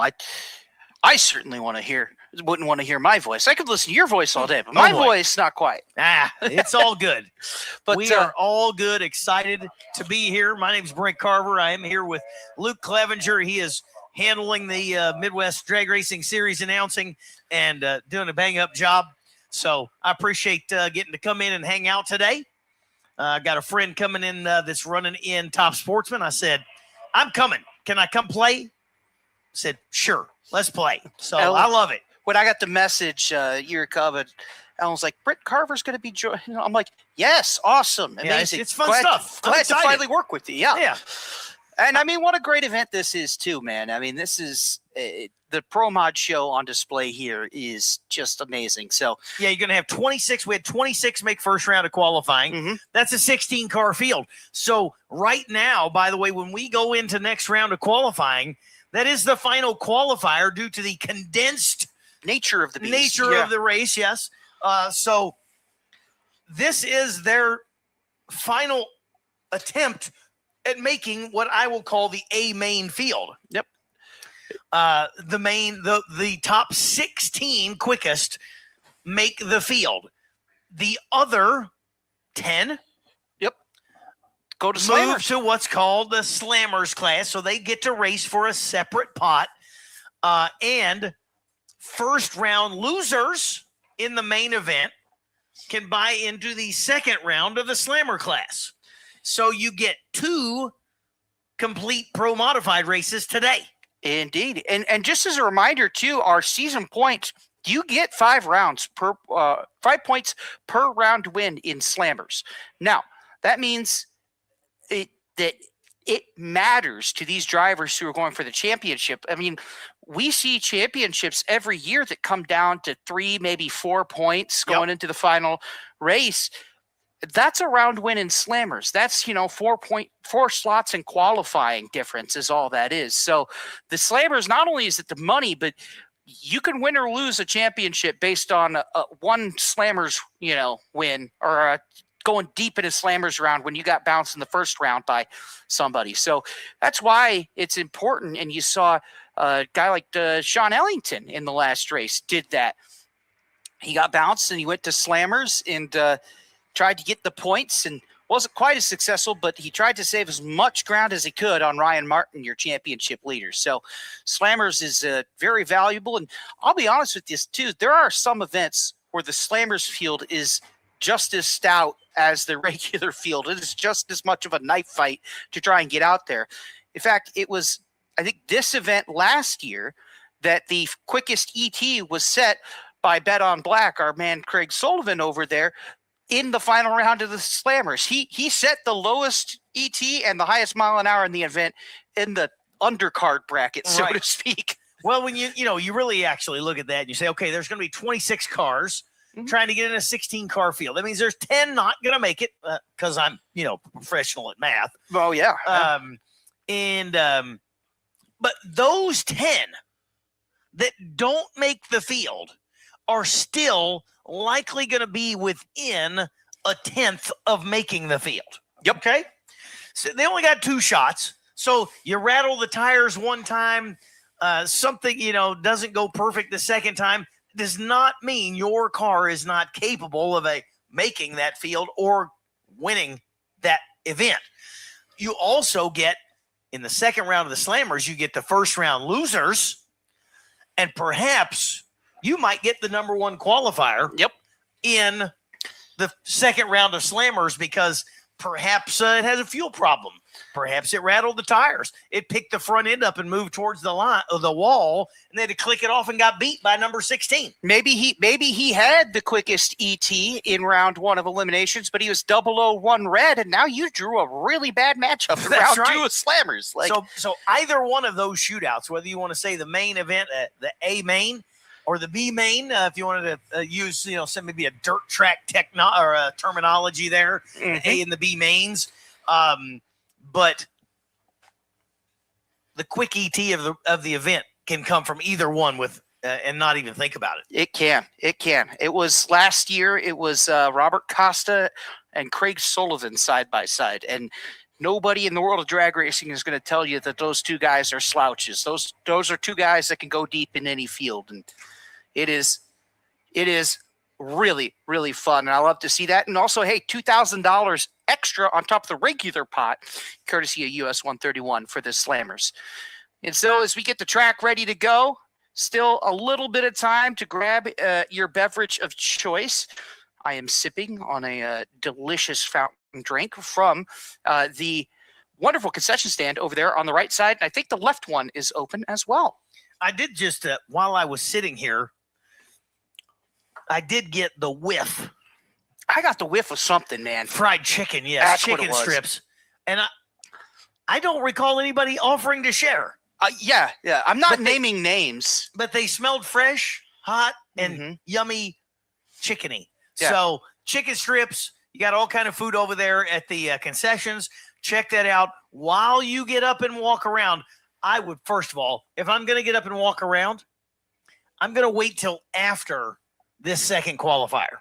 I certainly wouldn't want to hear my voice. I could listen to your voice all day, but my voice, not quite. It's all good. But we are all good, excited to be here. My name is Brent Carver. I am here with Luke Clevenger. He is handling the Midwest Drag Racing Series announcing and doing a bang-up job. So I appreciate getting to come in and hang out today. I got a friend coming in that's running in Top Sportsman. I said, I'm coming. Can I come play? I said, sure, let's play. So I love it. When I got the message year ago, Alan was like, Brent Carver's going to be joining. I'm like, yes, awesome, amazing. Yeah, it's fun stuff. Glad to finally work with you. Yeah. And I mean, what a great event this is too, man. I mean, this is the Pro Mod show on display here is just amazing. So yeah, you're going to have 26. We had 26 make first round of qualifying. Mm-hmm. That's a 16 car field. So right now, by the way, when we go into next round of qualifying, that is the final qualifier due to the condensed nature of the beast. Nature of the race, yes. So this is their final attempt at making what I will call the A main field. Yep. The top 16 quickest make the field. The other 10 go to Slammers. Move to what's called the Slammers class, so they get to race for a separate pot. And first round losers in the main event can buy into the second round of the Slammer class. So you get 2 complete pro modified races today. Indeed. And just as a reminder too, our season points, you get 5 points per round win in Slammers. Now, that means that it matters to these drivers who are going for the championship. I mean, we see championships every year that come down to 3, maybe 4 points going into the final race. That's a round win in Slammers. That's, 4 slots in qualifying difference is all that is. So the Slammers, not only is it the money, but you can win or lose a championship based on one Slammers, win or going deep in a Slammers round when you got bounced in the first round by somebody. So that's why it's important. And you saw a guy like Sean Ellington in the last race did that. He got bounced and he went to Slammers and tried to get the points and wasn't quite as successful, but he tried to save as much ground as he could on Ryan Martin, your championship leader. So Slammers is very valuable. And I'll be honest with you, too, there are some events where the Slammers field is just as stout as the regular field. It is just as much of a knife fight to try and get out there. In fact, it was, I think, this event last year that the quickest ET was set by Bet on Black, our man Craig Sullivan over there, in the final round of the Slammers. He set the lowest ET and the highest mile an hour in the event in the undercard bracket, so to speak. Well, when you really actually look at that and you say, okay, there's going to be 26 cars trying to get in a 16-car field. That means there's 10 not going to make it because I'm, professional at math. Oh, yeah. But those 10 that don't make the field are still likely going to be within a 10th of making the field. Yep. Okay. So they only got 2 shots. So you rattle the tires one time, something, doesn't go perfect the second time, does not mean your car is not capable of making that field or winning that event. You also get, in the second round of the Slammers, you get the first round losers, and perhaps you might get the number 1 qualifier in the second round of Slammers because perhaps it has a fuel problem. Perhaps it rattled the tires. It picked the front end up and moved towards the line of the wall, and they had to click it off and got beat by number 16. Maybe he had the quickest ET in round 1 of eliminations, but he was 001 red, and now you drew a really bad matchup in round 2 of Slammers. So either one of those shootouts, whether you want to say the main event, the A main, or the B main, if you wanted to use, some maybe a dirt track terminology there, the A and the B mains. But the quick ET of the event can come from either one with and not even think about it. It can. It was last year. It was Robert Costa and Craig Sullivan side by side, and nobody in the world of drag racing is going to tell you that those 2 guys are slouches. Those are 2 guys that can go deep in any field, and it is really, really fun, and I love to see that. And also, hey, $2,000 extra on top of the regular pot, courtesy of US-131 for the Slammers. And so as we get the track ready to go, still a little bit of time to grab your beverage of choice. I am sipping on a delicious fountain drink from the wonderful concession stand over there on the right side. And I think the left one is open as well. I did just, while I was sitting here, I did get the whiff. I got the whiff of something, man. Fried chicken, yes. That's chicken strips. And I don't recall anybody offering to share. Yeah. I'm not naming names. But they smelled fresh, hot, and yummy chickeny. Yeah. So chicken strips, you got all kind of food over there at the concessions. Check that out. While you get up and walk around, I would, first of all, if I'm going to get up and walk around, I'm going to wait till after this second qualifier.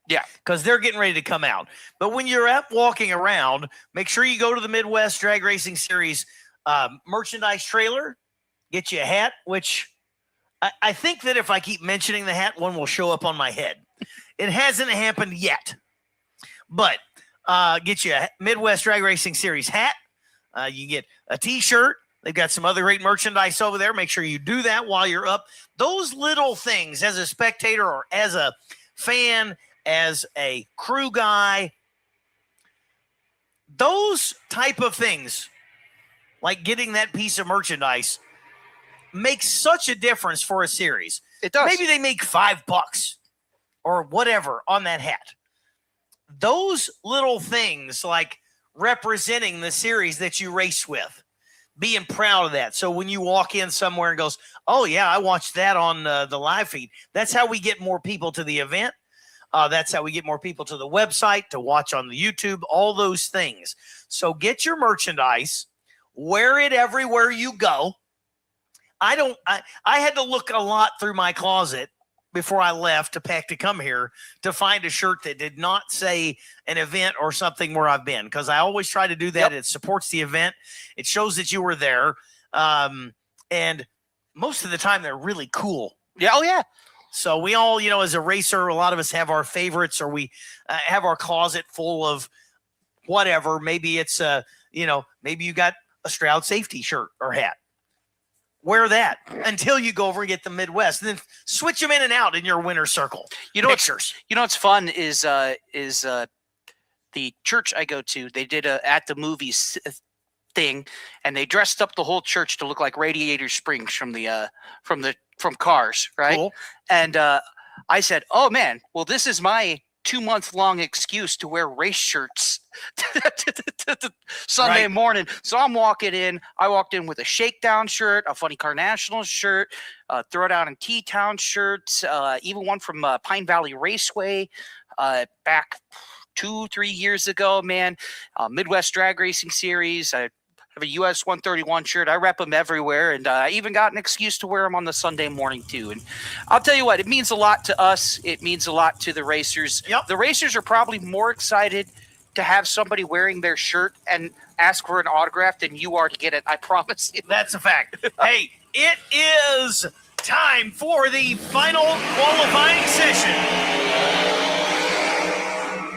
Yeah. Because they're getting ready to come out. But when you're up walking around, make sure you go to the Midwest Drag Racing Series merchandise trailer, get you a hat, which I think that if I keep mentioning the hat, one will show up on my head. It hasn't happened yet. But get you a Midwest Drag Racing Series hat. You get a T-shirt. They've got some other great merchandise over there. Make sure you do that while you're up. Those little things as a spectator or as a fan, as a crew guy, those type of things, like getting that piece of merchandise, makes such a difference for a series. It does. Maybe they make $5 or whatever on that hat. Those little things, like representing the series that you race with, being proud of that. So when you walk in somewhere and goes, oh, yeah, I watched that on the live feed. That's how we get more people to the event. That's how we get more people to the website, to watch on the YouTube, all those things. So get your merchandise, wear it everywhere you go. I had to look a lot through my closet before I left to pack to come here to find a shirt that did not say an event or something where I've been, because I always try to do that. It supports the event. It shows that you were there. And most of the time they're really cool. Yeah. Oh, yeah. So we all, as a racer, a lot of us have our favorites, or we have our closet full of whatever. Maybe it's maybe you got a Stroud safety shirt or hat. Wear that until you go over and get the Midwest, and then switch them in and out in your winner circle. Pictures. What's fun is the church I go to. They did a at the movies thing, and they dressed up the whole church to look like Radiator Springs from Cars, right? Cool. And I said, "Oh man, well this is my 2-month-long excuse to wear race shirts Sunday morning." So I'm walking in. I walked in with a Shakedown shirt, a Funny Car Nationals shirt, Throwdown and T-Town shirts, even one from Pine Valley Raceway back 2-3 years ago, man. Midwest Drag Racing Series. I have a US-131 shirt. I rep them everywhere, and I even got an excuse to wear them on the Sunday morning too. And I'll tell you what, it means a lot to us. It means a lot to the racers. Yep. The racers are probably more excited to have somebody wearing their shirt and ask for an autograph than you are to get it. I promise you. That's a fact. Hey, it is time for the final qualifying session.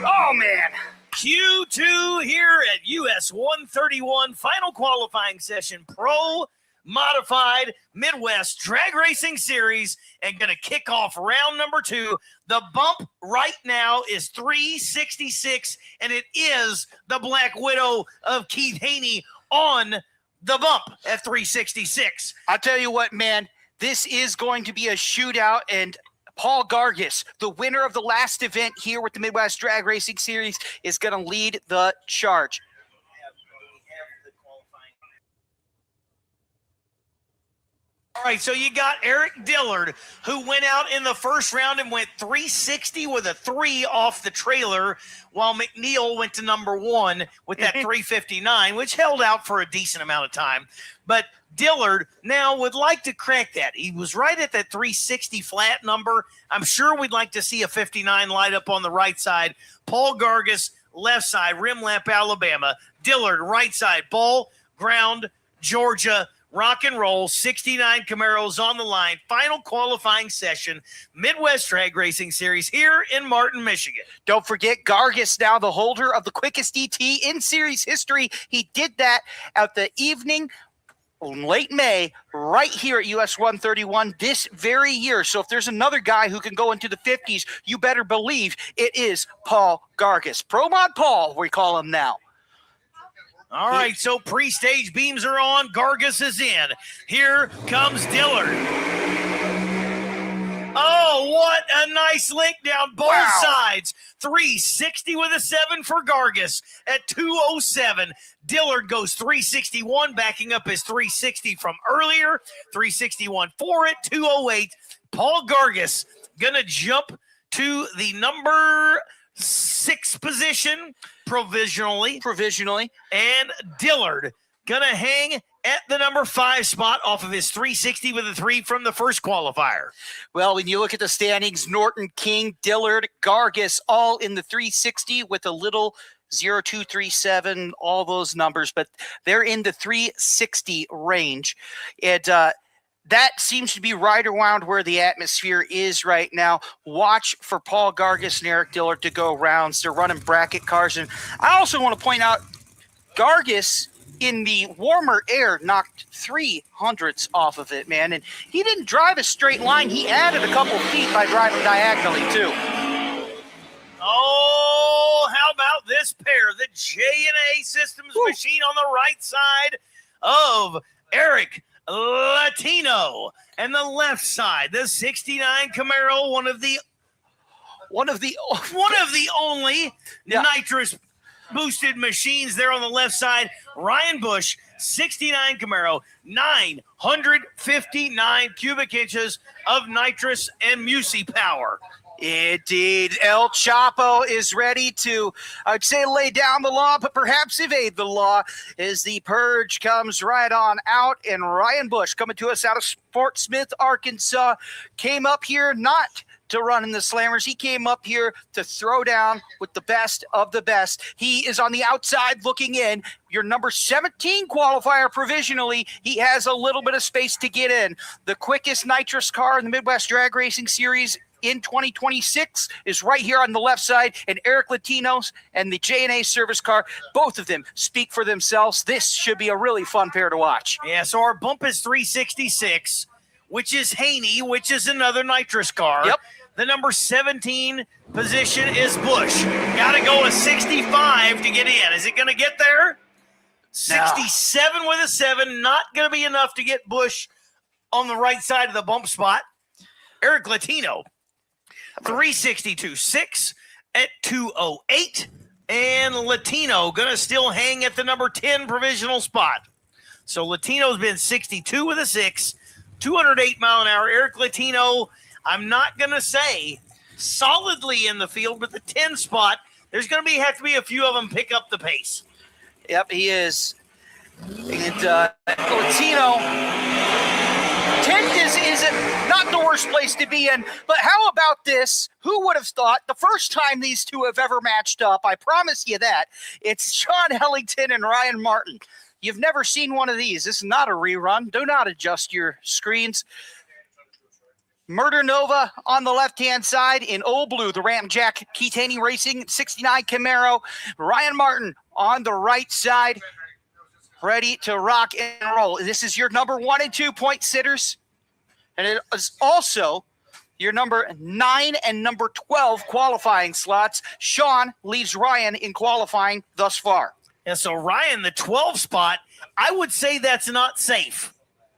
Oh, man. Q2 here at US-131 final qualifying session, Pro Modified Midwest Drag Racing Series, and going to kick off round number 2. The bump right now is 366, and it is the Black Widow of Keith Haney on the bump at 366. I'll tell you what, man, this is going to be a shootout, and Paul Gargis, the winner of the last event here with the Midwest Drag Racing Series, is going to lead the charge. All right, so you got Eric Dillard, who went out in the first round and went 360 with a 3 off the trailer, while McNeil went to number 1 with that 359, which held out for a decent amount of time. But Dillard now would like to crack that. He was right at that 360 flat number. I'm sure we'd like to see a 59 light up on the right side. Paul Gargis, left side, rim lap, Alabama. Dillard, right side, ball, ground, Georgia, rock and roll. 69 Camaros on the line. Final qualifying session, Midwest Drag Racing Series here in Martin, Michigan. Don't forget, Gargis now the holder of the quickest ET in series history. He did that at the evening late May right here at US-131 this very year. So if there's another guy who can go into the 50s, you better believe it is Paul Gargis. Pro Mod Paul, we call him now. All right, so pre-stage beams are on. Gargis is in. Here comes Dillard. Oh, what a nice link down both sides. 360 with a 7 for Gargis at 207. Dillard goes 361, backing up his 360 from earlier. 361 for it, 208. Paul Gargis going to jump to the number 6 position provisionally. And Dillard going to hang at the number 5 spot off of his 360 with a 3 from the first qualifier. Well, when you look at the standings, Norton, King, Dillard, Gargis, all in the 360 with a little 0237, all those numbers, but they're in the 360 range. That seems to be right around where the atmosphere is right now. Watch for Paul Gargis and Eric Dillard to go rounds. They're running bracket cars. And I also want to point out, Gargis in the warmer air knocked 300s off of it, man. And he didn't drive a straight line. He added a couple feet by driving diagonally, too. Oh, how about this pair? The J&A Systems machine on the right side of Eric Latino, and the left side, the 69 Camaro, one of the only nitrous boosted machines there on the left side. Ryan Bush, 69 Camaro, 959 cubic inches of nitrous and Musi power. Indeed, El Chapo is ready to, I'd say, lay down the law, but perhaps evade the law as the purge comes right on out. And Ryan Bush, coming to us out of Fort Smith, Arkansas, came up here not to run in the Slammers. He came up here to throw down with the best of the best. He is on the outside looking in. Your number 17 qualifier provisionally. He has a little bit of space to get in. The quickest nitrous car in the Midwest Drag Racing Series in 2026 is right here on the left side, and Eric Latino's and the J&A service car, both of them speak for themselves. This should be a really fun pair to watch. Yeah, so our bump is 366, which is Haney, which is another nitrous car. Yep. The number 17 position is Busch. Got to go a 65 to get in. Is it going to get there? 67 with a 7. Not going to be enough to get Busch on the right side of the bump spot. Eric Latino, 362, 6 at 208. And Latino going to still hang at the number 10 provisional spot. So Latino's been 62 with a 6, 208 mile an hour. Eric Latino, I'm not going to say solidly in the field, but the 10 spot, there's going to have to be a few of them pick up the pace. Yep, he is. And Latino, 10th is not the worst place to be in, but how about this? Who would have thought the first time these two have ever matched up, I promise you that, it's Sean Ellington and Ryan Martin. You've never seen one of these. This is not a rerun. Do not adjust your screens. Murder Nova on the left-hand side in old blue, the Ramjack Keitany Racing 69 Camaro. Ryan Martin on the right side, ready to rock and roll. This is your number 1 and 2 point sitters, and it is also your number 9 and number 12 qualifying slots. Sean leaves Ryan in qualifying thus far. And so Ryan, the 12 spot, I would say that's not safe.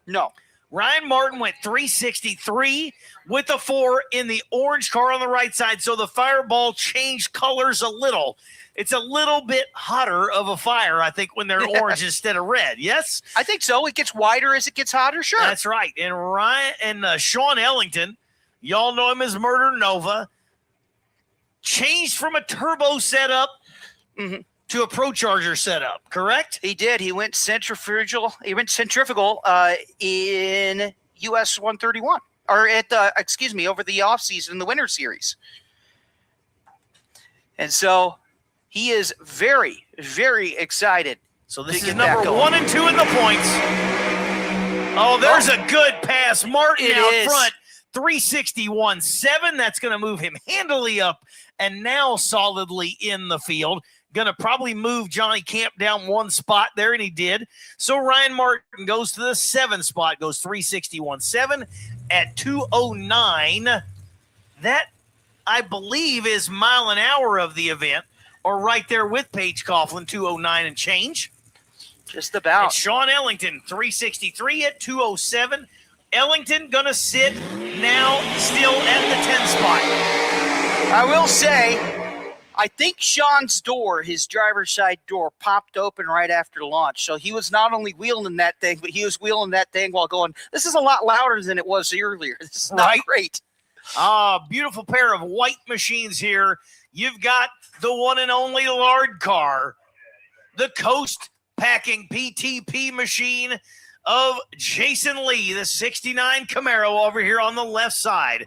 No. Ryan Martin went 363 with a 4 in the orange car on the right side, so the fireball changed colors a little. It's a little bit hotter of a fire, I think, when they're orange instead of red. Yes? I think so. It gets wider as it gets hotter, sure. That's right. And Ryan and Sean Ellington, y'all know him as Murder Nova, changed from a turbo setup to a Pro Charger setup, correct? He did. He went centrifugal. In US-131, or over the offseason in the Winter Series. And so he is very, very excited. So this is number 1 and 2 in the points. Oh, there's a good pass. Martin out front, 361.7. That's going to move him handily up and now solidly in the field. Going to probably move Johnny Camp down 1 spot there, and he did. So Ryan Martin goes to the 7 spot, goes 361.7 at 209. That, I believe, is mile an hour of the event, or right there with Paige Coughlin, 209 and change. Just about. And Sean Ellington, 363 at 207. Ellington going to sit now still at the 10 spot. I will say, I think Sean's door, his driver's side door, popped open right after launch. So he was not only wheeling that thing, but he was wheeling that thing while going, this is a lot louder than it was earlier. This is not great. Beautiful pair of white machines here. You've got the one and only lard car, the Coast Packing PTP machine of Jason Lee, the 69 Camaro over here on the left side.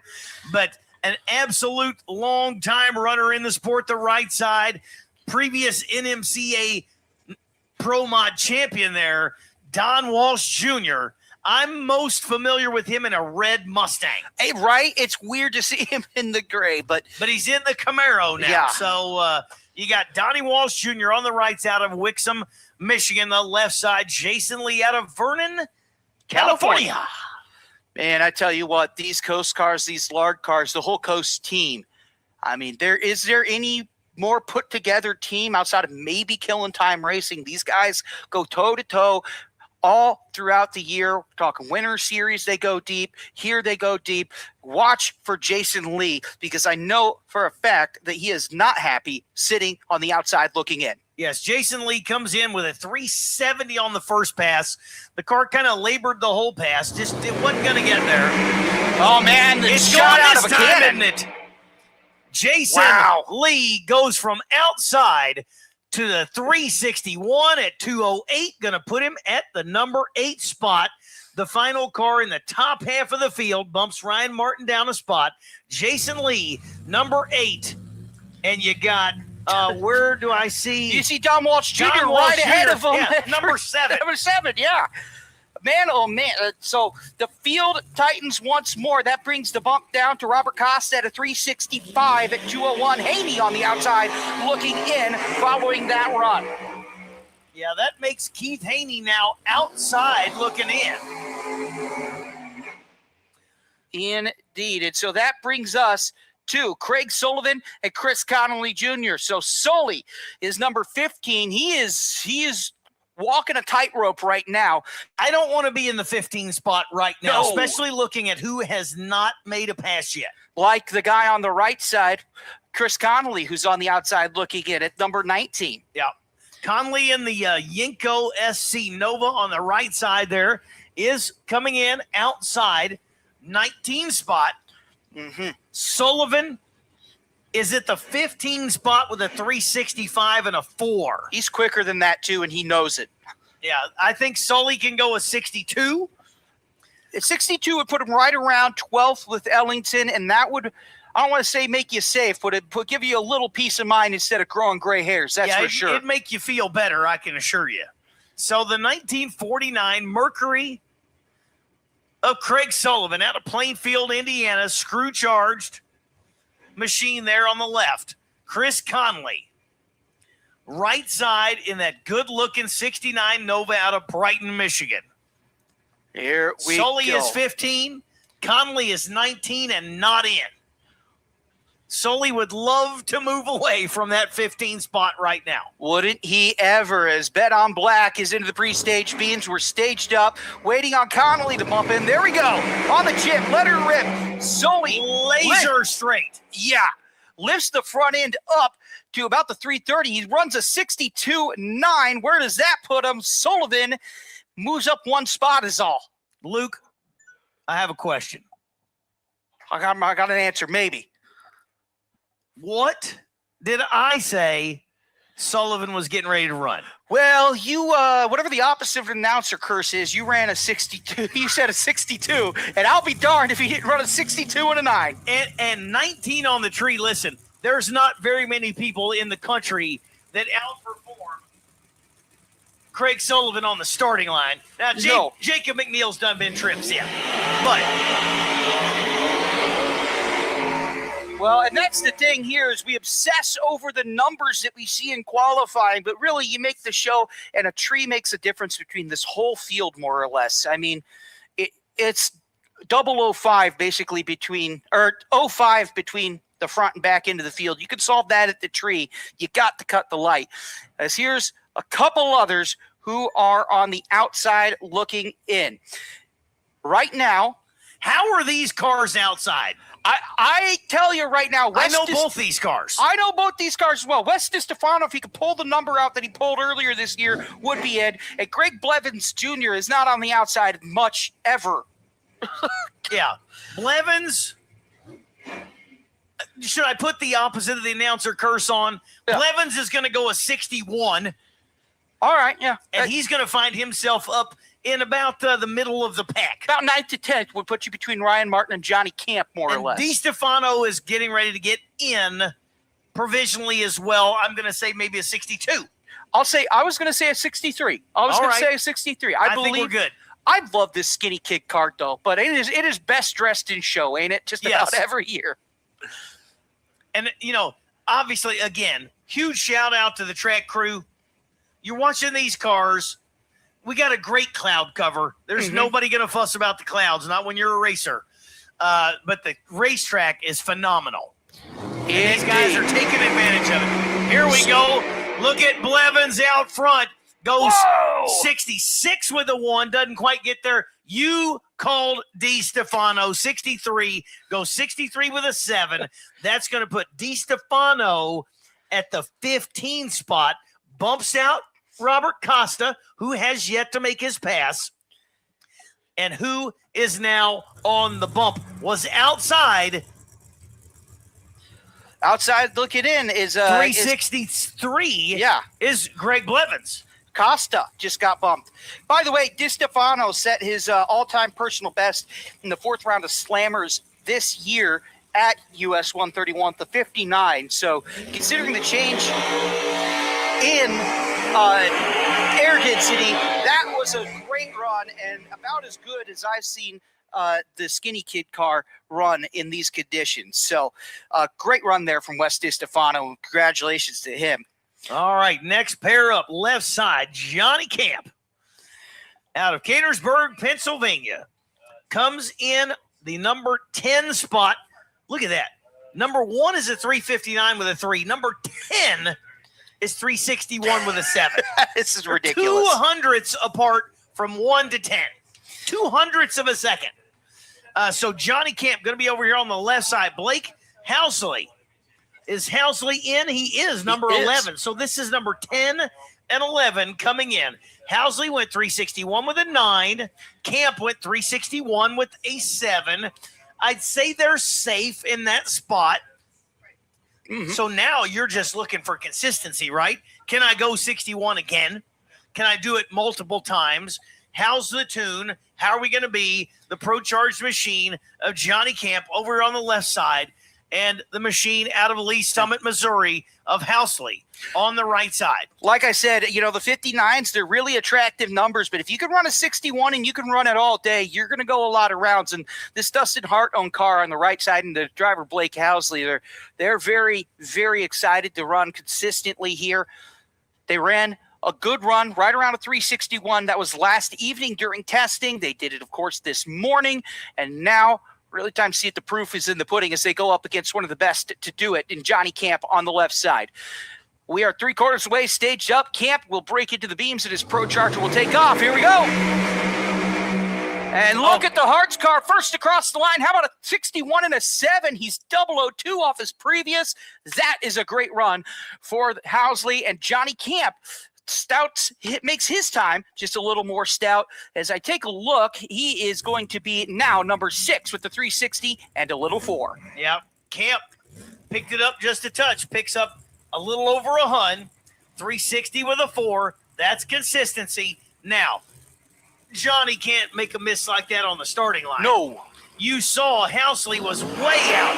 But an absolute long-time runner in the sport, the right side, previous NMCA Pro Mod champion there, Don Walsh Jr. I'm most familiar with him in a red Mustang. Hey, right? It's weird to see him in the gray, but he's in the Camaro now. Yeah. So you got Donnie Walsh Jr. on the right side of Wixom, Michigan, the left side, Jason Lee out of Vernon, California. Man, I tell you what, these Coast cars, these lard cars, the whole Coast team, I mean, is there any more put together team outside of maybe Killing Time Racing? These guys go toe to toe all throughout the year. We're talking Winter Series, they go deep. Here they go deep. Watch for Jason Lee, because I know for a fact that he is not happy sitting on the outside looking in. Yes, Jason Lee comes in with a 370 on the first pass. The car kind of labored the whole pass. Just it wasn't going to get there. Oh, man. It's shot gone out this of a time, cannon. isn't it? Jason Lee goes from outside to the 361 at 208. Going to put him at the number 8 spot. The final car in the top half of the field bumps Ryan Martin down a spot. Jason Lee, number 8. And you got... where do I see? You see Don Walsh Jr. Don Walsh right ahead Jr. of him. Yeah, number 7. Number 7, yeah. man, oh man. So the field tightens once more. That brings the bump down to Robert Costa at a 365 at 201. Haney on the outside looking in following that run. Yeah, that makes Keith Haney now outside looking in. Indeed. And so that brings us to Craig Sullivan and Chris Connolly Jr. So Sully is number 15. He is walking a tightrope right now. I don't want to be in the 15 spot right now, No. especially looking at who has not made a pass yet. Like the guy on the right side, Chris Connolly, who's on the outside looking in at number 19. Yeah. Conley in the Yenko SC Nova on the right side there is coming in outside 19 spot. Mm-hmm. Sullivan is at the 15 spot with a 365 and a 4. He's quicker than that, too, and he knows it. Yeah, I think Sully can go a 62. 62 would put him right around 12th with Ellington, and that would, I don't want to say make you safe, but it would give you a little peace of mind instead of growing gray hairs. That's for sure. It'd make you feel better, I can assure you. So the 1949 Mercury of Craig Sullivan out of Plainfield, Indiana, screw-charged machine there on the left. Chris Conley, right side in that good-looking 69 Nova out of Brighton, Michigan. Here we Sully go. is 15. Conley is 19 and not in. Sully would love to move away from that 15 spot right now. Wouldn't he ever? As Bet on Black is into the pre-stage beams. We're staged up, waiting on Connolly to bump in. There we go. On the chip, let her rip. Sully, Laser straight. Yeah. Lifts the front end up to about the 330. He runs a 62.9. Where does that put him? Sullivan moves up one spot is all. Luke, I have a question. I got an answer, maybe. What did I say Sullivan was getting ready to run? Well, you, whatever the opposite of an announcer curse is, you ran a 62. You said a 62, and I'll be darned if he didn't run a 62 and a 9. And 19 on the tree. Listen, there's not very many people in the country that outperform Craig Sullivan on the starting line. Now, No. Jacob McNeil's done been trips, yeah. But Well, and that's the thing here is we obsess over the numbers that we see in qualifying, but really you make the show, and a tree makes a difference between this whole field more or less. I mean, it's 005 basically between, or 05 between the front and back end of the field. You can solve that at the tree. You got to cut the light. As here's a couple others who are on the outside looking in. Right now, how are these cars outside? I tell you right now, I know both these cars. I know both these cars as well. Wes DiStefano, if he could pull the number out that he pulled earlier this year, would be in. And Greg Blevins Jr. is not on the outside much ever. Yeah. Blevins, should I put the opposite of the announcer curse on? Yeah. Blevins is going to go a 61. All right, yeah. And he's going to find himself up in about the middle of the pack. About 9th to 10th would put you between Ryan Martin and Johnny Camp, more or less. DiStefano is getting ready to get in provisionally as well. I'm going to say maybe a 62. I was going to say a 63. I was going to say a 63. I believe think we're good. I love this skinny kid cart, though, but it is best dressed in show, ain't it? Just about every year. And, obviously, again, huge shout out to the track crew. You're watching these cars. We got a great cloud cover. There's nobody going to fuss about the clouds, not when you're a racer. But the racetrack is phenomenal. And these guys are taking advantage of it. Here we go. Look at Blevins out front. Goes 66 with a 1. Doesn't quite get there. You called DiStefano 63. Goes 63 with a 7. That's going to put DiStefano at the 15 spot. Bumps out Robert Costa, who has yet to make his pass, and who is now on the bump. Was outside looking in is 363. Is Greg Blevins. Costa just got bumped. By the way, DiStefano set his all-time personal best in the 4th round of Slammers this year at US-131, the 59. So considering the change in air density, that was a great run and about as good as I've seen the Skinny Kid car run in these conditions. So great run there from Wes DiStefano. Congratulations to him. All right, next pair up, left side, Johnny Camp out of Catersburg, Pennsylvania. Comes in the number 10 spot. Look at that. Number 1 is a 359 with a 3. Number 10 is 361 with a 7. This is ridiculous. 200ths apart from 1 to 10. 200ths of a second. So Johnny Camp going to be over here on the left side. Blake Housley. Is Housley in? He is number 11. So this is number 10 and 11 coming in. Housley went 361 with a 9. Camp went 361 with a 7. I'd say they're safe in that spot. Mm-hmm. So now you're just looking for consistency, right? Can I go 61 again? Can I do it multiple times? How's the tune? How are we going to be? The Pro Charged machine of Johnny Camp over on the left side, and the machine out of Lee Summit, Missouri of Housley on the right side. Like I said, the 59s, they're really attractive numbers, but if you can run a 61 and you can run it all day, you're going to go a lot of rounds. And this Dustin Hart-owned car on the right side and the driver Blake Housley, they're very, very excited to run consistently here. They ran a good run right around a 361. That was last evening during testing. They did it, of course, this morning, and now really time to see if the proof is in the pudding as they go up against one of the best to do it in Johnny Camp on the left side. We are 3/4 away, staged up. Camp will break into the beams and his Pro Charger will take off. Here we go. And look at the Hart's car first across the line. How about a 61 and a 7? He's 002 off his previous. That is a great run for Housley and Johnny Camp. Stout makes his time just a little more stout. As I take a look, he is going to be now number 6 with the 360 and a little 4. Yeah, Camp picked it up just a touch, picks up a little over a hun, 360 with a 4. That's consistency. Now, Johnny can't make a miss like that on the starting line. No. You saw Housley was way out.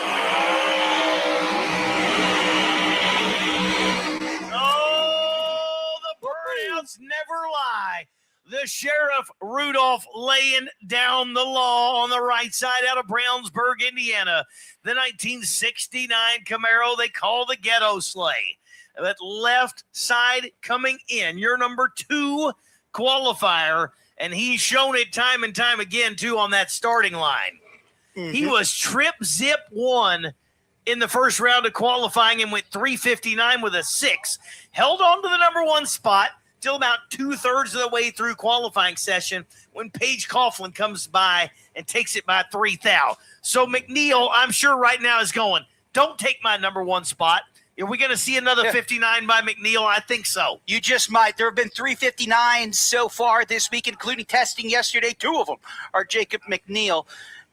Oh, the burnouts never lie. The Sheriff Rudolph laying down the law on the right side out of Brownsburg, Indiana. The 1969 Camaro they call the Ghetto Sleigh. That left side coming in, your number 2 qualifier, and he's shown it time and time again, too, on that starting line. Mm-hmm. He was trip zip 1 in the first round of qualifying and went 359 with a 6. Held on to the number 1 spot till about 2/3 of the way through qualifying session when Paige Coughlin comes by and takes it by 3 thou. So McNeil, I'm sure right now is going, don't take my number 1 spot. Are we going to see another 59 by McNeil? I think so. You just might. There have been 359s so far this week, including testing yesterday. 2 of them are Jacob McNeil.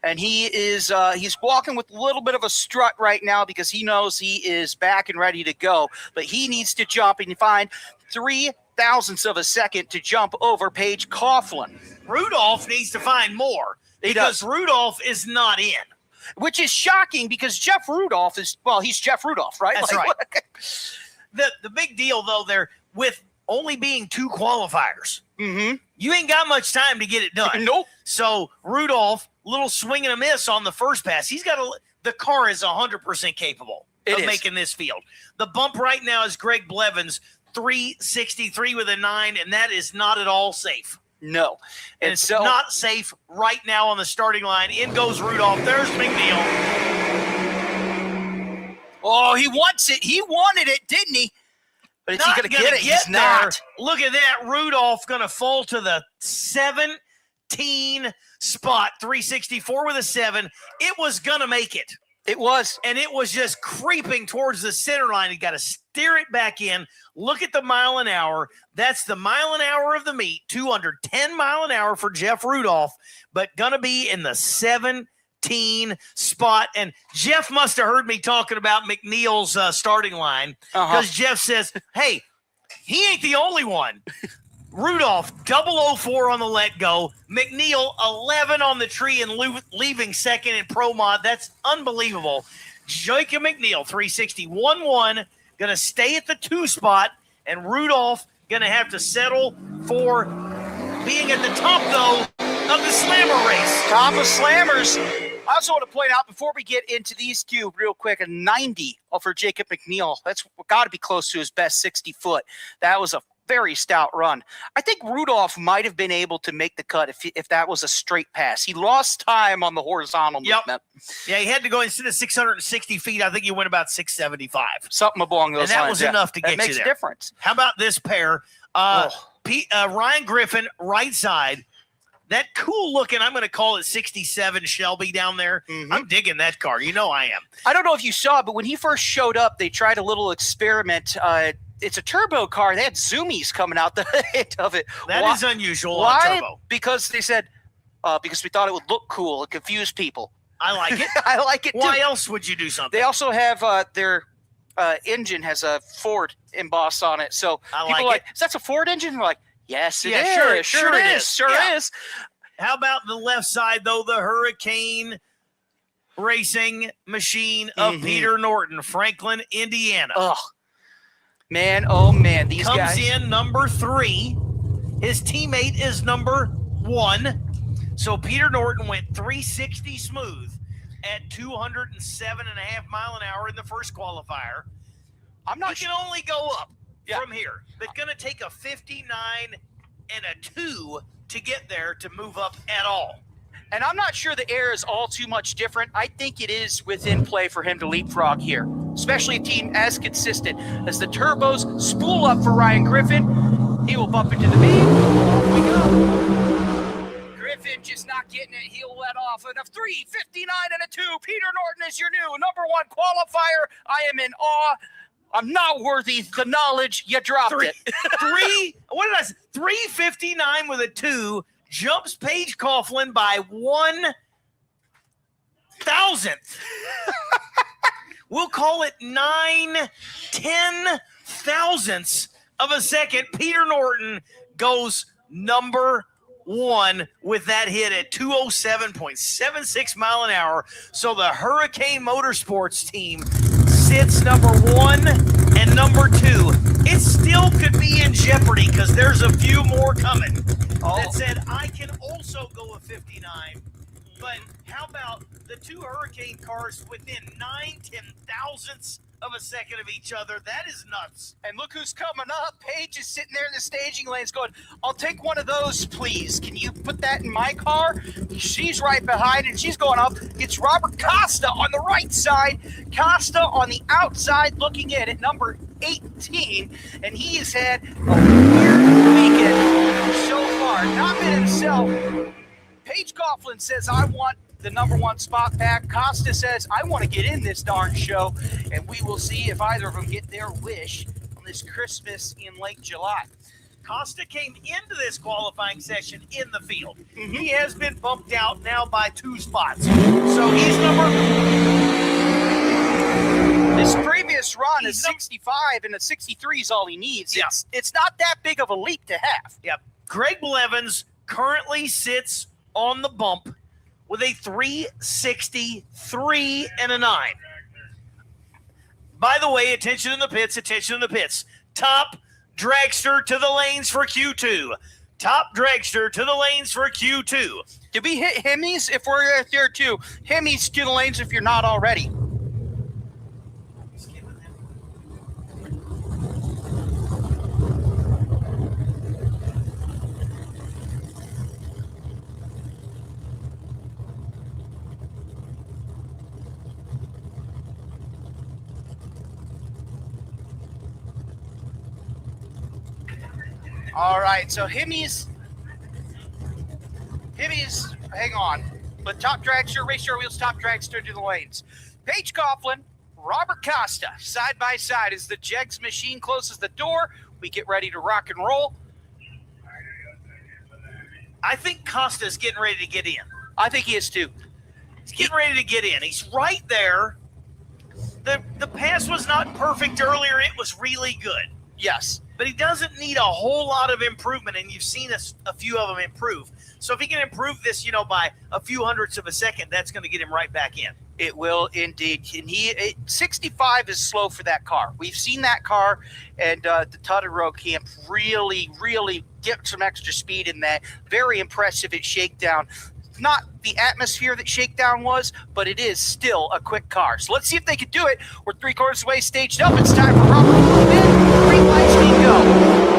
And he is he's walking with a little bit of a strut right now because he knows he is back and ready to go. But he needs to jump and find 0.003 of a second to jump over Paige Coughlin. Rudolph needs to find more because Rudolph is not in. Which is shocking because Jeff Rudolph is, well, he's Jeff Rudolph, right? That's right. The big deal, though, there with only being 2 qualifiers, you ain't got much time to get it done. Nope. So Rudolph, little swing and a miss on the first pass. He's got the car is 100% capable of making this field. The bump right now is Greg Blevins, 363 with a 9, and that is not at all safe. No. And it's not safe right now on the starting line. In goes Rudolph. There's McNeil. Oh, he wants it. He wanted it, didn't he? But is he going to get it? He's not. Look at that. Rudolph going to fall to the 17 spot. 364 with a 7. It was going to make it. It was. And it was just creeping towards the center line. He got to steer it back in. Look at the mile an hour. That's the mile an hour of the meet. 210 mile an hour for Jeff Rudolph, but going to be in the 17 spot. And Jeff must have heard me talking about McNeil's starting line because Jeff says, hey, he ain't the only one. Rudolph, 004 on the let go. McNeil, 11 on the tree and leaving second in Pro Mod. That's unbelievable. Jacob McNeil, 360, 1-1, going to stay at the 2 spot, and Rudolph going to have to settle for being at the top, though, of the Slammer race. Top of Slammers. I also want to point out before we get into these two real quick, a 90 for Jacob McNeil. That's got to be close to his best 60 foot. That was a very stout run. I think Rudolph might have been able to make the cut if that was a straight pass. He lost time on the horizontal movement. Yeah, he had to go instead of 660 feet. I think he went about 675. Something along those lines. And that was enough to get you there. That makes a difference. How about this pair? Ryan Griffin, right side. That cool looking, I'm going to call it 67 Shelby down there. Mm-hmm. I'm digging that car. You know I am. I don't know if you saw, but when he first showed up, they tried a little experiment. It's a turbo car. They had zoomies coming out the end of it. That is unusual Why? on turbo. Because they said, because we thought it would look cool and confuse people. I like it. I like it, too. Why else would you do something? They also have their engine has a Ford embossed on it. So people are like, is that a Ford engine? We're like, yes, it is. Sure it is. Sure is. How about the left side, though? The Hurricane Racing machine of Peter Norton, Franklin, Indiana. Oh man, these comes guys. in number 3. His teammate is number 1. So Peter Norton went 360 smooth at 207.5 mile an hour in the first qualifier. He can only go up from here. It's going to take a 59 and a 2 to get there to move up at all. And I'm not sure the air is all too much different. I think it is within play for him to leapfrog here, especially a team as consistent as the turbos spool up for Ryan Griffin. He will bump into the beam. Off we go. Griffin just not getting it. He'll let off at a 3:59 and a 2. Peter Norton is your new number 1 qualifier. I am in awe. I'm not worthy the knowledge. You dropped it. What did I say? 3:59 with a 2. Jumps Paige Coughlin by 1,000th. We'll call it 9/10 thousandths of a second. Peter Norton goes number 1 with that hit at 207.76 mile an hour. So the Hurricane Motorsports team sits number 1 and number 2. It still could be in jeopardy because there's a few more coming. That said, I can also go a 59, but how about the 2 Hurricane cars within 9/10 thousandths of a second of each other? That is nuts. And look who's coming up. Paige is sitting there in the staging lanes going, I'll take one of those, please. Can you put that in my car? She's right behind, and she's going up. It's Robert Costa on the right side. Costa on the outside looking in at number 18, and he has had a weird weekend so far. Not been himself. Paige Coughlin says, I want the number 1 spot back. Costa says, I want to get in this darn show, and we will see if either of them get their wish on this Christmas in late July. Costa came into this qualifying session in the field. He has been bumped out now by 2 spots. So he's This previous run is 65, and a 63 is all he needs. Yeah. It's not that big of a leap to have. Yep. Greg Blevins currently sits on the bump with a 363 and a 9. By the way, attention in the pits. Top dragster to the lanes for Q2. Top dragster to the lanes for Q2. Did we hit Hemis if we're there too? Hemis to the lanes if you're not already. All right, so Hemis, hang on. But top dragster, race your wheels, top dragster to the lanes. Paige Coughlin, Robert Costa, side by side as the Jegs machine closes the door. We get ready to rock and roll. I think Costa's getting ready to get in. I think he is too. He's getting ready to get in. He's right there. The pass was not perfect earlier. It was really good. Yes. But he doesn't need a whole lot of improvement, and you've seen a few of them improve. So if he can improve this, by a few hundredths of a second, that's going to get him right back in. It will indeed. And 65 is slow for that car. We've seen that car, and the Tuttle Road camp really get some extra speed in that. Very impressive at shakedown. Not the atmosphere that shakedown was, but it is still a quick car. So let's see if they can do it. We're 3/4 way staged up. It's time for Robert to move in. Green lights we go.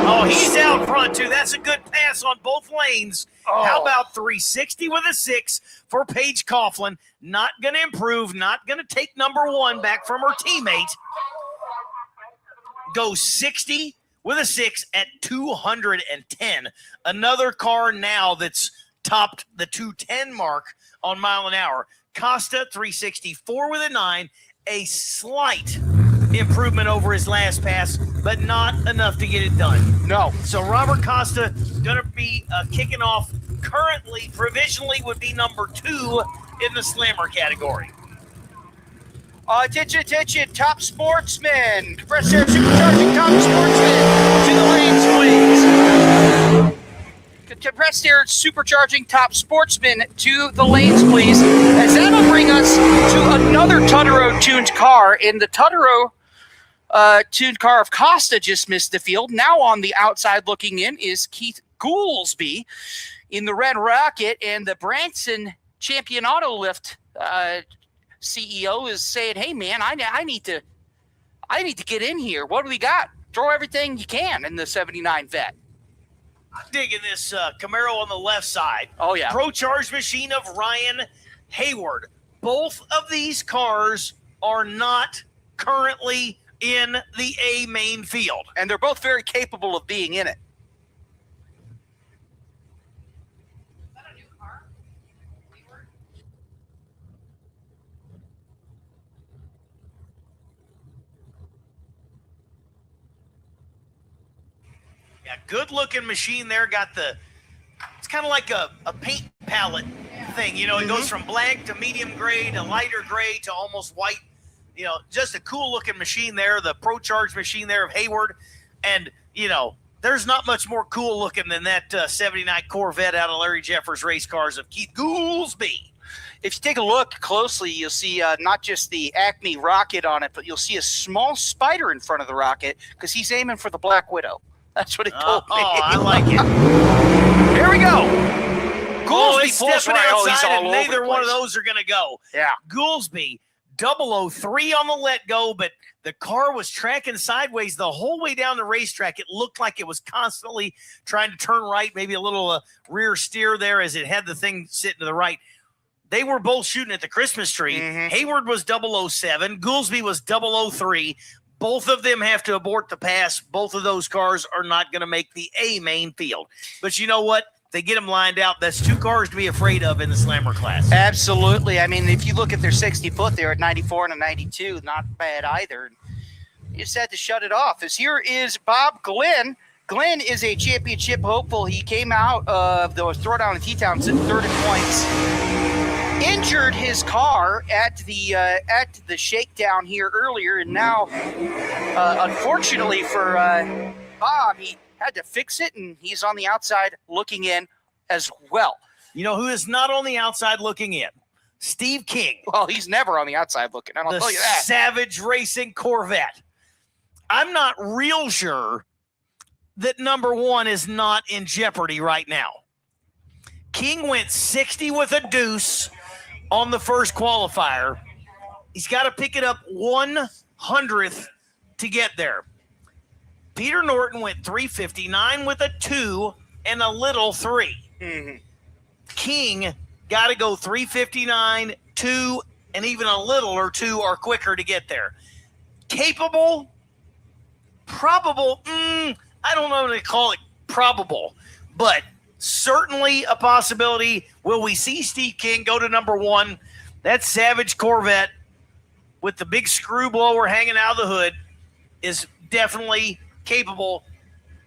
Oh, he's out front, too. That's a good pass on both lanes. Oh. How about 360 with a 6 for Paige Coughlin? Not going to improve, not going to take number 1 back from her teammate. Goes 60 with a 6 at 210. Another car now that's topped the 210 mark on mile an hour. Costa, 364 with a 9. A slight improvement over his last pass, but not enough to get it done. No. So Robert Costa going to be kicking off currently, provisionally would be number 2 in the slammer category. Attention, top sportsmen. Compressed air supercharging top sportsmen to the lanes, please. Compressed air supercharging top sportsmen to the lanes, please. As that'll bring us to another Tutaro tuned car. And the Tutaro tuned car of Costa just missed the field. Now on the outside looking in is Keith Goolsby in the Red Rocket. And the Branson Champion Auto Lift CEO is saying, hey, man, I need to get in here. What do we got? Throw everything you can in the 79 Vet. I'm digging this Camaro on the left side. Oh, yeah. Pro Charge machine of Ryan Hayward. Both of these cars are not currently in the A main field. And they're both very capable of being in it. Is that a new car? Yeah, good looking machine there. Got it's kind of like a paint palette thing. You know, it goes from black to medium gray to lighter gray to almost white. You know, just a cool looking machine there. The Pro Charge machine there of Hayward. And, you know, there's not much more cool looking than that 79 Corvette out of Larry Jeffers race cars of Keith Goolsby. If you take a look closely, you'll see not just the Acme rocket on it, but you'll see a small spider in front of the rocket because he's aiming for the Black Widow. That's what he told me. Oh, I like it. Here we go. Goolsby Goolsby pulls stepping right. Oh, he's outside, all and over neither the one of place. those are going to go. Yeah. Goolsby, 003 on the let go, but the car was tracking sideways the whole way down the racetrack. It looked like it was constantly trying to turn right, maybe a little rear steer there as it had the thing sitting to the right. They were both shooting at the Christmas tree. Hayward was 007. Goolsby was 003. Both of them have to abort the pass. Both of those cars are not going to make the A main field. But you know what? They get them lined out. That's 2 cars to be afraid of in the slammer class. Absolutely. I mean, if you look at their 60 foot, they're at 94 and a 92. Not bad either. You just had to shut it off. As here is Bob Glenn. Glenn is a championship hopeful. He came out of the throwdown in T-Town at 30 points. Injured his car at the shakedown here earlier, and now, unfortunately for Bob, he had to fix it, and he's on the outside looking in as well. You know who is not on the outside looking in? Steve King. Well, he's never on the outside looking. I'll tell you that. Savage Racing Corvette. I'm not real sure that number 1 is not in jeopardy right now. King went 60 with a deuce on the first qualifier. He's got to pick it up 100th to get there. Peter Norton went 359 with a 2 and a little 3. King got to go 359, 2, and even a little or 2 or quicker to get there. Capable, probable, I don't know what to call it probable, but certainly a possibility. Will we see Steve King go to number 1? That Savage Corvette with the big screw blower hanging out of the hood is definitely capable.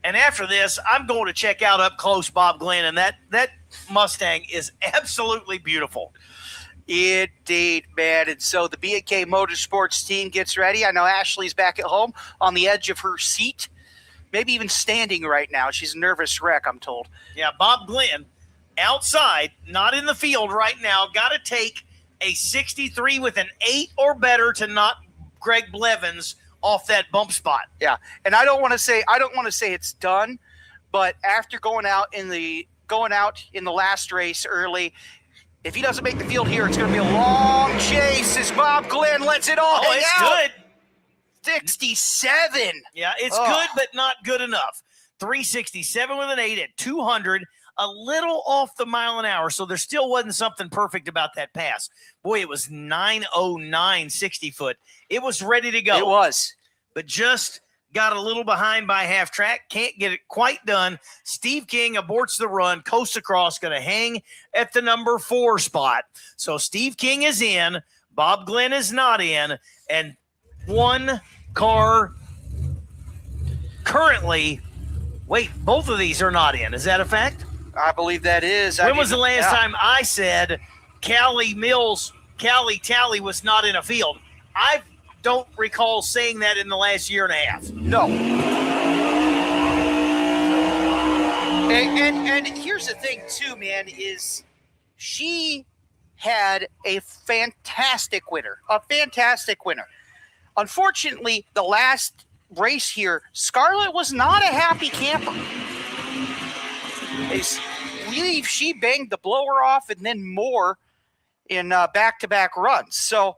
And after this, I'm going to check out up close Bob Glenn, and that Mustang is absolutely beautiful. Indeed, man. And so the B&K Motorsports team gets ready. I know Ashley's back at home on the edge of her seat, maybe even standing right now. She's a nervous wreck, I'm told. Yeah, Bob Glenn outside, not in the field right now, got to take a 63 with an 8 or better to knock Greg Blevins off that bump spot. Yeah, and I don't want to say it's done, but after going out in the last race early, if he doesn't make the field here, it's going to be a long chase as Bob Glenn lets it all hang out. It's good. 67. Yeah, it's good, but not good enough. 367 with an 8 at 200, a little off the mile an hour, so there still wasn't something perfect about that pass. Boy, it was 909 60 foot. It was ready to go. It was. But just got a little behind by half track, can't get it quite done. Steve King aborts the run, coasts across, going to hang at the number 4 spot. So Steve King is in, Bob Glenn is not in, and one car currently, both of these are not in. Is that a fact? I believe that is. When was the last time I said Callie Talley was not in a field? I don't recall saying that in the last year and a half. No. And here's the thing, too, man, is she had a fantastic winner. Unfortunately, the last race here, Scarlett was not a happy camper. I believe she banged the blower off and then more in back-to-back runs. So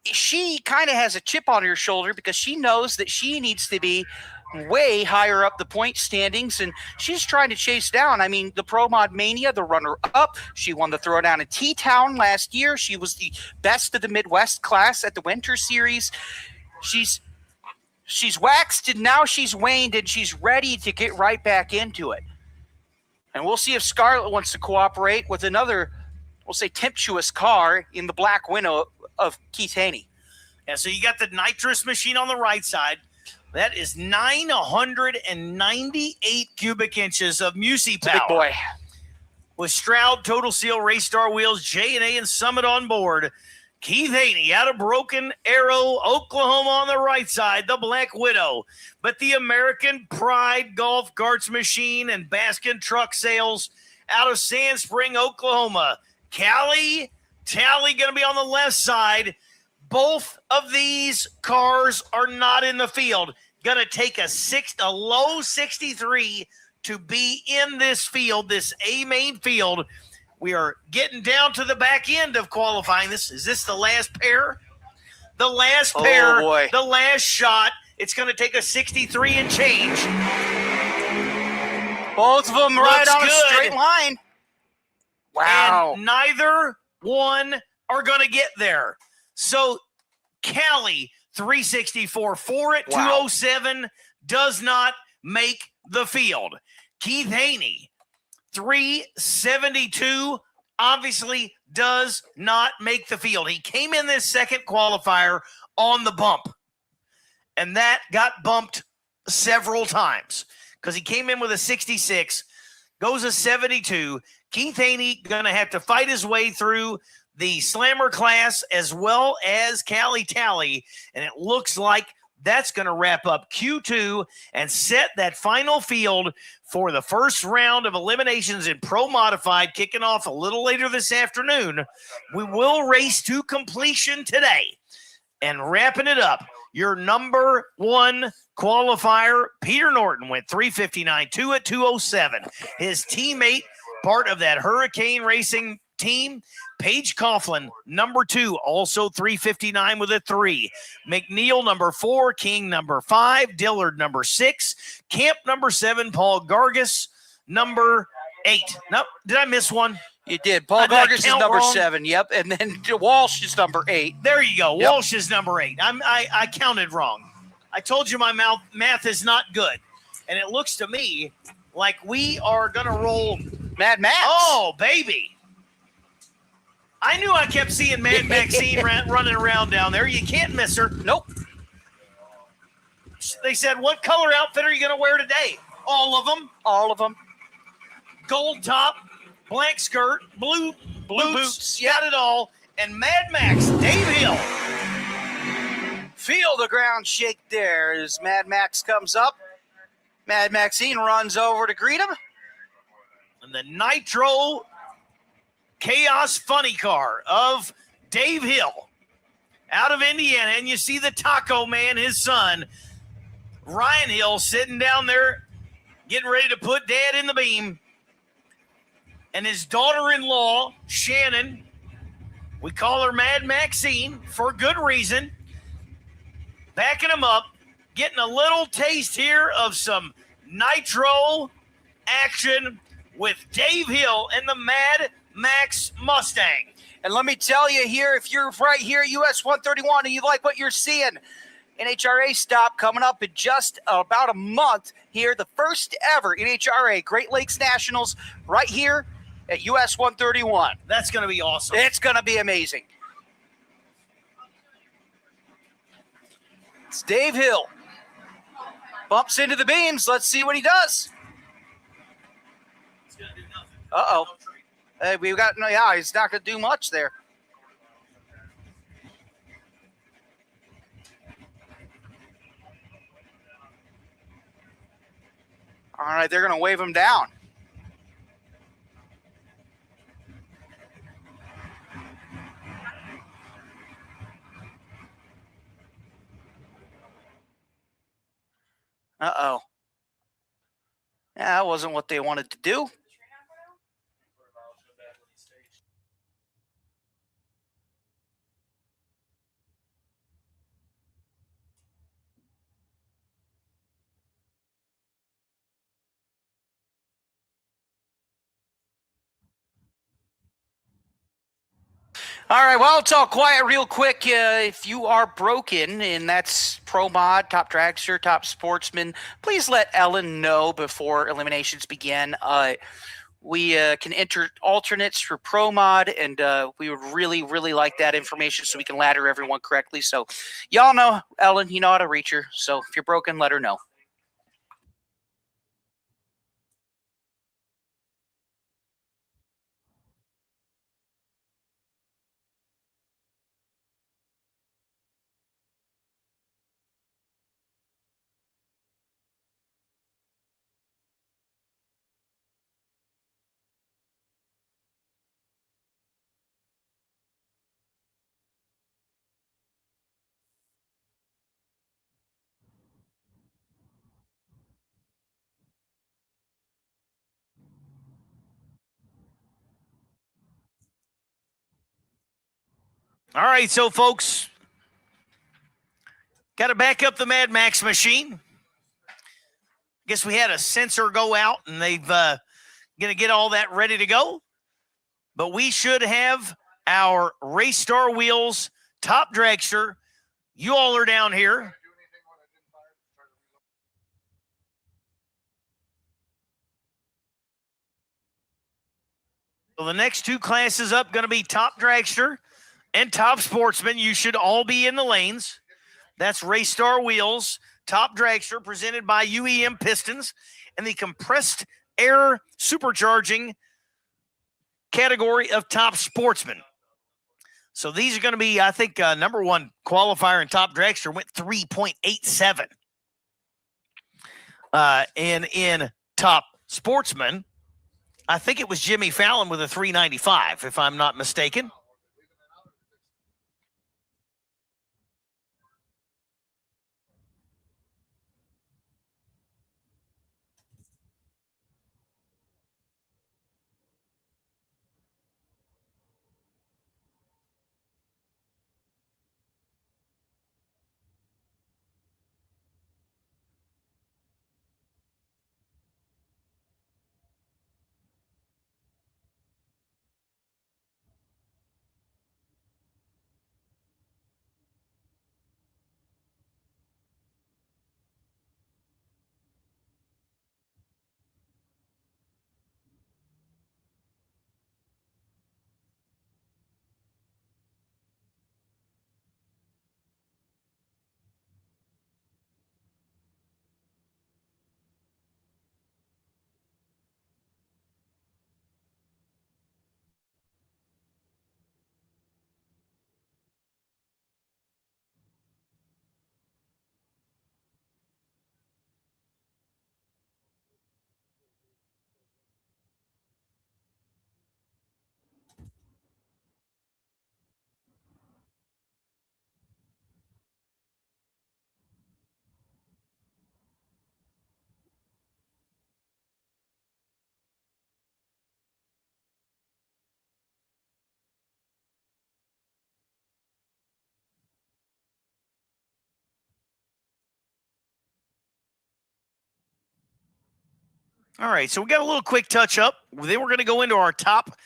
she kind of has a chip on her shoulder because she knows that she needs to be way higher up the point standings, and she's trying to chase down. I mean, the Pro Mod Mania, the runner-up, she won the Throwdown in T-Town last year. She was the best of the Midwest class at the Winter Series. She's waxed, and now she's waned, and she's ready to get right back into it. And we'll see if Scarlett wants to cooperate with another, we'll say, tempestuous car in the black window of Keith Haney. Yeah, so you got the nitrous machine on the right side. That is 998 cubic inches of Musi power. Big boy. With Stroud, Total Seal, Race Star wheels, J&A, and Summit on board. Keith Haney out of Broken Arrow, Oklahoma on the right side, the Black Widow. But the American Pride Golf Carts Machine and Baskin Truck Sales out of Sand Spring, Oklahoma. Callie Talley going to be on the left side. Both of these cars are not in the field. Going to take a low 63 to be in this field, this A main field. We are getting down to the back end of qualifying. Is this the last pair? The last pair, boy. The last shot. It's going to take a 63 and change. Both of them right on a straight line. Wow. And neither one are going to get there. So Callie, 364, 4 at 207, does not make the field. Keith Haney, 372, obviously does not make the field. He came in this second qualifier on the bump, and that got bumped several times because he came in with a 66, goes a 72. Keith Haney going to have to fight his way through the Slammer class as well as Callie Talley, and it looks like that's going to wrap up Q2 and set that final field for the first round of eliminations in Pro Modified, kicking off a little later this afternoon. We will race to completion today. And wrapping it up, your number one qualifier, Peter Norton, went 359, 2 at 207. His teammate, part of that Hurricane Racing team, Paige Coughlin, number 2, also 359 with a 3. McNeil, number 4. King, number 5. Dillard, number 6. Camp, number 7. Paul Gargas, number 8. Nope, did I miss one? You did. Paul Gargas is number 7. Yep, and then Walsh is number 8. There you go. Yep. Walsh is number 8. I counted wrong. I told you my math is not good, and it looks to me like we are going to roll Mad Max. Oh, baby. I knew I kept seeing Mad Maxine running around down there. You can't miss her. Nope. They said, what color outfit are you going to wear today? All of them. All of them. Gold top, black skirt, blue boots. Got it all. And Mad Max, Dave Hill. Feel the ground shake there as Mad Max comes up. Mad Maxine runs over to greet him. And the Nitro Chaos Funny Car of Dave Hill out of Indiana. And you see the Taco Man, his son, Ryan Hill, sitting down there getting ready to put Dad in the beam. And his daughter-in-law, Shannon, we call her Mad Maxine for good reason, backing him up, getting a little taste here of some nitro action with Dave Hill and the Mad Max Mustang. And let me tell you here, if you're right here at US 131 and you like what you're seeing, NHRA stop coming up in just about a month here, the first ever NHRA Great Lakes Nationals right here at US 131. That's going to be awesome. It's going to be amazing. It's Dave Hill. Bumps into the beams. Let's see what he does. Uh-oh. Hey, we've got, no, yeah, he's not going to do much there. All right, they're going to wave him down. Uh-oh. Yeah, that wasn't what they wanted to do. All right, well, it's all quiet real quick. If you are broken, and that's Pro Mod, Top Dragster, Top Sportsman, please let Ellen know before eliminations begin. We can enter alternates for Pro Mod, and we would really, really like that information so we can ladder everyone correctly. So y'all know Ellen, you know how to reach her. So if you're broken, let her know. All right, so folks, got to back up the Mad Max machine. Guess we had a sensor go out, and they've going to get all that ready to go. But we should have our Race Star Wheels Top Dragster. You all are down here. So the next two classes up going to be Top Dragster and Top Sportsman. You should all be in the lanes. That's Race Star Wheels, Top Dragster, presented by UEM Pistons, and the compressed air supercharging category of Top Sportsman. So these are going to be, I think, number one qualifier in Top Dragster went 3.87. And in Top Sportsman, I think it was Jimmy Fallon with a 395, if I'm not mistaken. All right, so we got a little quick touch-up. Then we're going to go into our top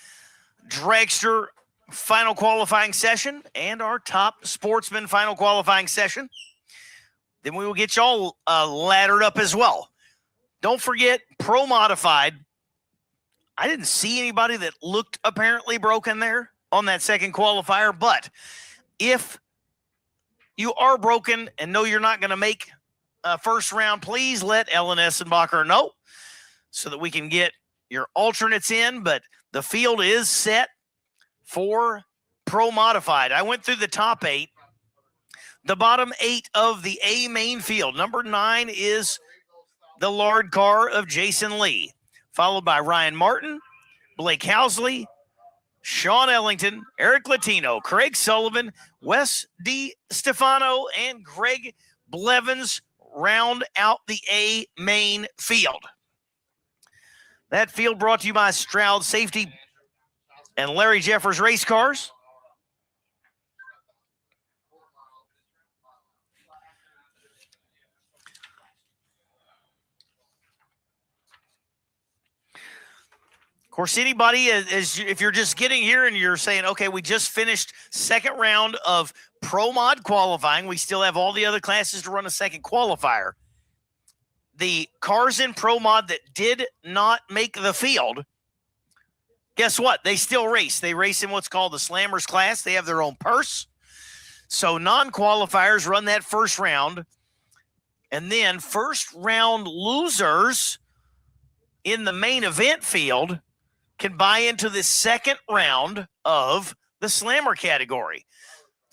dragster final qualifying session and our top sportsman final qualifying session. Then we will get y'all laddered up as well. Don't forget, Pro Modified. I didn't see anybody that looked apparently broken there on that second qualifier, but if you are broken and know you're not going to make first round, please let Ellen Essenbacher know so that we can get your alternates in. But the field is set for Pro Modified. I went through the top 8. The bottom 8 of the A main field. Number 9 is the Lard car of Jason Lee, followed by Ryan Martin, Blake Housley, Sean Ellington, Eric Latino, Craig Sullivan, Wes D. Stefano, and Greg Blevins round out the A main field. That field brought to you by Stroud Safety and Larry Jeffers Race Cars. Of course, anybody, if you're just getting here and you're saying, okay, we just finished second round of Pro Mod qualifying. We still have all the other classes to run a second qualifier. The cars in Pro Mod that did not make the field, guess what? They still race. They race in what's called the Slammers class. They have their own purse. So non-qualifiers run that first round. And then first round losers in the main event field can buy into the second round of the Slammer category.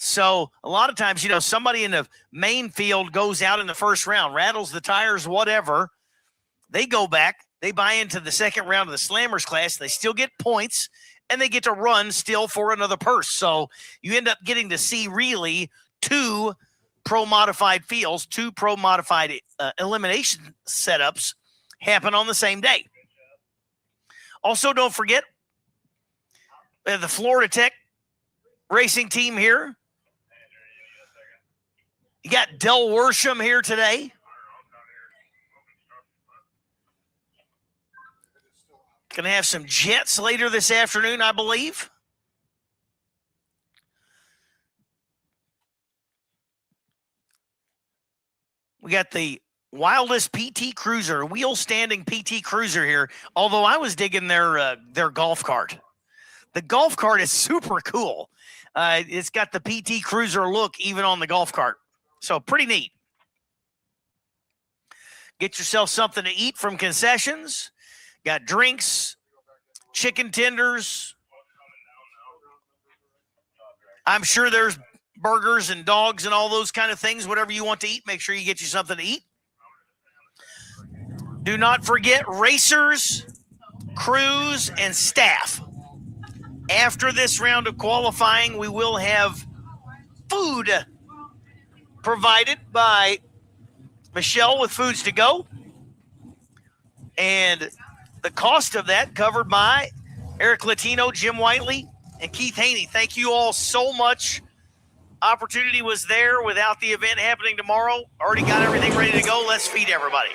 So a lot of times, somebody in the main field goes out in the first round, rattles the tires, whatever. They go back, they buy into the second round of the Slammers class. They still get points, and they get to run still for another purse. So you end up getting to see really 2 Pro Modified fields, 2 Pro Modified elimination setups happen on the same day. Also, don't forget, the Florida Tech racing team here. You got Del Worsham here today. Going to have some jets later this afternoon, I believe. We got the wildest PT Cruiser, wheel standing PT Cruiser here. Although I was digging their golf cart. The golf cart is super cool. It's got the PT Cruiser look even on the golf cart. So pretty neat. Get yourself something to eat from concessions. Got drinks, chicken tenders. I'm sure there's burgers and dogs and all those kind of things. Whatever you want to eat, make sure you get you something to eat. Do not forget racers, crews, and staff. After this round of qualifying, we will have food provided by Michelle with Foods to Go. And the cost of that covered by Eric Latino, Jim Whiteley, and Keith Haney. Thank you all so much. Opportunity was there without the event happening tomorrow. Already got everything ready to go. Let's feed everybody.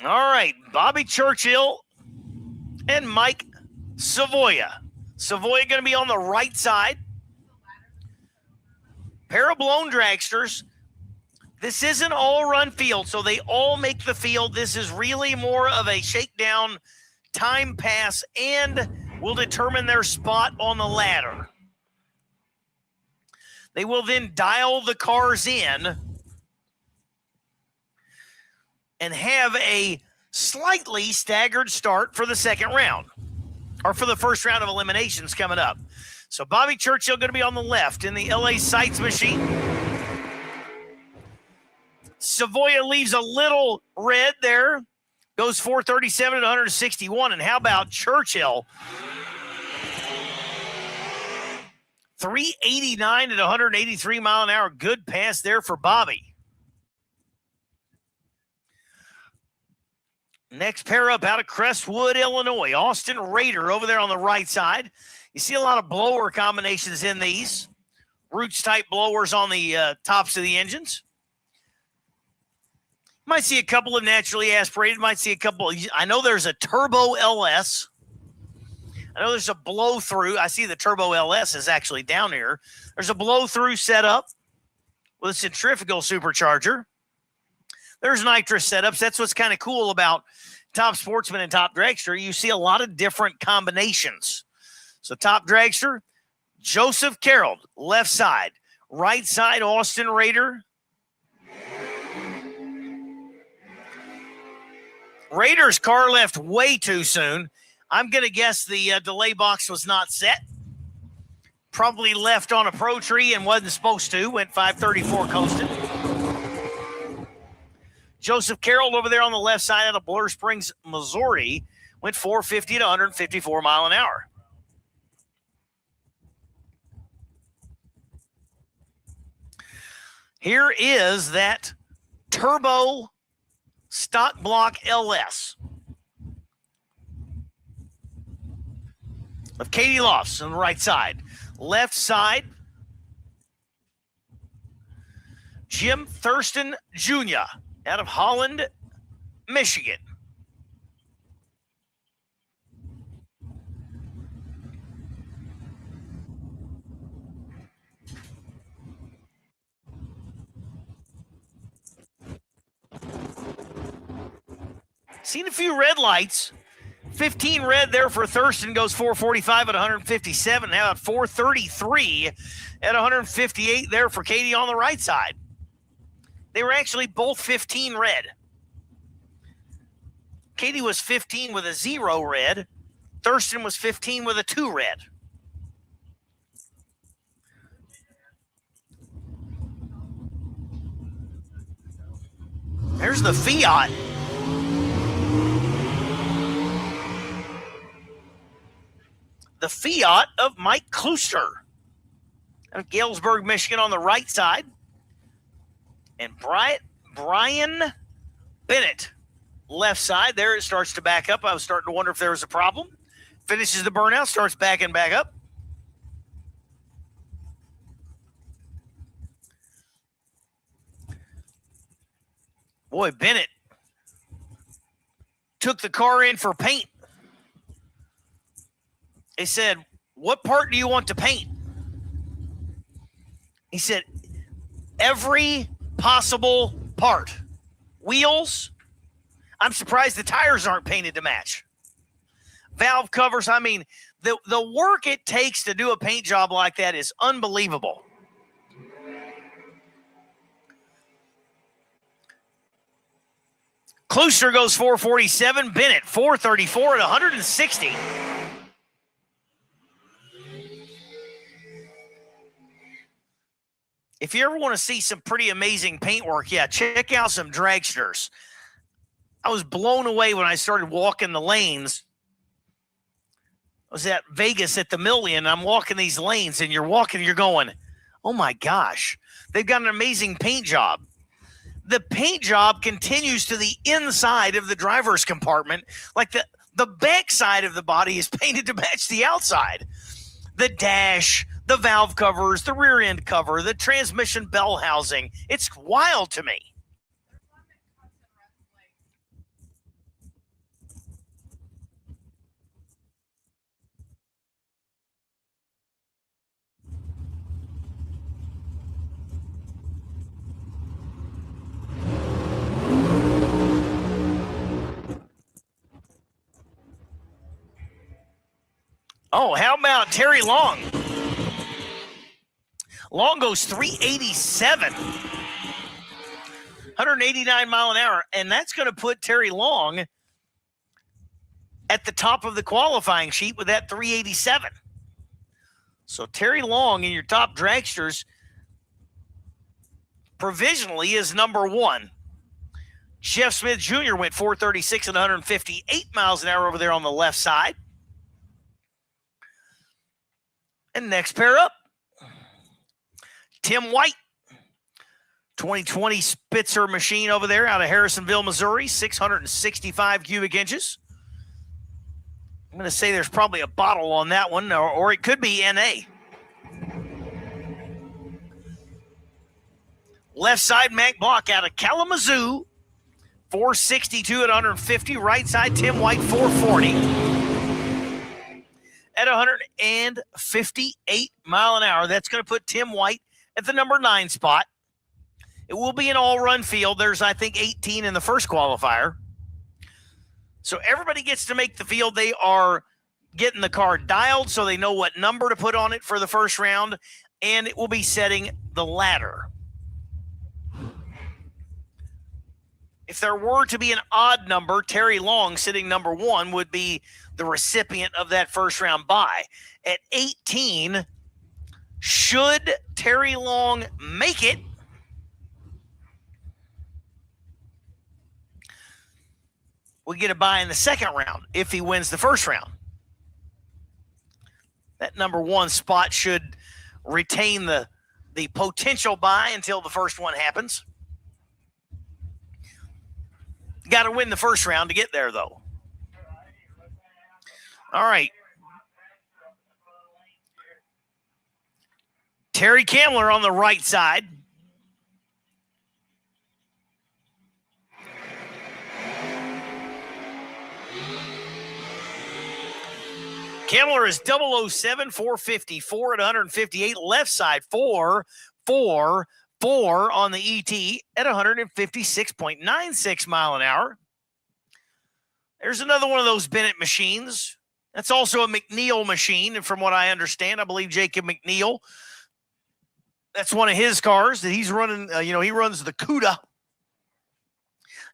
All right, Bobby Churchill and Mike Savoya. Savoya going to be on the right side. Pair of blown dragsters. This is an all-run field, so they all make the field. This is really more of a shakedown, time pass, and will determine their spot on the ladder. They will then dial the cars in and have a slightly staggered start for the second round, or for the first round of eliminations coming up. So Bobby Churchill going to be on the left in the LA Sights machine. Savoya leaves a little red there, goes 437 at 161. And how about Churchill? 389 at 183 mile an hour. Good pass there for Bobby. Next pair up out of Crestwood, Illinois. Austin Rader over there on the right side. You see a lot of blower combinations in these. Roots type blowers on the tops of the engines. Might see a couple of naturally aspirated. Might see a couple. I know there's a turbo LS. I know there's a blow through. I see the turbo LS is actually down here. There's a blow through setup with a centrifugal supercharger. There's nitrous setups. That's what's kind of cool about Top Sportsman and Top Dragster. You see a lot of different combinations. So Top Dragster, Joseph Carroll, left side. Right side, Austin Rader. Rader's car left way too soon. I'm going to guess the delay box was not set. Probably left on a pro tree and wasn't supposed to. Went 534 coasting. Joseph Carroll over there on the left side out of Blur Springs, Missouri, went 450 to 154 mile an hour. Here is that turbo stock block LS of Katie Lofts on the right side. Left side, Jim Thurston Jr. out of Holland, Michigan. Seen a few red lights. 15 red there for Thurston, goes 445 at 157. How about 433 at 158 there for Katie on the right side? They were actually both 15 red. Katie was 15 with a 0 red. Thurston was 15 with a 2 red. There's the Fiat. The Fiat of Mike Klooster out of Galesburg, Michigan on the right side. And Brian Bennett, left side. There it starts to back up. I was starting to wonder if there was a problem. Finishes the burnout, starts backing back up. Boy, Bennett took the car in for paint. They said, "What part do you want to paint?" He said, "Every possible part. Wheels. I'm surprised the tires aren't painted to match. Valve covers. I mean, the work it takes to do a paint job like that is unbelievable." Klooster goes 447. Bennett 434 at 160. If you ever want to see some pretty amazing paintwork, yeah, check out some dragsters. I was blown away when I started walking the lanes. I was at Vegas at the Million. I'm walking these lanes, and you're going, oh my gosh, they've got an amazing paint job. The paint job continues to the inside of the driver's compartment. Like the back side of the body is painted to match the outside. The dash, the valve covers, the rear end cover, the transmission bell housing. It's wild to me. Oh, how about Terry Long? Long goes 387, 189 mile an hour, and that's going to put Terry Long at the top of the qualifying sheet with that 387. So Terry Long in your top dragsters provisionally is number one. Jeff Smith Jr. went 436 and 158 miles an hour over there on the left side. And next pair up, Tim White, 2020 Spitzer machine over there out of Harrisonville, Missouri, 665 cubic inches. I'm going to say there's probably a bottle on that one, or it could be NA. Left side, Mac Block out of Kalamazoo, 462 at 150. Right side, Tim White, 440 at 158 mile an hour. That's going to put Tim White at the number 9 spot. It will be an all-run field. There's, I think, 18 in the first qualifier. So everybody gets to make the field. They are getting the car dialed so they know what number to put on it for the first round, and it will be setting the ladder. If there were to be an odd number, Terry Long sitting number 1 would be the recipient of that first round bye. At 18, should Terry Long make it, we get a bye in the second round if he wins the first round. That number 1 spot should retain the potential bye until the first one happens. Got to win the first round to get there, though. All right. Terry Kamler on the right side. Kamler is 007, 454 at 158. Left side, 444 on the ET at 156.96 mile an hour. There's another one of those Bennett machines. That's also a McNeil machine. And from what I understand, I believe Jacob McNeil, that's one of his cars that he's running. He runs the CUDA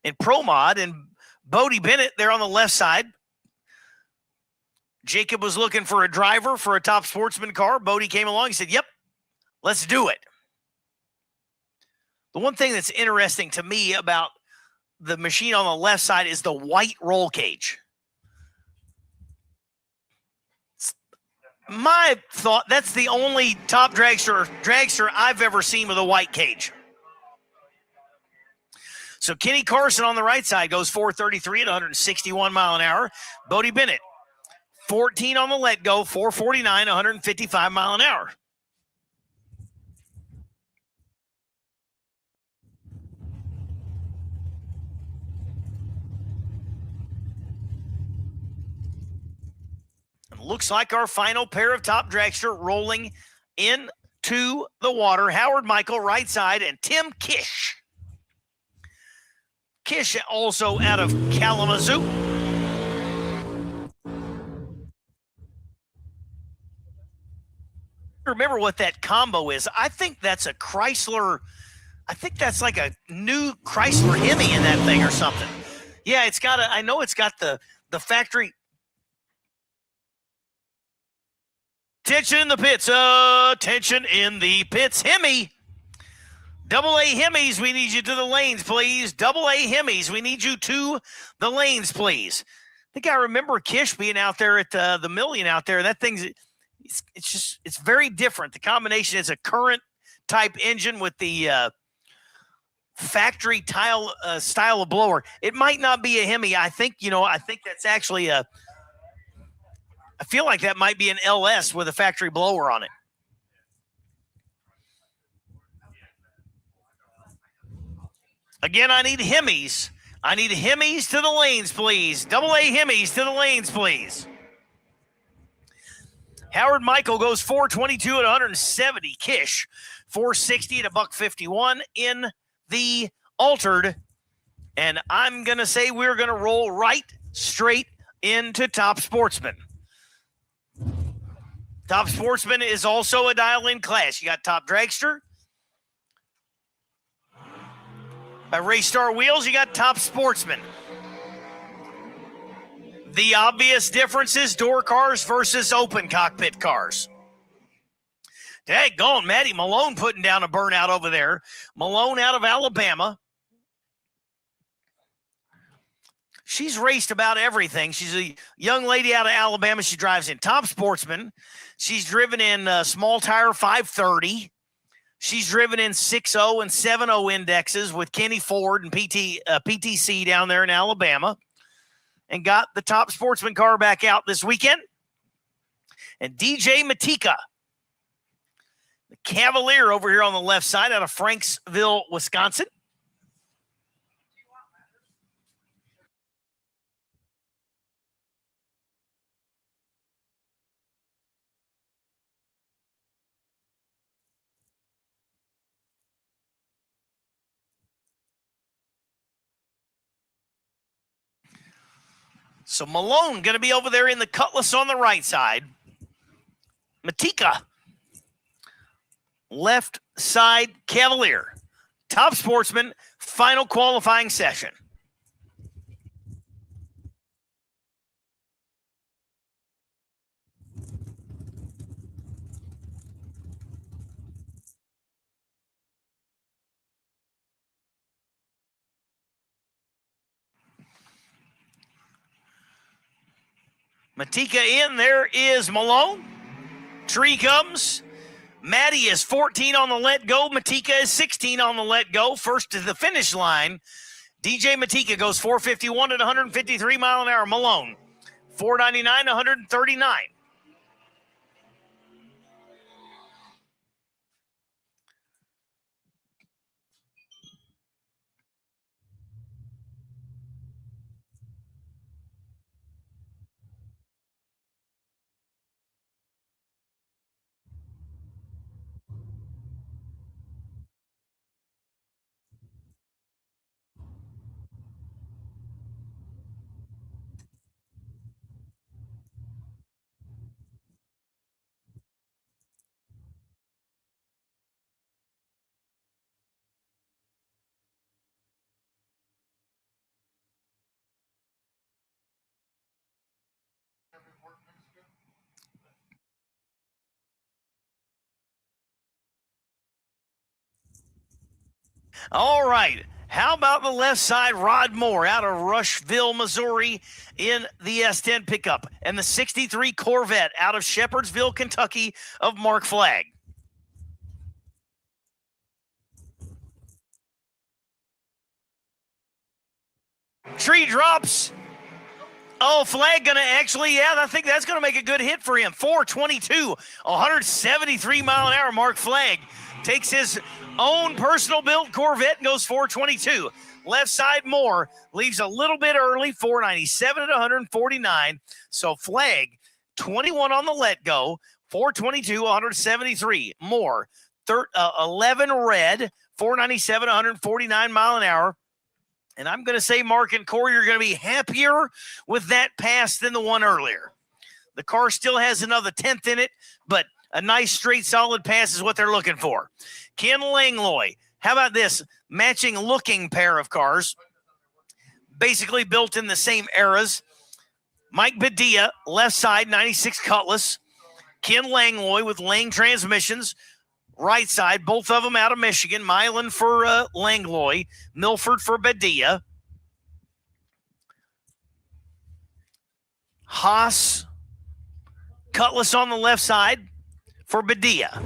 in Pro Mod. And Bodie Bennett there on the left side. Jacob was looking for a driver for a Top Sportsman car. Bodie came along. He said, yep, let's do it. The one thing that's interesting to me about the machine on the left side is the white roll cage. My thought, that's the only top dragster I've ever seen with a white cage. So Kenny Carson on the right side goes 433 at 161 mile an hour. Bodie Bennett, 14 on the let go, 449, 155 mile an hour. Looks like our final pair of top dragster rolling into the water. Howard Michael, right side, and Tim Kish. Kish also out of Kalamazoo. Remember what that combo is. I think that's a Chrysler. I think that's like a new Chrysler Hemi in that thing or something. Yeah, it's got I know it's got the factory. Attention in the pits. Attention in the pits. Hemi. Double A Hemis, we need you to the lanes, please. Double A Hemis, we need you to the lanes, please. I think I remember Kish being out there at the Million out there. That thing's, it's very different. The combination is a current type engine with the factory style of blower. It might not be a Hemi. I think that's actually I feel like that might be an LS with a factory blower on it. Again, I need Hemis. I need Hemis to the lanes, please. Double A Hemis to the lanes, please. Howard Michael goes 422 at 170. Kish, 460 at $151 in the altered. And I'm going to say we're going to roll right straight into Top Sportsman. Top Sportsman is also a dial-in class. You got Top Dragster. By Raystar Wheels, you got Top Sportsman. The obvious difference is door cars versus open cockpit cars. Daggone, Maddie Malone putting down a burnout over there. Malone out of Alabama. She's raced about everything. She's a young lady out of Alabama. She drives in Top Sportsman. She's driven in small tire 530. She's driven in 6.0 and 7.0 indexes with Kenny Ford and PTC down there in Alabama, and got the Top Sportsman car back out this weekend. And DJ Matika, the Cavalier over here on the left side out of Franksville, Wisconsin. So Malone going to be over there in the Cutlass on the right side. Matika, left side Cavalier. Top Sportsman, final qualifying session. Matika in, there is Malone. Tree comes. Maddie is 14 on the let go. Matika is 16 on the let go. First to the finish line. DJ Matika goes 451 at 153 mile an hour. Malone, 499, 139. All right. How about the left side, Rod Moore out of Rushville, Missouri in the S10 pickup, and the 63 Corvette out of Shepherdsville, Kentucky of Mark Flagg. Tree drops. Oh, Flagg going to actually, I think that's going to make a good hit for him. 422, 173 mile an hour. Mark Flagg takes his own personal built Corvette and goes 422. Left side Moore leaves a little bit early, 497 at 149. So Flagg, 21 on the let go, 422, 173. Moore, 11 red, 497, 149 mile an hour. And I'm going to say Mark and Corey are going to be happier with that pass than the one earlier. The car still has another 10th in it, but a nice, straight, solid pass is what they're looking for. Ken Langlois, how about this matching looking pair of cars, basically built in the same eras. Mike Badia, left side, 96 Cutlass. Ken Langlois with Lang transmissions, right side, both of them out of Michigan. Milan for Langlois, Milford for Badia. Haas, Cutlass on the left side for Badia.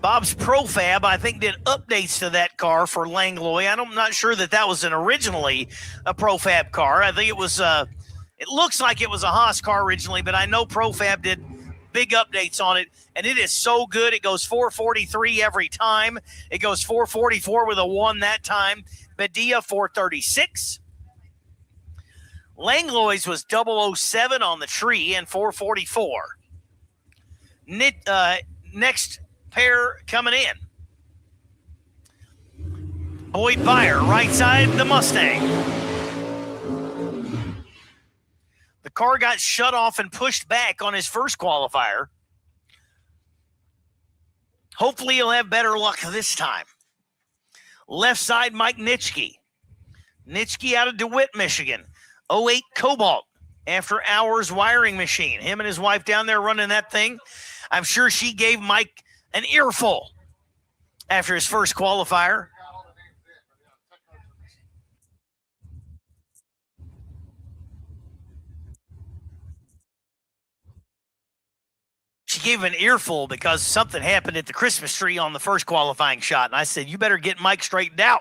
Bob's Profab, I think, did updates to that car for Langlois. I'm not sure that was originally a Profab car. I think it was, it looks like it was a Haas car originally, but I know Profab did big updates on it, and it is so good. It goes 443 every time. It goes 444 with a 1 that time. Badia, 436. Langlois was 007 on the tree and 444. Next pair coming in. Boyd Byer, right side, the Mustang. The car got shut off and pushed back on his first qualifier. Hopefully he'll have better luck this time. Left side, Mike Nitschke. Nitschke out of DeWitt, Michigan. 08 Cobalt after hours wiring machine. Him and his wife down there running that thing. I'm sure she gave Mike an earful after his first qualifier. She gave him an earful because something happened at the Christmas tree on the first qualifying shot. And I said, you better get Mike straightened out.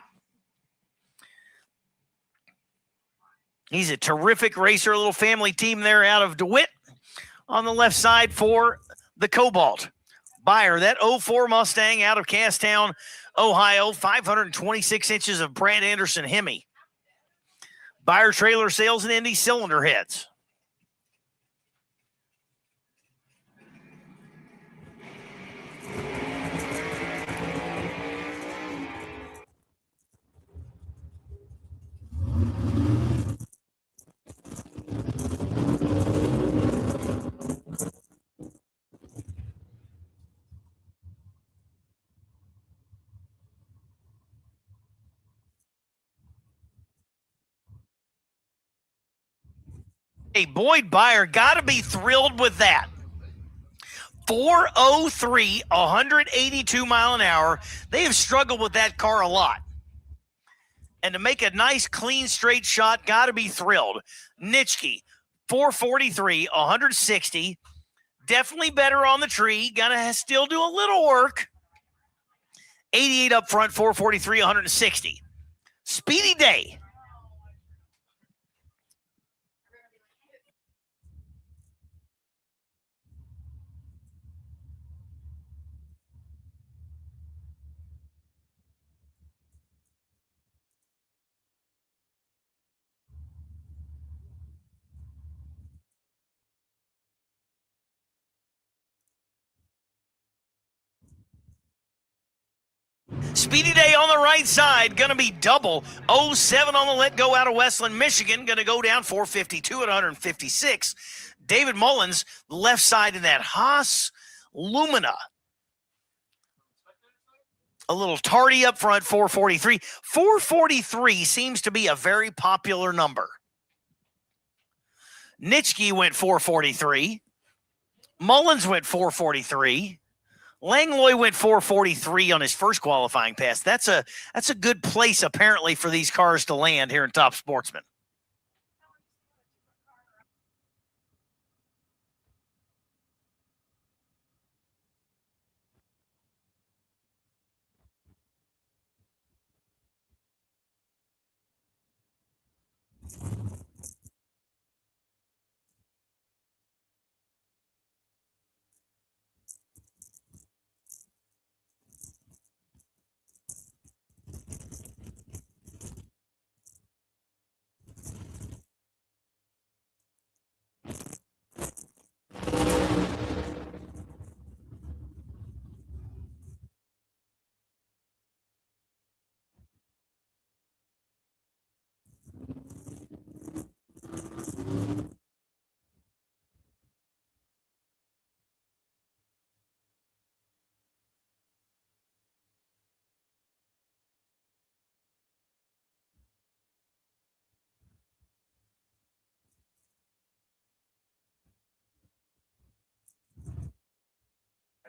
He's a terrific racer, a little family team there out of DeWitt on the left side for the Cobalt. Buyer, that 04 Mustang out of Castown, Ohio, 526 inches of Brad Anderson Hemi. Buyer trailer sales and Indy cylinder heads. Hey, Boyd Buyer, got to be thrilled with that. 403, 182 mile an hour. They have struggled with that car a lot. And to make a nice, clean, straight shot, got to be thrilled. Nitschke, 443, 160. Definitely better on the tree. Got to still do a little work. 88 up front, 443, 160. Speedy Day. Speedy Day on the right side, going to be double. 07 on the let go out of Westland, Michigan, going to go down 452 at 156. David Mullins, left side in that Haas Lumina. A little tardy up front, 443. 443 seems to be a very popular number. Nitschke went 443. Mullins went 443. Langlois went 443 on his first qualifying pass. That's a good place, apparently, for these cars to land here in Top Sportsman.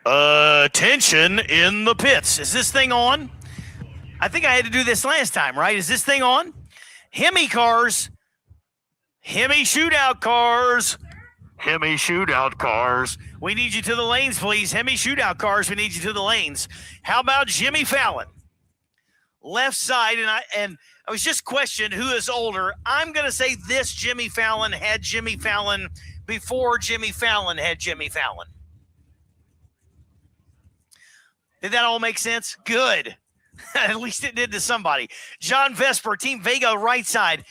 Attention in the pits. Is this thing on? I think I had to do this last time, right? Is this thing on? Hemi cars. Hemi shootout cars. Hemi shootout cars. We need you to the lanes, please. Hemi shootout cars. We need you to the lanes. How about Jimmy Fallon? Left side, and I was just questioned who is older. I'm going to say this Jimmy Fallon had Jimmy Fallon before Jimmy Fallon had Jimmy Fallon. Did that all make sense? Good. At least it did to somebody. John Vesper, Team Vega, right side.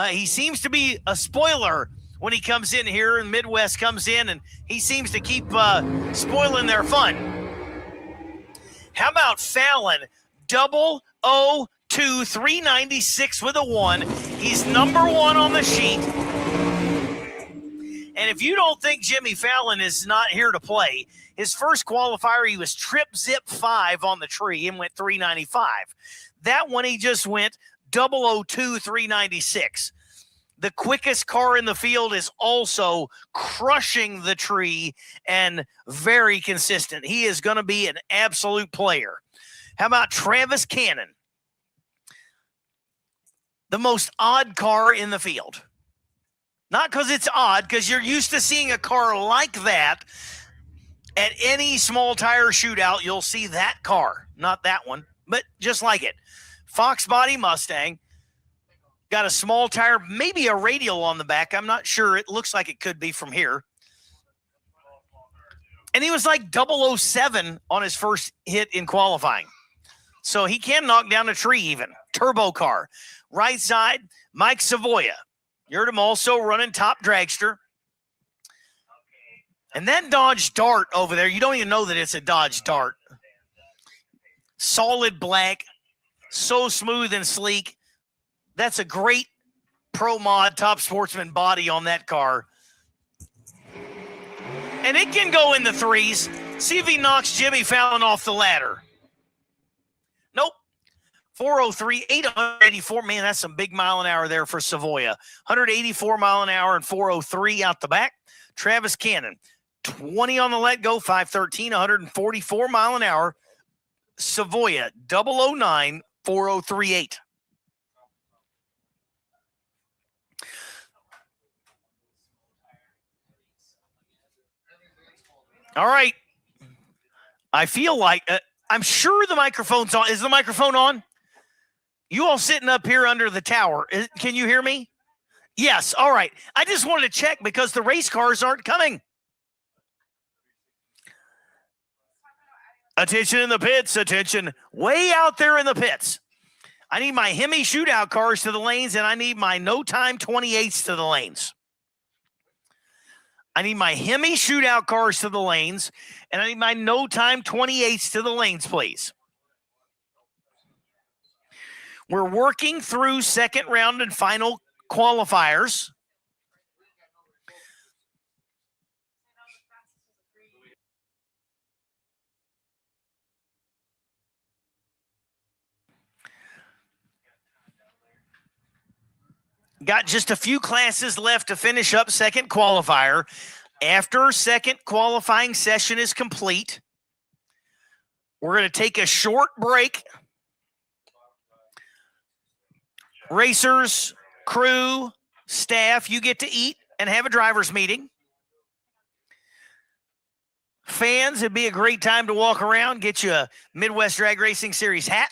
He seems to be a spoiler when he comes in here, and Midwest comes in, and he seems to keep spoiling their fun. How about Fallon? 002 396 with a 1. He's number 1 on the sheet. And if you don't think Jimmy Fallon is not here to play, his first qualifier, he was trip zip 5 on the tree and went 395. That one, he just went 002 396. The quickest car in the field is also crushing the tree and very consistent. He is going to be an absolute player. How about Travis Cannon? The most odd car in the field. Not because it's odd, because you're used to seeing a car like that at any small tire shootout. You'll see that car, not that one, but just like it. Fox body Mustang, got a small tire, maybe a radial on the back. I'm not sure. It looks like it could be from here. And he was like 007 on his first hit in qualifying. So he can knock down a tree even. Turbo car. Right side, Mike Savoya. You heard him also running top dragster. And that Dodge Dart over there, you don't even know that it's a Dodge Dart. Solid black, so smooth and sleek. That's a great Pro Mod Top Sportsman body on that car. And it can go in the threes. See if he knocks Jimmy Fallon off the ladder. Nope. 403, 884. Man, that's some big mile an hour there for Savoya. 184 mile an hour and 403 out the back. Travis Cannon, 20 on the let go, 513, 144 mile an hour. Savoya, 009, 4038. All right. I feel like I'm sure the microphone's on. Is the microphone on? You all sitting up here under the tower. Can you hear me? Yes. All right. I just wanted to check because the race cars aren't coming. Attention in the pits. Attention way out there in the pits. I need my Hemi shootout cars to the lanes, and I need my no time 28s to the lanes. I need my Hemi shootout cars to the lanes, and I need my no time 28s to the lanes, please. We're working through second round and final qualifiers. Got just a few classes left to finish up second qualifier. After second qualifying session is complete, we're going to take a short break. Racers, crew, staff, you get to eat and have a driver's meeting. Fans, it'd be a great time to walk around, get you a Midwest Drag Racing Series hat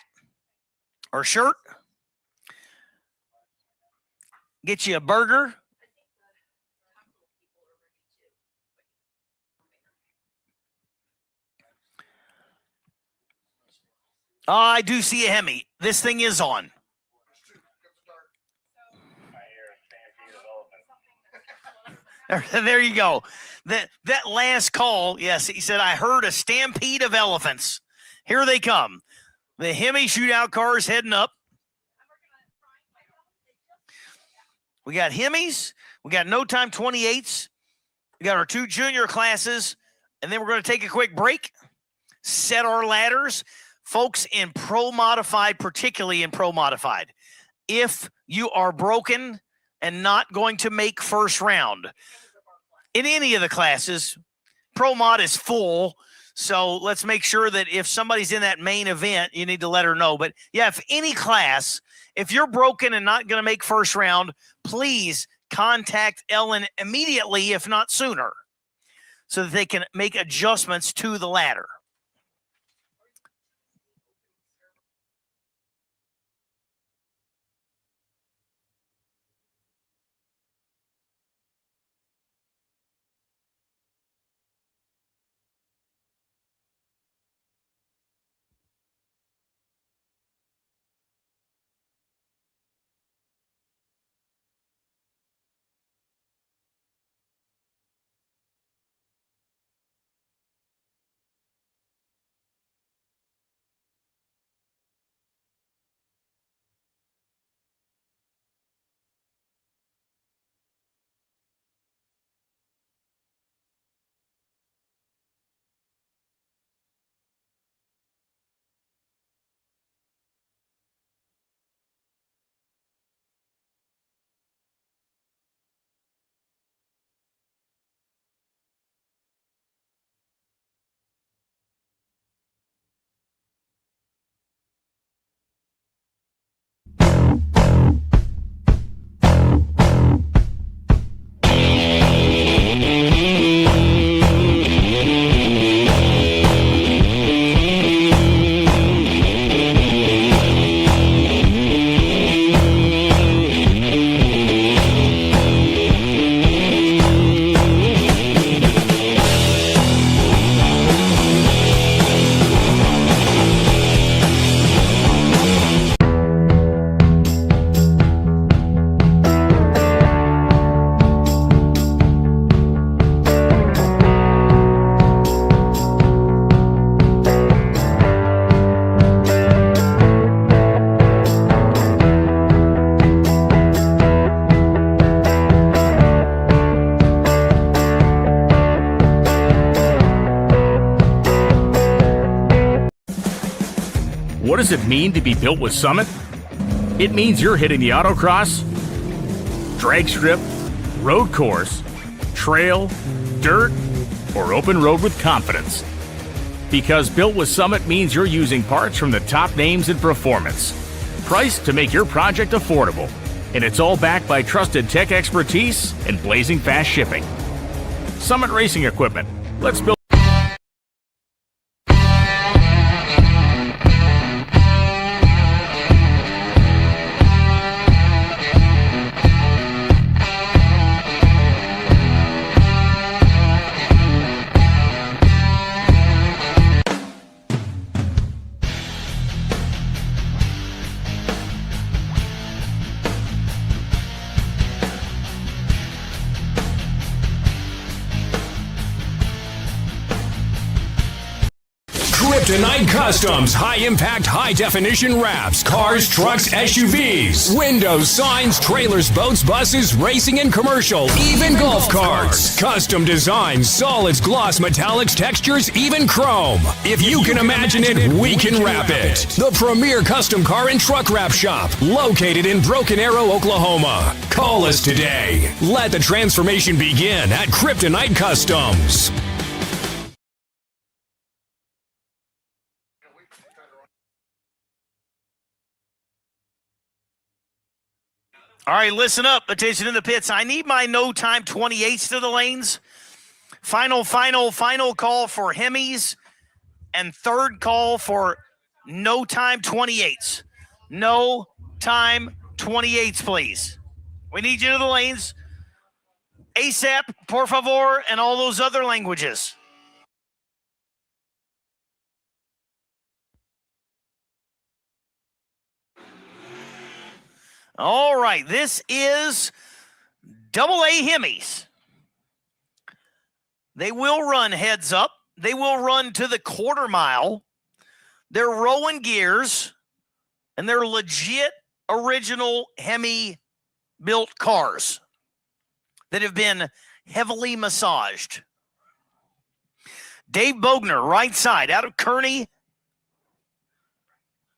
or shirt. Get you a burger. Oh, I do see a Hemi. This thing is on. There you go. That last call, yes, he said, I heard a stampede of elephants. Here they come. The Hemi shootout cars heading up. We got Hemis. We got no time 28s. We got our two junior classes. And then we're going to take a quick break, set our ladders. Folks in Pro Modified, particularly in Pro Modified, if you are broken and not going to make first round in any of the classes, Pro Mod is full. So let's make sure that if somebody's in that main event, you need to let her know. But yeah, if any class, if you're broken and not going to make first round, please contact Ellen immediately, if not sooner, so that they can make adjustments to the ladder. does it mean to be built with Summit? It means you're hitting the autocross, drag strip, road course, trail, dirt, or open road with confidence. Because built with Summit means you're using parts from the top names in performance. Priced to make your project affordable. And it's all backed by trusted tech expertise and blazing fast shipping. Summit Racing Equipment. Let's build. Kryptonite Customs, high-impact, high-definition wraps, cars, trucks, SUVs, windows, signs, trailers, boats, buses, racing and commercial, even golf carts. Custom designs, solids, gloss, metallics, textures, even chrome. If you can imagine it, we can wrap it. The premier custom car and truck wrap shop, located in Broken Arrow, Oklahoma. Call us today. Let the transformation begin at Kryptonite Customs. All right, listen up. Attention in the pits. I need my no time 28s to the lanes. Final call for Hemis. And third call for no time 28s. No time 28s, please. We need you to the lanes. ASAP, por favor, and all those other languages. All right, this is AA Hemis. They will run heads up. They will run to the quarter mile. They're rowing gears, and they're legit original Hemi-built cars that have been heavily massaged. Dave Bogner, right side, out of Kearney,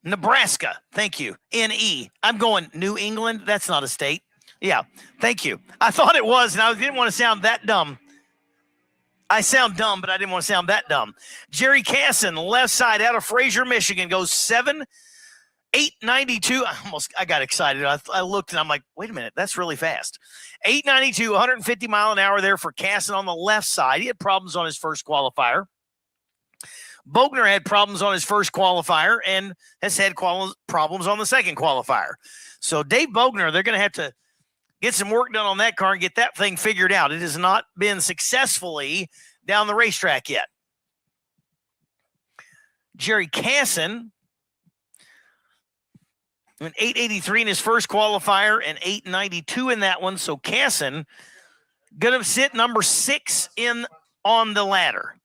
Nebraska. Thank you. NE. I'm going New England. That's not a state. Yeah. Thank you. I thought it was, and I didn't want to sound that dumb. I sound dumb, but I didn't want to sound that dumb. Jerry Casson, left side, out of Fraser, Michigan, goes 892. I got excited. I looked, and I'm like, wait a minute. That's really fast. 892, 150 mile an hour there for Casson on the left side. He had problems on his first qualifier. Bogner had problems on his first qualifier and has had problems on the second qualifier. So Dave Bogner, they're going to have to get some work done on that car and get that thing figured out. It has not been successfully down the racetrack yet. Jerry Casson, an 883 in his first qualifier and 892 in that one. So Casson going to sit number 6 on the ladder.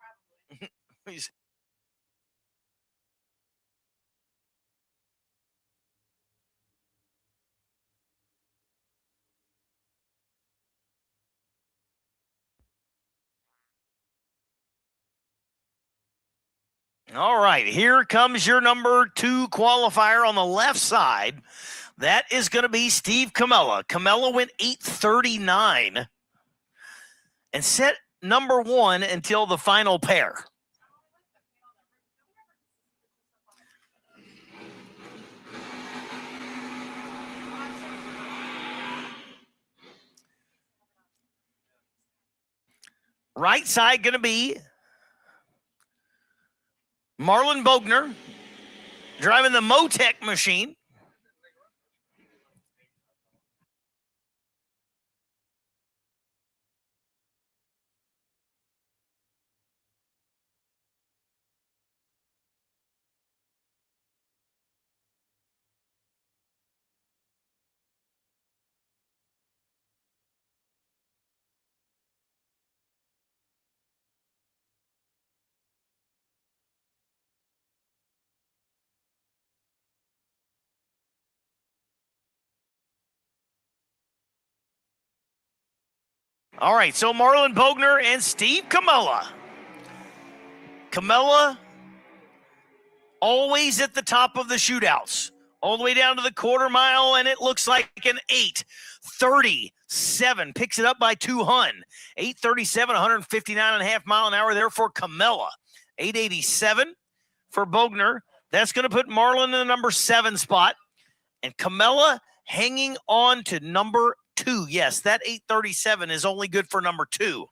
All right, here comes your number 2 qualifier on the left side. That is going to be Steve Camella. Camella went 839 and set number 1 until the final pair. Right side going to be Marlon Bogner driving the Motec machine. All right, so Marlon Bogner and Steve Camella. Camella always at the top of the shootouts, all the way down to the quarter mile, and it looks like an 8:37. Picks it up by 200. 8:37, 159.5 mile an hour there for Camella. 8:87 for Bogner. That's going to put Marlin in the number 7 spot. And Camella hanging on to number 2. Yes, that 8:37 is only good for number 2.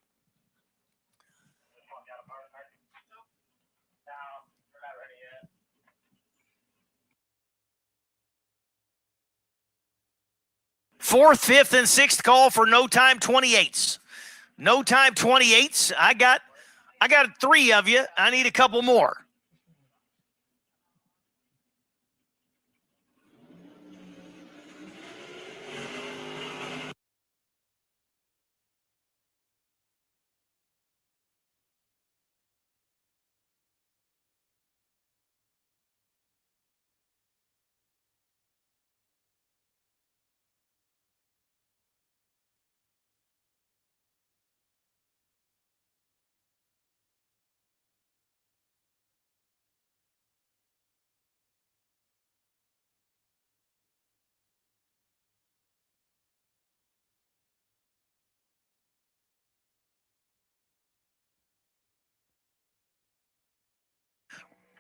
Fourth, fifth, and sixth call for no time 28s. No time 28s. I got 3 of you. I need a couple more.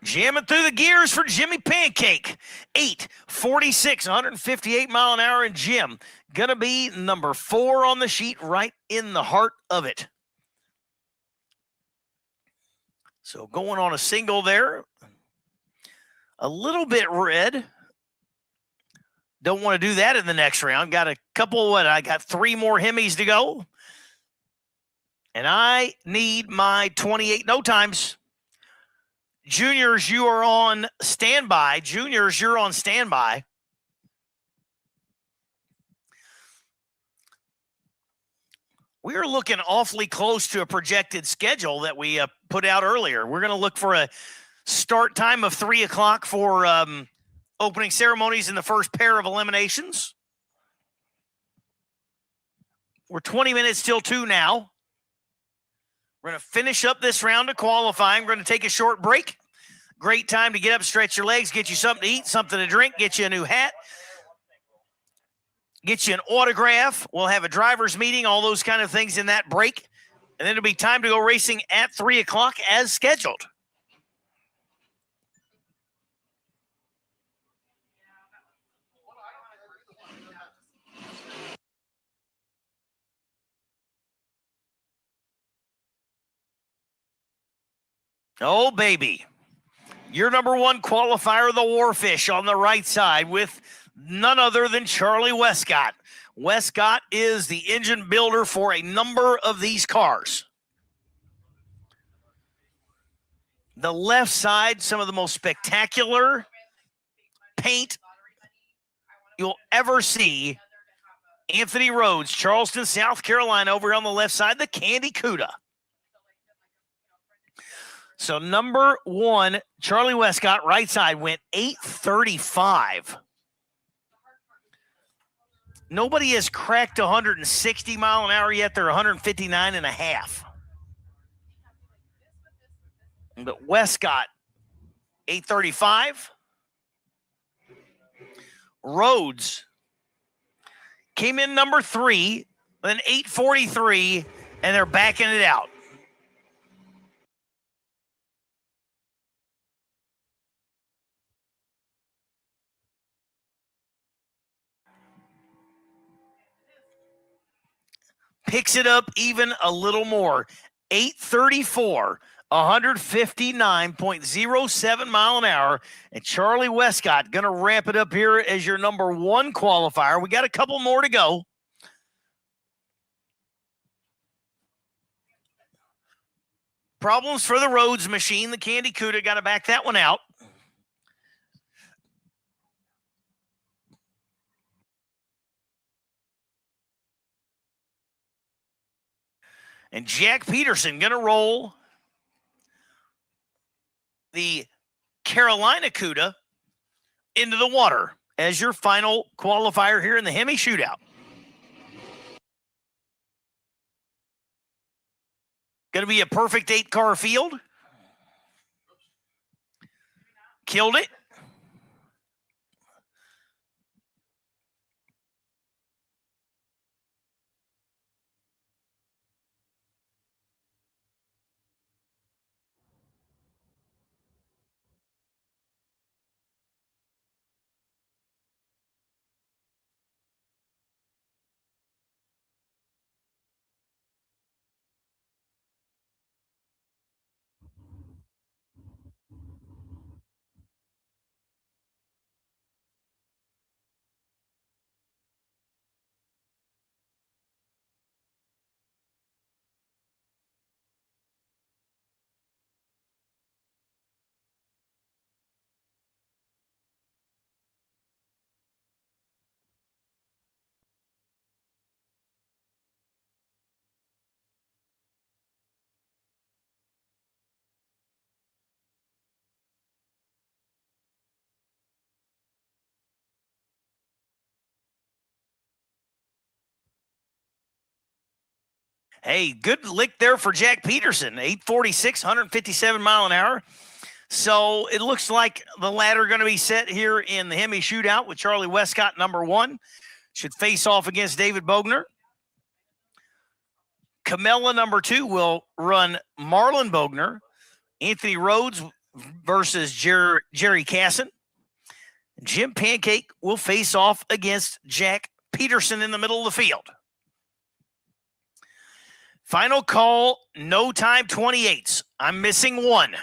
Jamming through the gears for Jimmy Pancake. 8:46, 158 mile an hour, and Jim going to be number 4 on the sheet, right in the heart of it. So going on a single there. A little bit red. Don't want to do that in the next round. Got a couple, I got 3 more Hemis to go. And I need my 28 no times. Juniors, you are on standby. Juniors, you're on standby. We are looking awfully close to a projected schedule that we put out earlier. We're going to look for a start time of 3 o'clock for opening ceremonies in the first pair of eliminations. We're 20 minutes till 2 now. We're going to finish up this round of qualifying. We're going to take a short break. Great time to get up, stretch your legs, get you something to eat, something to drink, get you a new hat, get you an autograph. We'll have a driver's meeting, all those kind of things in that break. And then it'll be time to go racing at 3 o'clock as scheduled. Oh, baby. Your number 1 qualifier, the Warfish, on the right side with none other than Charlie Westcott. Westcott is the engine builder for a number of these cars. The left side, some of the most spectacular paint you'll ever see. Anthony Rhodes, Charleston, South Carolina, over on the left side, the Candy Cuda. So number 1, Charlie Westcott, right side, went 8:35. Nobody has cracked 160 mile an hour yet. They're 159.5. But Westcott, 8:35. Rhodes came in number 3, then 8:43, and they're backing it out. Picks it up even a little more. 8:34, 159.07 mile an hour. And Charlie Westcott going to ramp it up here as your number 1 qualifier. We got a couple more to go. Problems for the Rhodes machine. The Candy Cuda got to back that one out. And Jack Peterson going to roll the Carolina Cuda into the water as your final qualifier here in the Hemi Shootout. Going to be a perfect 8-car field. killed it. Hey, good lick there for Jack Peterson. 846, 157 mile an hour. So it looks like the ladder going to be set here in the Hemi shootout with Charlie Westcott, number 1. Should face off against David Bogner. Camella, number 2, will run Marlon Bogner. Anthony Rhodes versus Jerry Casson. Jim Pancake will face off against Jack Peterson in the middle of the field. Final call, no time 28s. I'm missing 1.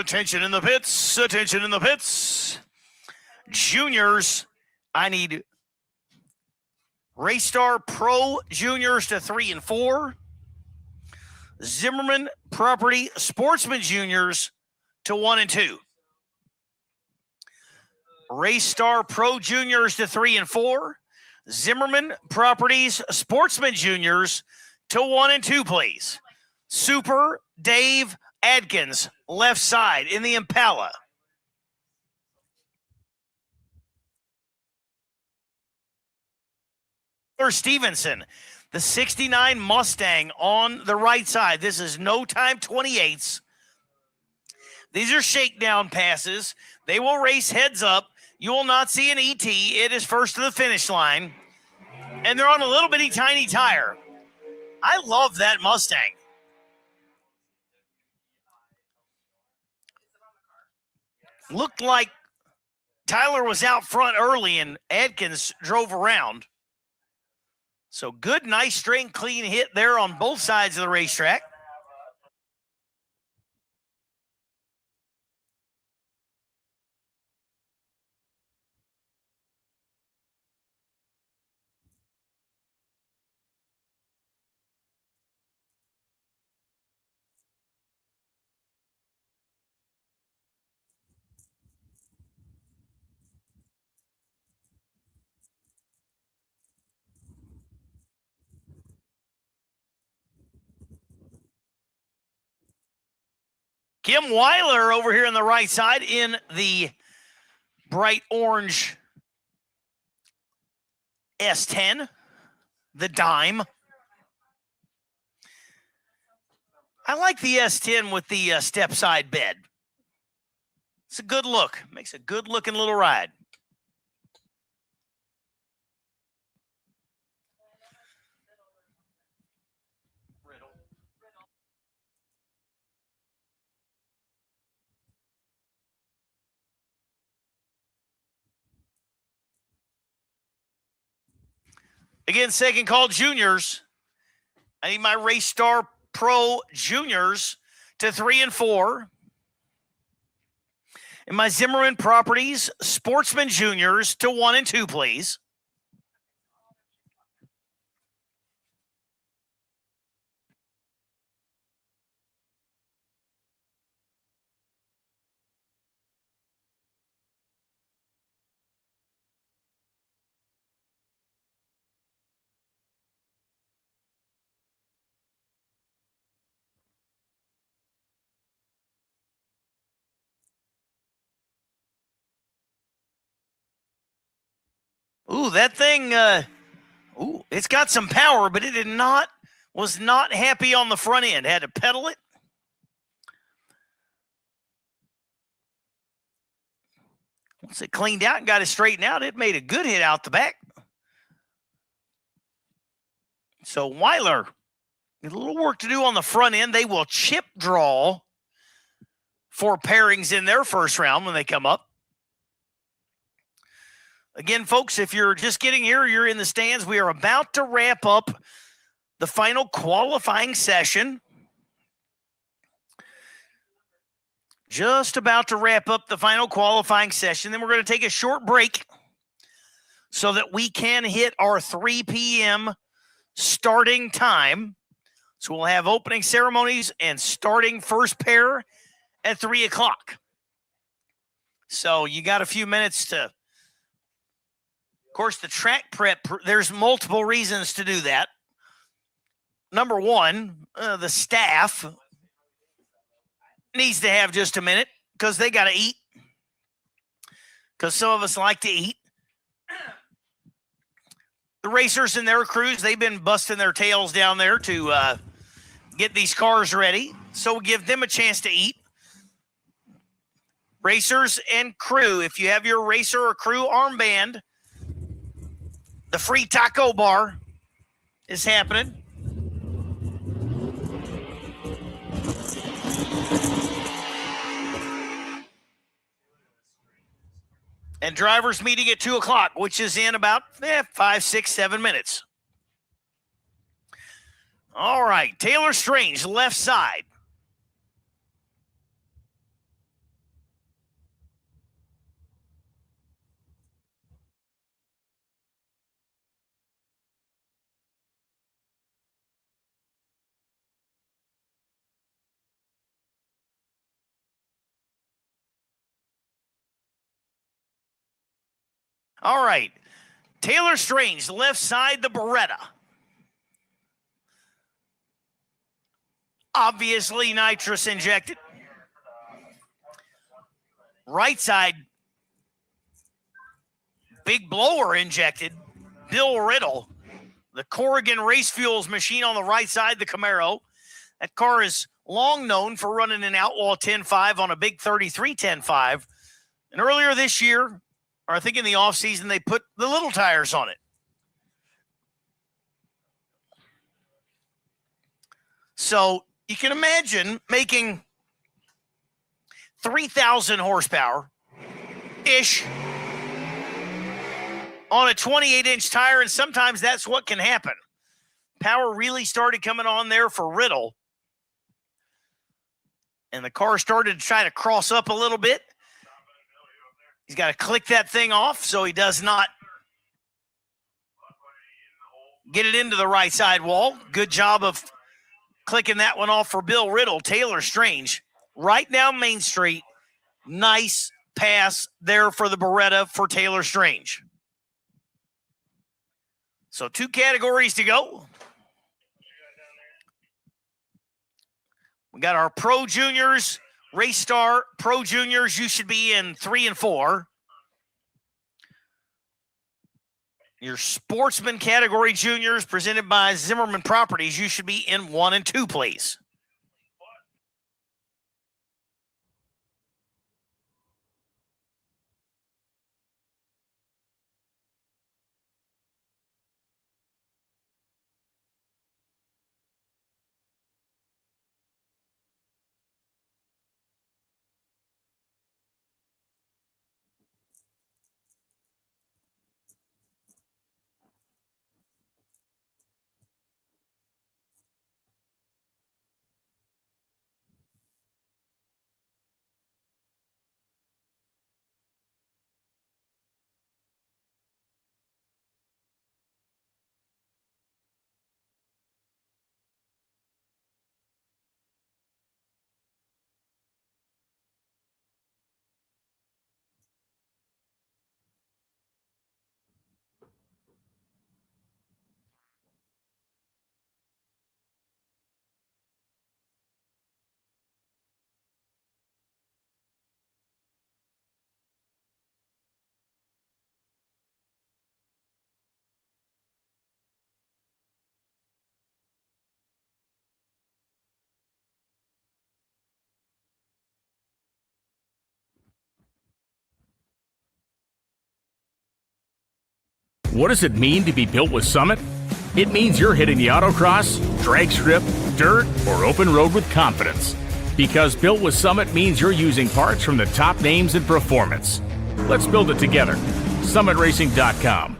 Attention in the pits. Attention in the pits. Juniors, I need Raystar Pro Juniors to 3 and 4. Zimmerman Property Sportsman Juniors to 1 and 2. Raystar Pro Juniors to 3 and 4. Zimmerman Properties Sportsman Juniors to 1 and 2, please. Super Dave Adkins, left side in the Impala. Stevenson, the 69 Mustang on the right side. This is no time 28s. These are shakedown passes. They will race heads up. You will not see an ET. It is first to the finish line. And they're on a little bitty tiny tire. I love that Mustang. Looked like Tyler was out front early and Adkins drove around. So good, nice, straight, and clean hit there on both sides of the racetrack. Kim Weiler over here on the right side in the bright orange S10, the dime. I like the S10 with the step side bed. It's a good look. Makes a good looking little ride. Again, second call juniors. I need my Race Star Pro juniors to 3 and 4. And my Zimmerman Properties Sportsman juniors to 1 and 2, please. Ooh, that thing, it's got some power, but it was not happy on the front end. Had to pedal it. Once it cleaned out and got it straightened out, it made a good hit out the back. So Weiler, a little work to do on the front end. They will chip draw for pairings in their first round when they come up. Again, folks, if you're just getting here, you're in the stands. We are about to wrap up the final qualifying session. Just about to wrap up the final qualifying session. Then we're going to take a short break so that we can hit our 3 p.m. starting time. So we'll have opening ceremonies and starting first pair at 3 o'clock. So you got a few minutes to... Of course, the track prep, there's multiple reasons to do that. Number one, the staff needs to have just a minute because they got to eat. Because some of us like to eat. The racers and their crews, they've been busting their tails down there to get these cars ready. So we'll give them a chance to eat. Racers and crew, if you have your racer or crew armband, the free taco bar is happening. And drivers meeting at 2 o'clock, which is in about 5, 6, 7 minutes. All right, Taylor Strange, left side. All right, Taylor Strange, left side, the Beretta. Obviously nitrous injected. Right side, big blower injected. Bill Riddle, the Corrigan Race Fuels machine on the right side, the Camaro. That car is long known for running an Outlaw 10.5 on a big 33 10.5. And earlier this year, or I think in the offseason, they put the little tires on it. So you can imagine making 3,000 horsepower-ish on a 28-inch tire, and sometimes that's what can happen. Power really started coming on there for Riddle, and the car started to try to cross up a little bit. He's got to click that thing off so he does not get it into the right side wall. Good job of clicking that one off for Bill Riddle. Taylor Strange, right down Main Street. Nice pass there for the Beretta for Taylor Strange. So 2 categories to go. We got our Pro Juniors Race Star Pro Juniors, you should be in 3 and 4. Your Sportsman category juniors presented by Zimmerman Properties, you should be in 1 and 2, please. What does it mean to be built with Summit? It means you're hitting the autocross, drag strip, dirt, or open road with confidence. Because built with Summit means you're using parts from the top names in performance. Let's build it together. SummitRacing.com.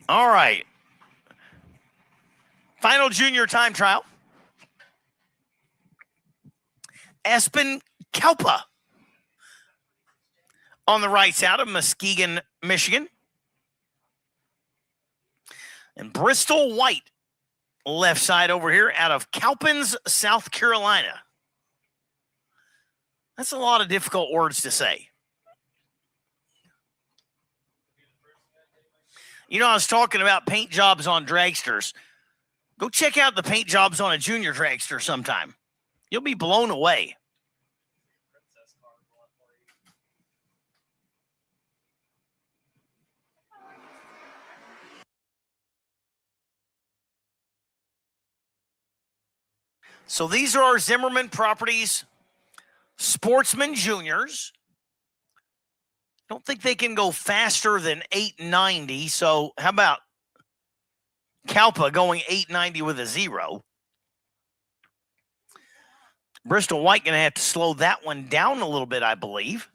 All right. Final junior time trial. Espen Kalpa on the right side of Muskegon, Michigan. And Bristol White, left side over here out of Cowpens, South Carolina. That's a lot of difficult words to say. You know, I was talking about paint jobs on dragsters. Go check out the paint jobs on a junior dragster sometime. You'll be blown away. So these are our Zimmerman Properties Sportsman Juniors. Don't think they can go faster than 890. So how about Kalpa going 890 with a 0? Bristol White going to have to slow that one down a little bit, I believe.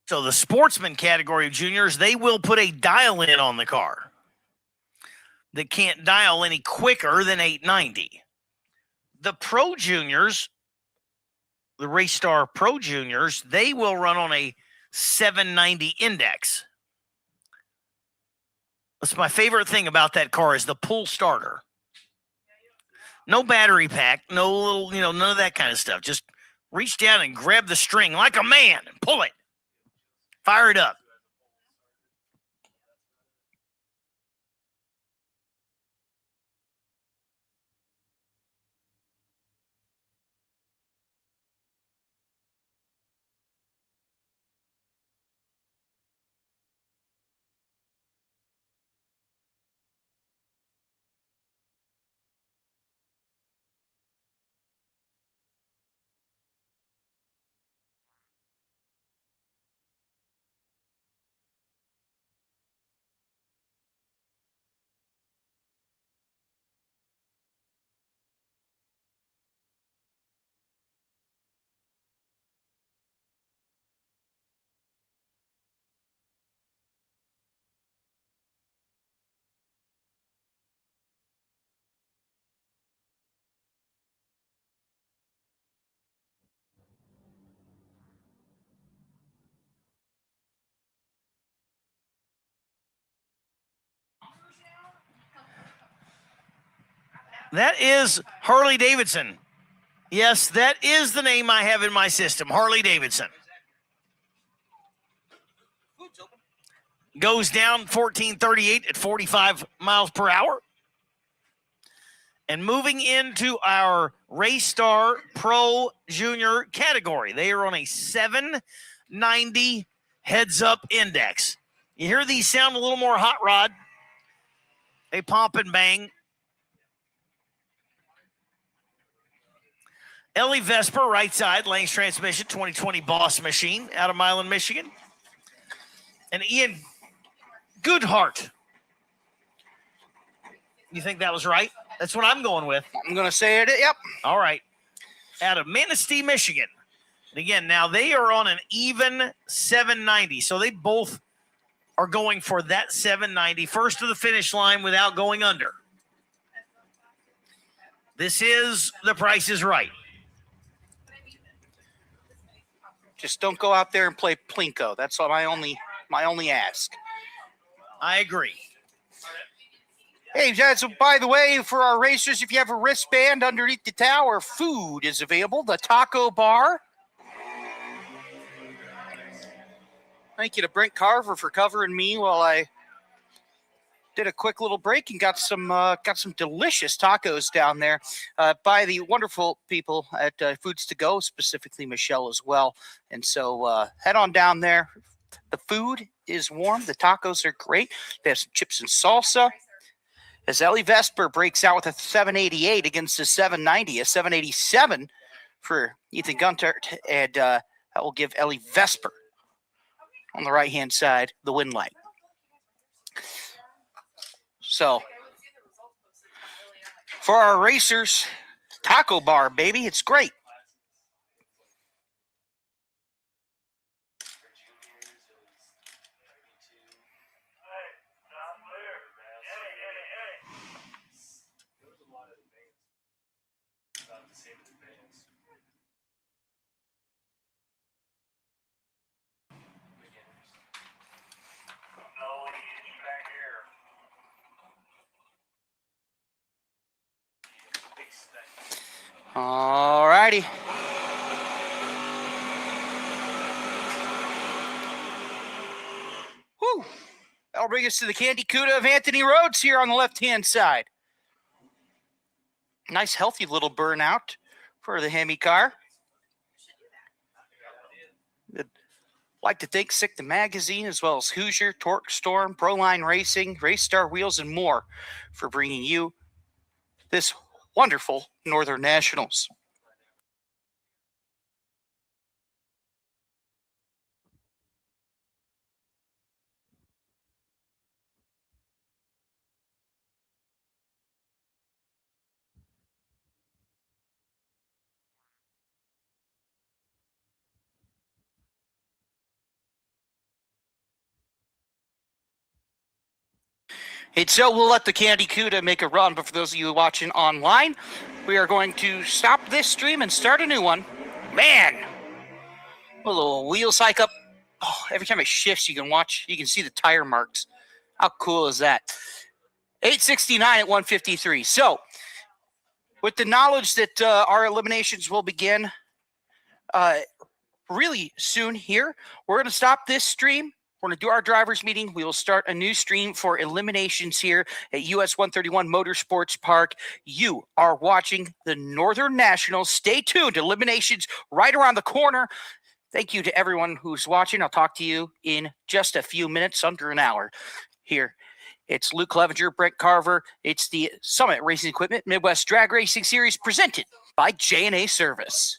So the sportsman category of juniors, they will put a dial in on the car that can't dial any quicker than 890. The pro juniors, the Race Star Pro Juniors, they will run on a 790 index. That's my favorite thing about that car is the pull starter. No battery pack, no little, none of that kind of stuff. Just reach down and grab the string like a man and pull it. Fire it up. That is Harley Davidson. Yes, that is the name I have in my system, Harley Davidson. Goes down 1438 at 45 miles per hour. And moving into our Race Star Pro Junior category, they are on a 790 heads-up index. You hear these sound a little more hot rod. They pump and bang. Ellie Vesper, right side, Lane's transmission, 2020 Boss machine out of Milan, Michigan. And Ian Goodhart. You think that was right? That's what I'm going with. I'm going to say it. Yep. All right. Out of Manistee, Michigan. And again, now they are on an even 790. So they both are going for that 790. First to the finish line without going under. This is The Price is Right. Just don't go out there and play Plinko. That's my only ask. I agree. Hey, so by the way, for our racers, if you have a wristband underneath the tower, food is available. The Taco Bar. Thank you to Brent Carver for covering me while I did a quick little break and got some delicious tacos down there by the wonderful people at Foods to Go, specifically Michelle as well. And so head on down there. The food is warm. The tacos are great. They have some chips and salsa. As Ellie Vesper breaks out with a 788 against a 790, a 787 for Ethan Gunter, and that will give Ellie Vesper on the right-hand side the win light. So for our racers. Taco bar, baby. It's great. All righty. Whew. That'll bring us to the Candy Cuda of Anthony Rhodes here on the left-hand side. Nice, healthy little burnout for the Hemi car. I'd like to thank Sick the Magazine, as well as Hoosier, Torque Storm, Proline Racing, Race Star Wheels, and more for bringing you this wonderful Northern Nationals. And so we'll let the Candy Cuda make a run, but for those of you watching online, we are going to stop this stream and start a new one. Man, a little wheels hike up. Oh, every time it shifts, you can see the tire marks. How cool is that? 869 at 153. So, with the knowledge that our eliminations will begin really soon here, we're going to stop this stream. We're going to do our drivers meeting. We will start a new stream for eliminations here at US-131 Motorsports Park. You are watching the Northern Nationals. Stay tuned. Eliminations right around the corner. Thank you to everyone who's watching. I'll talk to you in just a few minutes, under an hour here. It's Luke Clevenger, Brent Carver. It's the Summit Racing Equipment Midwest Drag Racing Series presented by J&A Service.